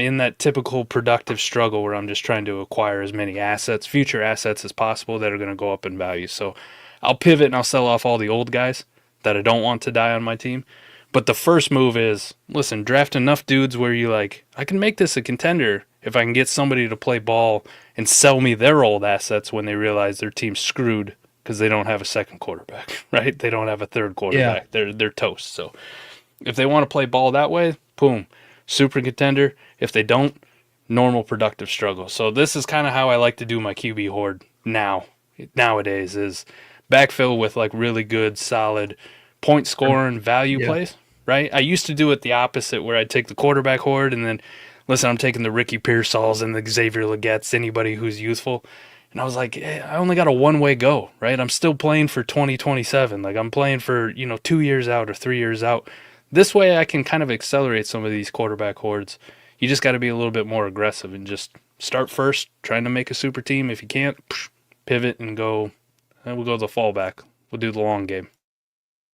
in that typical productive struggle where I'm just trying to acquire as many assets, future assets as possible that are going to go up in value. So I'll pivot and I'll sell off all the old guys that I don't want to die on my team. But the first move is, listen, draft enough dudes where you like, I can make this a contender if I can get somebody to play ball and sell me their old assets when they realize their team's screwed because they don't have a second quarterback, right? They don't have a third quarterback. Yeah. They're toast. So if they want to play ball that way, boom, super contender. If they don't, normal productive struggle. So this is kind of how I like to do my QB horde nowadays is backfill with like really good, solid point scoring value plays, right? I used to do it the opposite where I'd take the quarterback horde and then, listen, I'm taking the Ricky Pearsalls and the Xavier Legette's, anybody who's youthful. And I was like, I only got a one-way go, right? I'm still playing for 2027. Like I'm playing for, 2 years out or 3 years out. This way I can kind of accelerate some of these quarterback hordes. You just got to be a little bit more aggressive and just start first, trying to make a super team. If you can't, pivot and go, we'll go the fallback. We'll do the long game.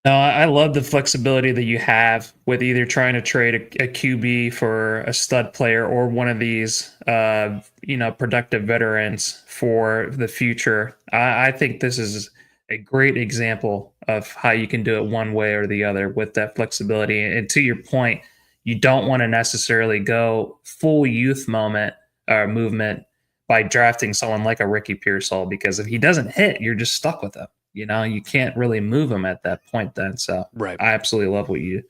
No, I love the flexibility that you have with either trying to trade a QB for a stud player or one of these, productive veterans for the future. I think this is a great example of how you can do it one way or the other with that flexibility. And to your point, you don't want to necessarily go full youth movement by drafting someone like a Ricky Pearsall, because if he doesn't hit, you're just stuck with him. You can't really move him at that point then. So Right. I absolutely love what you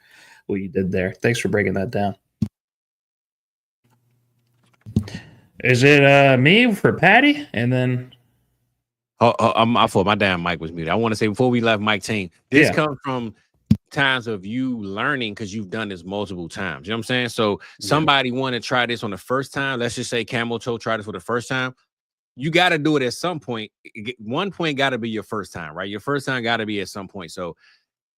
did there. Thanks for breaking that down. Is it me for Patty? And then I thought my damn mic was muted. I want to say before we left Mike team, this Yeah. comes from times of you learning because you've done this multiple times. You know what I'm saying? So somebody want to try this on the first time. Let's just say Camel Toe tried it for the first time. You got to do it at some point. One point got to be your first time, right? Your first time got to be at some point. So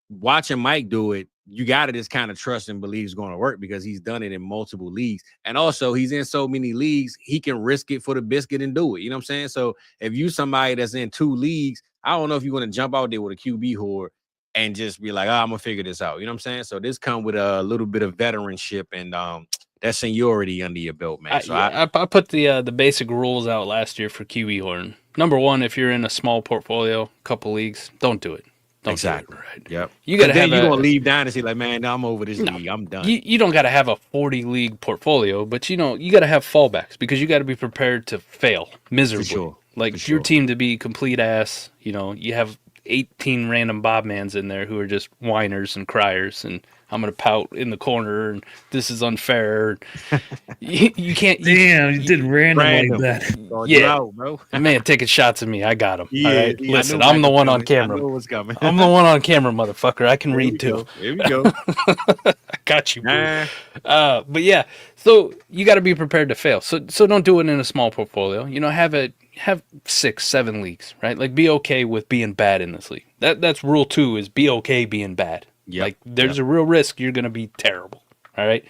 watching Mike do it, you got to just kind of trust and believe it's going to work because he's done it in multiple leagues. And also he's in so many leagues, he can risk it for the biscuit and do it. You know what I'm saying? So if you somebody that's in 2 leagues, I don't know if you're going to jump out there with a QB horde and just be like, I'm going to figure this out. You know what I'm saying? So this come with a little bit of veteranship and that seniority under your belt, man. So I put the basic rules out last year for QB Horn. Number one, if you're in a small portfolio, couple leagues, don't do it. Don't exactly. do it, right? Yep. You gotta then have you're gonna leave Dynasty like, man, I'm over this league. I'm done. You don't gotta have a 40 league portfolio, but you gotta have fallbacks because you gotta be prepared to fail miserably. For sure. Like For your sure. team to be complete ass, you have 18 random Bobmans in there who are just whiners and criers and I'm gonna pout in the corner and this is unfair. You can't. Damn, you did random like that. Yeah, out, bro. Man, taking shots at me. I got him. Yeah, all right, yeah, listen, I I'm knew the one Mike on was coming. camera. I knew it was coming. I'm the one on camera, motherfucker. I can read too. Here we go. I got you, boo. But yeah, so you got to be prepared to fail. So don't do it in a small portfolio. Have 6, 7 leagues, right? Like be okay with being bad in this league. That's rule 2 is be okay being bad. Yep. Like there's a real risk you're gonna be terrible. All right.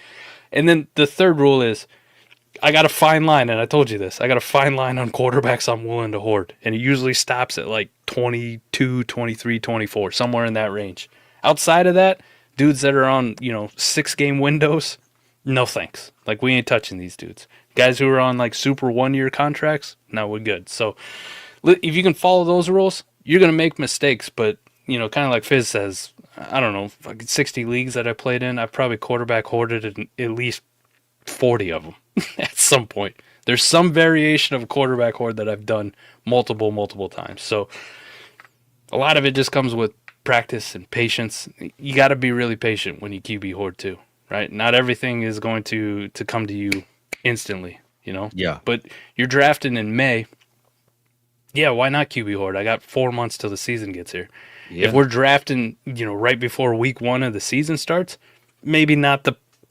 And then the third rule is I got a fine line, and I told you this. I got a fine line on quarterbacks I'm willing to hoard. And it usually stops at like 22, 23, 24, somewhere in that range. Outside of that, dudes that are on, 6-game windows, no thanks. Like, we ain't touching these dudes. Guys who are on like super 1-year contracts, no, we're good. So if you can follow those rules, you're going to make mistakes. But, kind of like Fizz says, I don't know, fucking 60 leagues that I played in, I've probably quarterback hoarded in at least 40 of them at some point. There's some variation of quarterback hoard that I've done multiple times. So a lot of it just comes with practice and patience. You got to be really patient when you QB hoard too, right? Not everything is going to come to you instantly, Yeah. But you're drafting in May. Yeah, why not QB hoard? I got 4 months till the season gets here. Yeah. If we're drafting, right before week 1 of the season starts, maybe not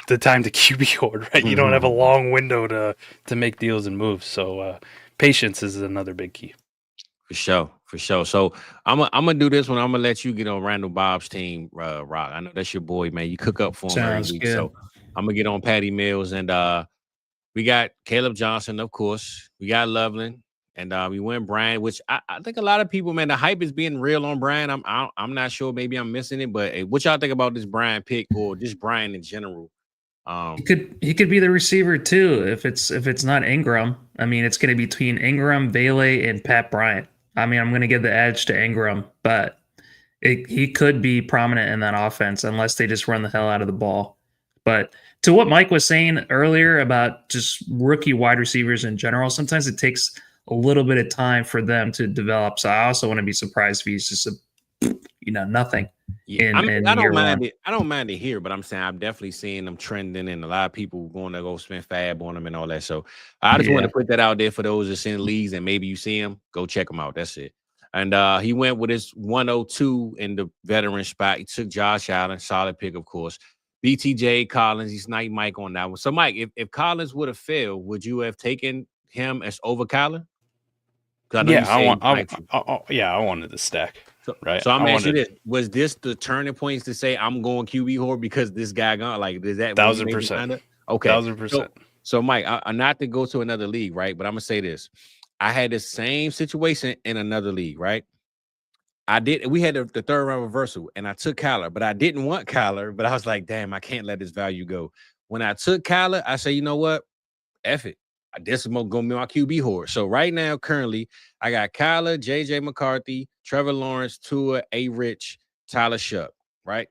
the time to QB hoard, right? You don't have a long window to make deals and moves. So patience is another big key. For sure. So I'm gonna do this one. I'm gonna let you get on Randall Bob's team, Rock. I know that's your boy, man. You cook up for him every Sounds week. good. So I'm gonna get on Patty Mills, and we got Caleb Johnson, of course. We got Loveland, and we went Brian, which I think a lot of people, man, the hype is being real on Brian. I'm not sure, maybe I'm missing it, but what y'all think about this Brian pick or just Brian in general? He could be the receiver too if it's not Ingram. I mean, it's going to be between Ingram, Bailey, and Pat Bryant. I mean, I'm going to give the edge to Ingram, but he could be prominent in that offense unless they just run the hell out of the ball. But to what Mike was saying earlier about just rookie wide receivers in general, sometimes it takes a little bit of time for them to develop. So I also want to be surprised if he's just nothing. Yeah, I don't mind it. I don't mind it here, but I'm saying I'm definitely seeing them trending, and a lot of people going to go spend fab on them and all that. So I just want to put that out there for those that's in leagues and maybe you see him, go check him out. That's it. And he went with his 102 in the veteran spot. He took Josh Allen, solid pick, of course. BTJ Collins, he sniped Mike on that one. So Mike, if Collins would have failed, would you have taken him as over Kyler? I wanted the stack. Right. So I'm asking you this: was this the turning points to say I'm going QB horde because this guy gone? Like, is that 1,000%? Okay, 1,000%. So Mike, I'm not to go to another league, right? But I'm gonna say this: I had the same situation in another league, right? We had the third round reversal, and I took Kyler, but I didn't want Kyler. But I was like, damn, I can't let this value go. When I took Kyler, I said, you know what? F it. This is going to be my QB horse. So right now, currently, I got Kyler, JJ McCarthy, Trevor Lawrence, Tua, A. Rich, Tyler Shuck. Right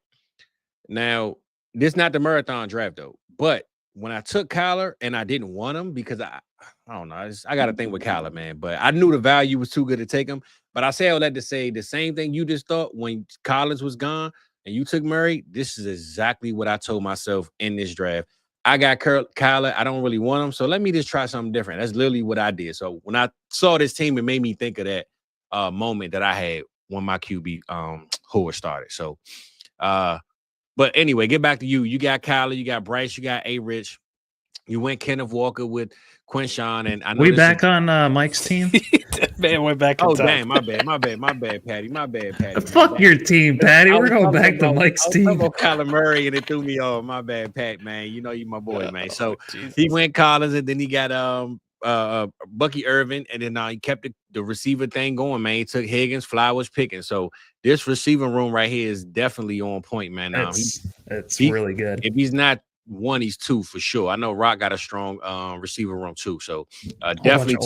now, this is not the marathon draft though. But when I took Kyler and I didn't want him because I don't know, I got to think with Kyler, man. But I knew the value was too good to take him. But I say all that to say the same thing you just thought when Collins was gone and you took Murray. This is exactly what I told myself in this draft. I got Kyler. I don't really want him. So let me just try something different. That's literally what I did. So when I saw this team, it made me think of that moment that I had when my QB horse started. So, but anyway, get back to you. You got Kyler, you got Bryce, you got A. Rich. You went Kenneth Walker with Quinshawn, and I know we back on Mike's team. Man, we're back in time. Damn, my bad, Patty. Fuck your team, Patty. We're going back to Mike's team. I was Kyler Murray, and it threw me off. My bad, Pat, man. You know you my boy, man. So he went Collins, and then he got Bucky Irvin, and then he kept the receiver thing going, man. He took Higgins, Flowers, Pickens. So this receiving room right here is definitely on point, man. It's really good. If he's not one, he's two for sure. I know Rock got a strong receiver room too. So definitely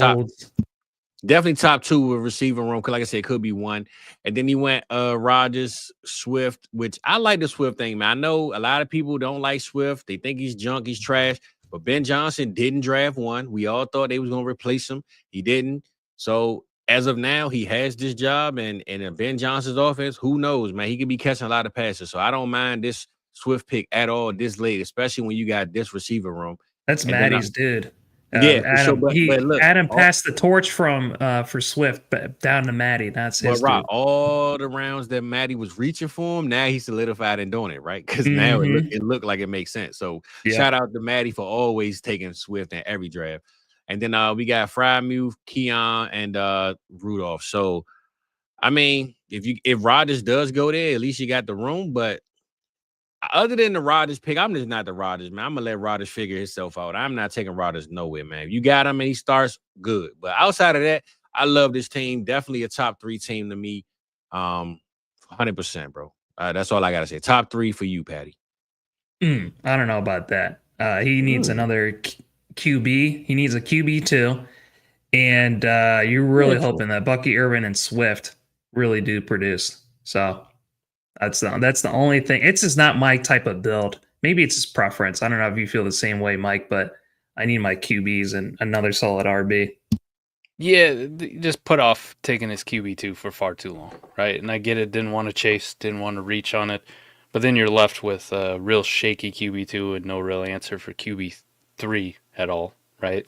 top two with receiver room. Cause like I said, it could be one. And then he went Rodgers, Swift, which I like the Swift thing, man. I know a lot of people don't like Swift. They think he's junk, he's trash. But Ben Johnson didn't draft one. We all thought they was gonna replace him. He didn't. So as of now, he has this job, and in Ben Johnson's offense, who knows, man? He could be catching a lot of passes. So I don't mind this Swift pick at all this late, especially when you got this receiver room. That's Maddie's dude. Yeah, Adam, for sure, but look, Adam passed the torch for Swift down to Maddie. That's his. But Rob, all the rounds that Maddie was reaching for him, now he's solidified in doing it, right? Because now it looked like it makes sense. So shout out to Maddie for always taking Swift in every draft. And then we got Frymuth, Keon, and Rudolph. So I mean, if Rodgers does go there, at least you got the room. But other than the Rodgers pick, I'm just not the Rodgers, man. I'm gonna let Rodgers figure himself out. I'm not taking Rodgers nowhere, man. If you got him and he starts, good. But outside of that, I love this team. Definitely a top 3 team to me. 100%, bro. That's all I gotta say. Top 3 for you, Patty. I don't know about that. He needs another QB. He needs a QB too. And you're really hoping that Bucky Irvin and Swift really do produce. So that's the only thing. It's just not my type of build. Maybe it's his preference. I don't know if you feel the same way, Mike, but I need my QBs and another solid RB. Yeah, just put off taking his QB2 for far too long, right? And I get it, didn't want to chase, didn't want to reach on it. But then you're left with a real shaky QB2 and no real answer for QB3 at all, right?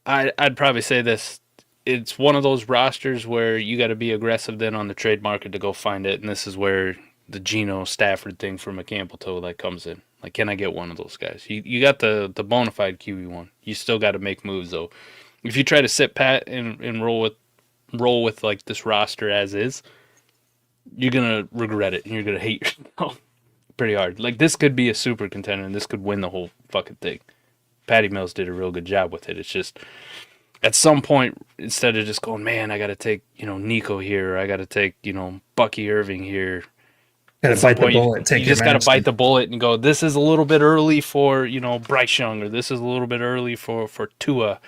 I'd probably say this. It's one of those rosters where you got to be aggressive then on the trade market to go find it. And this is where the Geno Stafford thing from a Campbell like comes in. Like, can I get one of those guys? You got the bona fide QB1. You still got to make moves, though. If you try to sit pat and roll with like this roster as is, you're going to regret it. And you're going to hate yourself pretty hard. Like, this could be a super contender, and this could win the whole fucking thing. Patty Mills did a real good job with it. It's just, at some point, instead of just going, man, I got to take, Nico here, or I got to take, Bucky Irving here. Got to bite the bullet. You just got to bite the bullet and go, this is a little bit early for, Bryce Young, or this is a little bit early for Tua.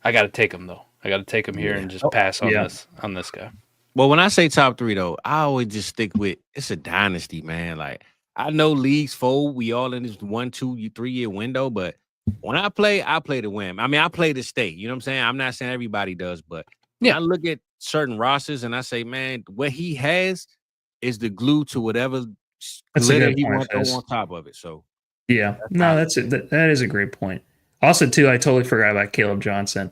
I got to take him, though. I got to take him here and just pass on this guy. Well, when I say top 3, though, I always just stick with, it's a dynasty, man. Like, I know leagues fold. We all in this 1, 2, 3 year window, but when I play to win. I mean, I play to stay. You know what I'm saying? I'm not saying everybody does, but I look at certain rosters and I say, man, what he has is the glue to whatever glitter he wants to go on top of it. So that's it. That is a great point. Also, too, I totally forgot about Caleb Johnson.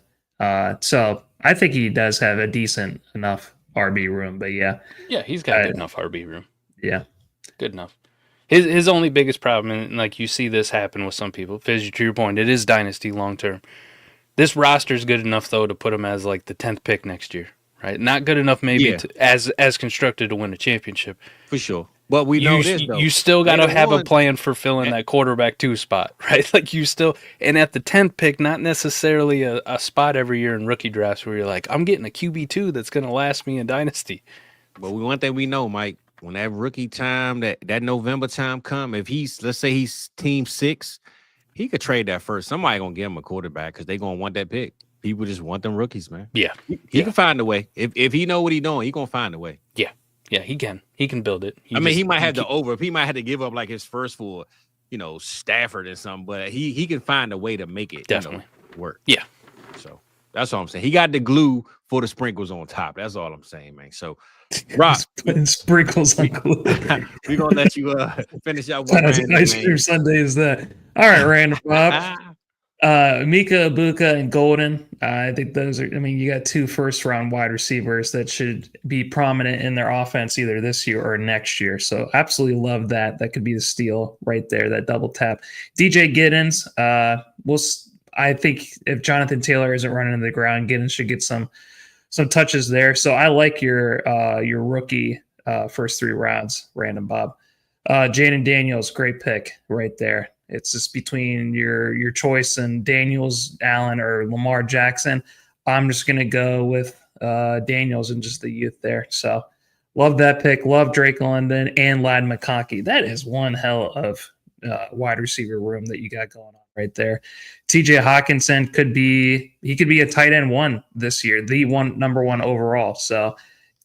So I think he does have a decent enough RB room, but he's got good enough RB room. Yeah, good enough. His only biggest problem, and like you see this happen with some people, Fizz, to your point, it is dynasty long term. This roster is good enough though to put him as like the 10th pick next year, right? Not good enough maybe as constructed to win a championship for sure. But we know this though. You still got to have a plan for filling that quarterback 2 spot, right? Like you still, and at the 10th pick, not necessarily a spot every year in rookie drafts where you're like, I'm getting a QB2 that's going to last me in dynasty. But one thing we know, Mike, when that rookie time, that November time come, if let's say he's team 6, he could trade that first. Somebody gonna give him a quarterback because they gonna want that pick. People just want them rookies, man. Yeah. He can find a way. If he know what he's doing, he gonna find a way. Yeah, he can. He can build it. He might have to over. He might have to give up like his first for, Stafford or something, but he can find a way to make it definitely work. Yeah. So that's all I'm saying. He got the glue for the sprinkles on top. That's all I'm saying, man. So, Rob, putting sprinkles on glue. We're gonna let you finish out. What kind of ice cream Sunday is that? All right, Random Bob. Mika, Ibuka, and Golden. I think those are. I mean, you got 2 first-round wide receivers that should be prominent in their offense either this year or next year. So, absolutely love that. That could be the steal right there. That double tap. DJ Giddens. I think if Jonathan Taylor isn't running into the ground, Giddens should get some touches there. So, I like your rookie first 3 rounds, Random Bob. Jaden Daniels, great pick right there. It's just between your choice and Daniels, Allen, or Lamar Jackson. I'm just going to go with Daniels and just the youth there. So love that pick. Love Drake London and Ladd McConkey. That is one hell of wide receiver room that you got going on right there. TJ Hawkinson could be a tight end 1 this year, the number 1 overall. So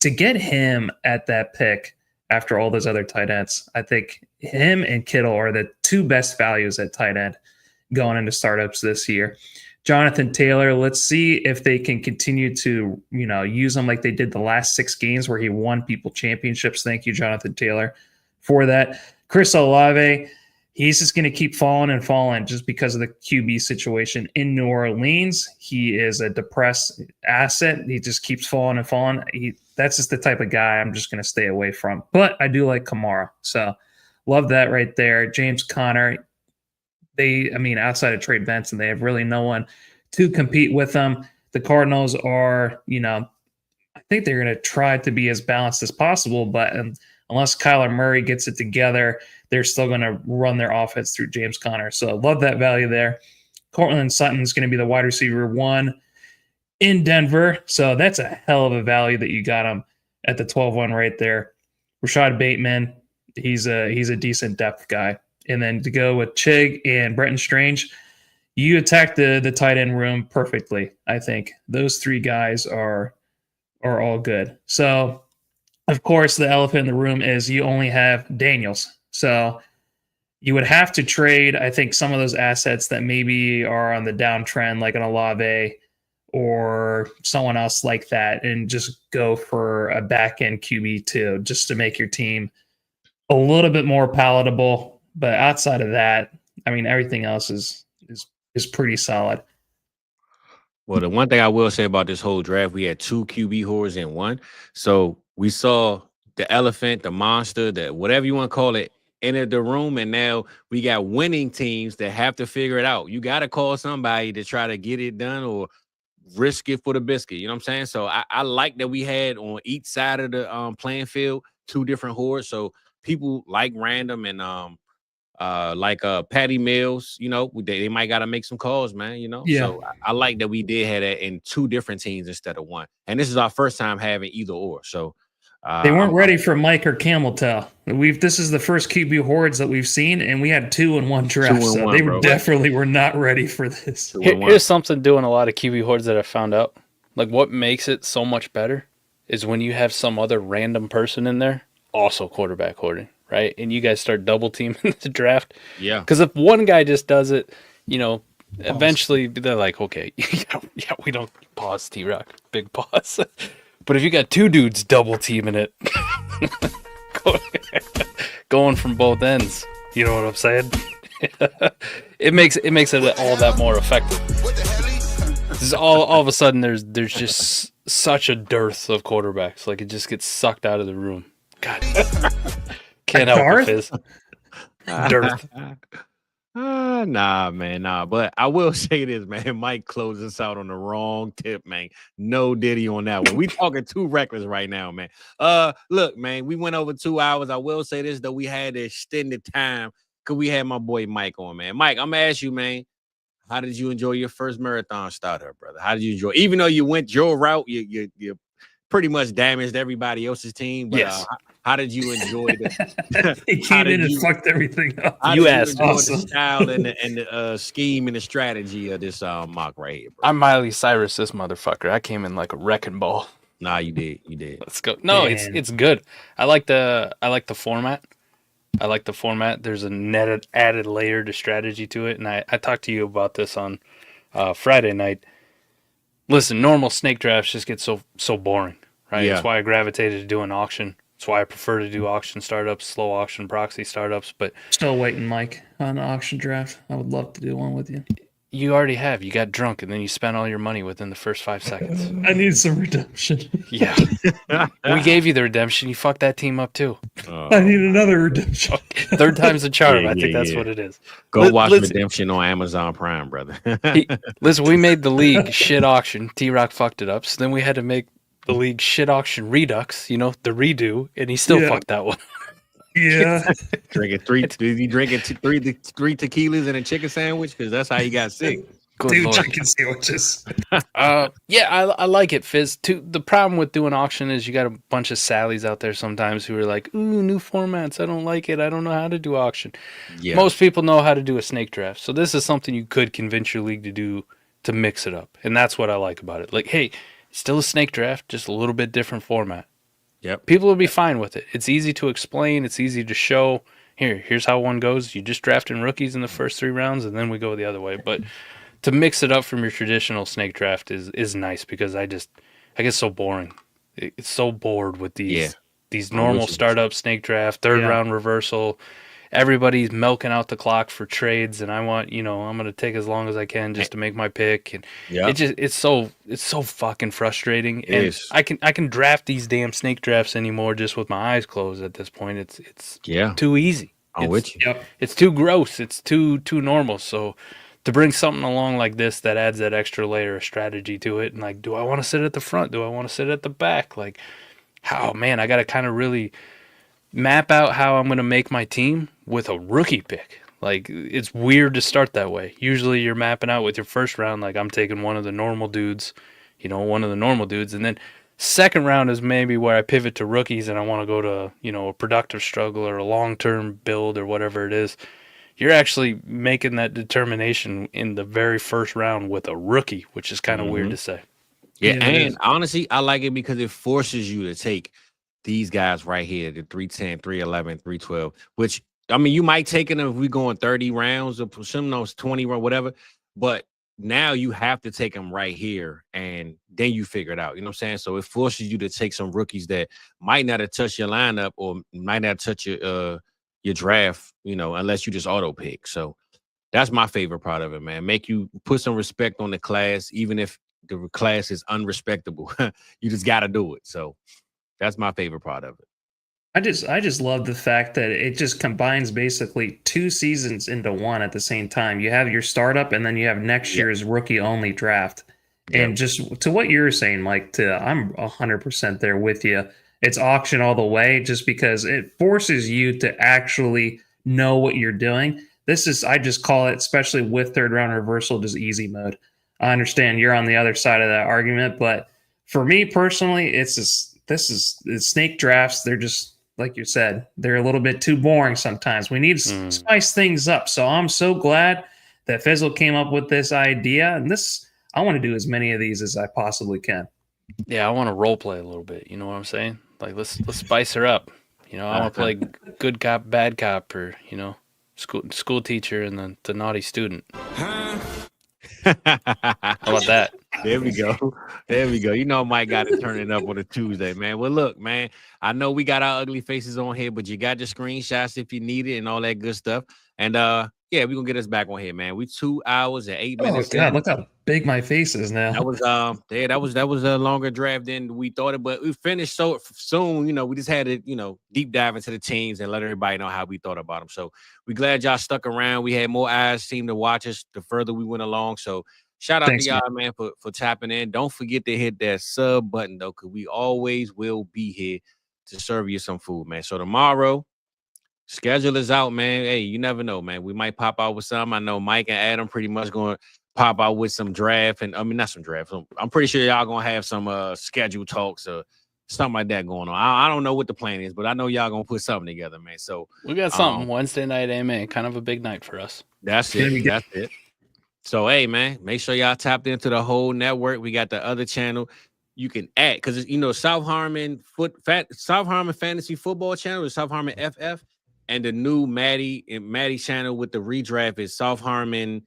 to get him at that pick after all those other tight ends, I think him and Kittle are the 2 best values at tight end going into startups this year. Jonathan Taylor, let's see if they can continue to, use him like they did the last 6 games where he won people championships. Thank you, Jonathan Taylor, for that. Chris Olave, he's just going to keep falling and falling just because of the QB situation in New Orleans. He is a depressed asset. He just keeps falling and falling. That's just the type of guy I'm just going to stay away from. But I do like Kamara. So love that right there. James Conner, outside of Trey Benson, they have really no one to compete with them. The Cardinals are, I think they're going to try to be as balanced as possible, but unless Kyler Murray gets it together, they're still going to run their offense through James Conner. So love that value there. Cortland Sutton is going to be the wide receiver 1 in Denver. So that's a hell of a value that you got him at the 12-1 right there. Rashad Bateman, he's a decent depth guy. And then to go with Chig and Bretton Strange, you attack the tight end room perfectly. I think those 3 guys are all good. So, of course, the elephant in the room is you only have Daniels. So you would have to trade, I think, some of those assets that maybe are on the downtrend, like an Olave or someone else like that, and just go for a back-end QB2 just to make your team a little bit more palatable. But outside of that, everything else is pretty solid. Well, the one thing I will say about this whole draft, we had 2 QB whores in 1. So we saw the elephant, the monster, the whatever you want to call it, enter the room, and now we got winning teams that have to figure it out. You got to call somebody to try to get it done or risk it for the biscuit. You know what I'm saying? So I like that we had on each side of the playing field 2 different hordes. So people like Random and Patty Mills, they might got to make some calls, man. Yeah. So I like that we did have that in 2 different teams instead of 1. And this is our first time having either or. So they weren't ready for Mike or Camel Toe. This is the first QB hordes that we've seen, and we had 2 in 1 draft. So they definitely were not ready for this. Here's something doing a lot of QB hordes that I found out. Like, what makes it so much better is when you have some other random person in there also quarterback hoarding, right? And you guys start double teaming the draft. Yeah. Because if one guy just does it, eventually they're like, okay, yeah, we don't pause T-Rock, big pause. But if you got 2 dudes double teaming it, going from both ends, you know what I'm saying? it makes it all that more effective. All of a sudden, there's just such a dearth of quarterbacks. Like, it just gets sucked out of the room. God, can't help it, Fizz. Dearth. Nah, man, nah. But I will say this, man. Mike closed us out on the wrong tip, man. No Diddy on that one. We talking too reckless right now, man. Look, man, we went over 2 hours. I will say this, though. We had to extend the time because we had my boy Mike on, man. Mike, I'm going to ask you, man, how did you enjoy your first marathon starter, brother? How did you enjoy? Even though you went your route, you pretty much damaged everybody else's team. But Yes. how did you enjoy the? He came in and fucked everything up. How You did asked. enjoy Awesome. the style and the scheme and the strategy of this mock right here, bro? I'm Miley Cyrus, this motherfucker. I came in like a wrecking ball. Nah, you did. You did. Let's go. No, Man. it's good. I like the format. I like the format. There's a added layer to strategy to it, and I talked to you about this on Friday night. Listen, normal snake drafts just get so boring, right? Yeah. That's why I gravitated to doing auction. That's why I prefer to do auction startups, slow auction proxy startups. But Still waiting, Mike, on the auction draft. I would love to do one with you. you already have. You got drunk, and then you spent all your money within the first 5 seconds. I need some redemption. Yeah. We gave you the redemption. You fucked that team up, too. I need another redemption. Third time's the charm. Yeah, I think yeah, that's yeah. what it is. Go watch listen, Redemption on Amazon Prime, brother. listen, we made the league shit auction. T-Rock fucked it up. So then we had to make the league shit auction redux, the redo, and he still Yeah. fucked that one. Yeah. Drinking three tequilas and a chicken sandwich because that's how you got sick. Good Dude, Lord. chicken sandwiches. Yeah, I like it, Fizz. The problem with doing auction is you got a bunch of Sallys out there sometimes who are like, ooh, new formats. I don't like it. I don't know how to do auction. Yeah, Most people know how to do a snake draft. So this is something you could convince your league to do to mix it up. And that's what I like about it. Like, hey, still a snake draft, just a little bit different format. Yep. People will be fine with it. It's easy to explain. It's easy to show. Here's how one goes. You just draft in rookies in the first 3 rounds, and then we go the other way. But to mix it up from your traditional snake draft is nice because I get so boring. It's so bored with these normal startup snake draft, third round reversal. Everybody's milking out the clock for trades, and I want, I'm going to take as long as I can just to make my pick. And it's so fucking frustrating. It and is. I can draft these damn snake drafts anymore just with my eyes closed at this point. It's too easy. I'm with you. Yep. It's too gross. It's too normal. So to bring something along like this that adds that extra layer of strategy to it, and like, do I want to sit at the front? Do I want to sit at the back? Like, oh man, I got to kind of really map out how I'm going to make my team with a rookie pick. Like, it's weird to start that way. Usually you're mapping out with your first round, like I'm taking one of the normal dudes, and then second round is maybe where I pivot to rookies and I want to go to, a productive struggle or a long-term build or whatever it is. You're actually making that determination in the very first round with a rookie, which is kind of weird to say. Yeah, Yeah, it and is. honestly, I like it because it forces you to take these guys right here, the 310, 311, 312, which, I mean, you might take it if we going 30 rounds or some knows 20 or whatever, but now you have to take them right here and then you figure it out. You know what I'm saying? So it forces you to take some rookies that might not have touched your lineup or might not touch your draft, unless you just auto pick. So that's my favorite part of it, man. Make you put some respect on the class, even if the class is unrespectable. You just got to do it. So that's my favorite part of it. I just love the fact that it just combines basically 2 seasons into one at the same time. You have your startup and then you have next year's rookie only draft. And just to what you're saying, Mike, I'm 100% there with you. It's auction all the way just because it forces you to actually know what you're doing. I just call it, especially with third round reversal, just easy mode. I understand you're on the other side of that argument, but for me personally, it's snake drafts. They're just, like you said, they're a little bit too boring sometimes. We need to spice things up. So I'm so glad that Fizzle came up with this idea. And I want to do as many of these as I possibly can. Yeah, I want to role play a little bit. You know what I'm saying? Like, let's spice her up. I want to play good cop, bad cop, or school teacher and the naughty student. How about that? There we go. Mike got to turn it up on a Tuesday, man. Well, look, man, I know we got our ugly faces on here, but you got your screenshots if you need it and all that good stuff. And we're gonna get us back on here, man. We 2 hours and 8 minutes. Oh God, look how big my face is now. That was that was a longer draft than we thought it, but we finished so soon. We just had to deep dive into the teams and let everybody know how we thought about them. So we glad y'all stuck around. We had more eyes seem to watch us the further we went along. So shout out Thanks, to y'all, man, for tapping in. Don't forget to hit that sub button though, because we always will be here to serve you some food, man. So tomorrow, schedule is out, man. Hey, you never know, man. We might pop out with some. I know Mike and Adam pretty much going to pop out with some draft, and not some draft. I'm pretty sure y'all gonna have some schedule talks or something like that going on. I don't know what the plan is, but I know y'all gonna put something together, man. So we got something Wednesday night AMA, kind of a big night for us. That's it. That's it. So hey, man, make sure y'all tapped into the whole network. We got the other channel. You can add because South Harmon Fantasy Football channel is South Harmon FF, and the new Maddie channel with the redraft is South Harmon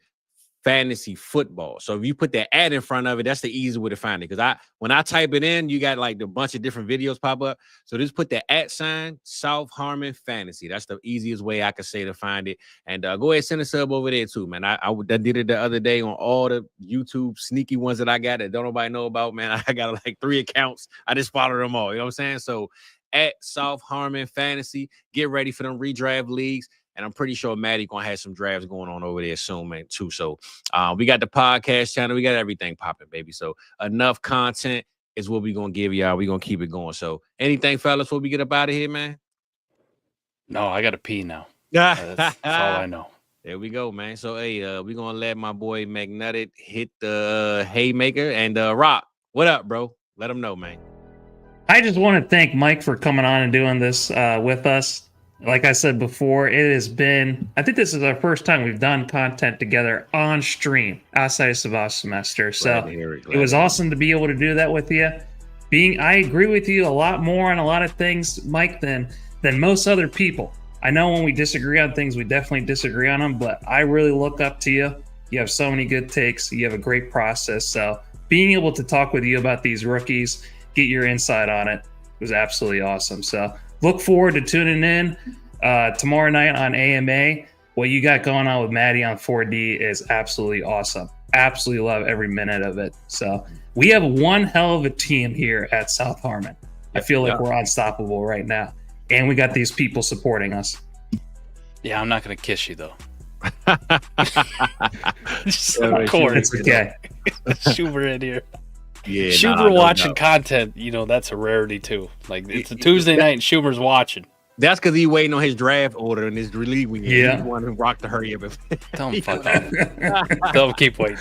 Fantasy Football. So if you put that ad in front of it, that's the easy way to find it. Because when I type it in, you got like a bunch of different videos pop up. So just put the @ South Harmon Fantasy. That's the easiest way I could say to find it. And go ahead, send a sub over there too, man. I did it the other day on all the YouTube sneaky ones that I got that don't nobody know about, man. I got like 3 accounts. I just follow them all. You know what I'm saying? So @ South Harmon Fantasy. Get ready for them redraft leagues. And I'm pretty sure Maddie gonna have some drafts going on over there soon, man, too. So we got the podcast channel, we got everything popping, baby. So enough content is what we gonna give y'all. We gonna keep it going. So anything, fellas, before we get up out of here, man? No, I gotta pee now. That's all I know. There we go, man. So hey, we gonna let my boy McNutted hit the haymaker and Rock. What up, bro? Let him know, man. I just want to thank Mike for coming on and doing this with us. Like I said before, it has been, I think this is our first time we've done content together on stream outside of Savage Semester. So it was awesome to be able to do that with you. I agree with you a lot more on a lot of things, Mike, than most other people. I know when we disagree on things, we definitely disagree on them, but I really look up to you. You have so many good takes. You have a great process. So being able to talk with you about these rookies, get your insight on it was absolutely awesome. So look forward to tuning in tomorrow night on AMA. What you got going on with Maddie on 4D is absolutely awesome. Absolutely love every minute of it. So we have one hell of a team here at South Harmon. I feel like we're unstoppable right now. And we got these people supporting us. Yeah, I'm not going to kiss you, though. Of course. It's okay. Schubert in here. Yeah, Schubert watching content, that's a rarity too. Like it's a Tuesday night and Schumer's watching. That's because he's waiting on his draft order and his release weekend. Yeah. He wanted Rock to hurry up. Tell him fuck off. Tell him keep waiting.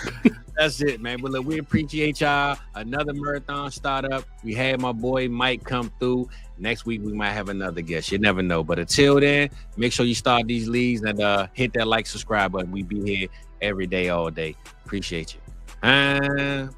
That's it, man. But look, we appreciate y'all. Another marathon startup. We had my boy Mike come through. Next week we might have another guest. You never know. But until then, make sure you start these leagues and hit that like, subscribe button. We be here every day, all day. Appreciate you.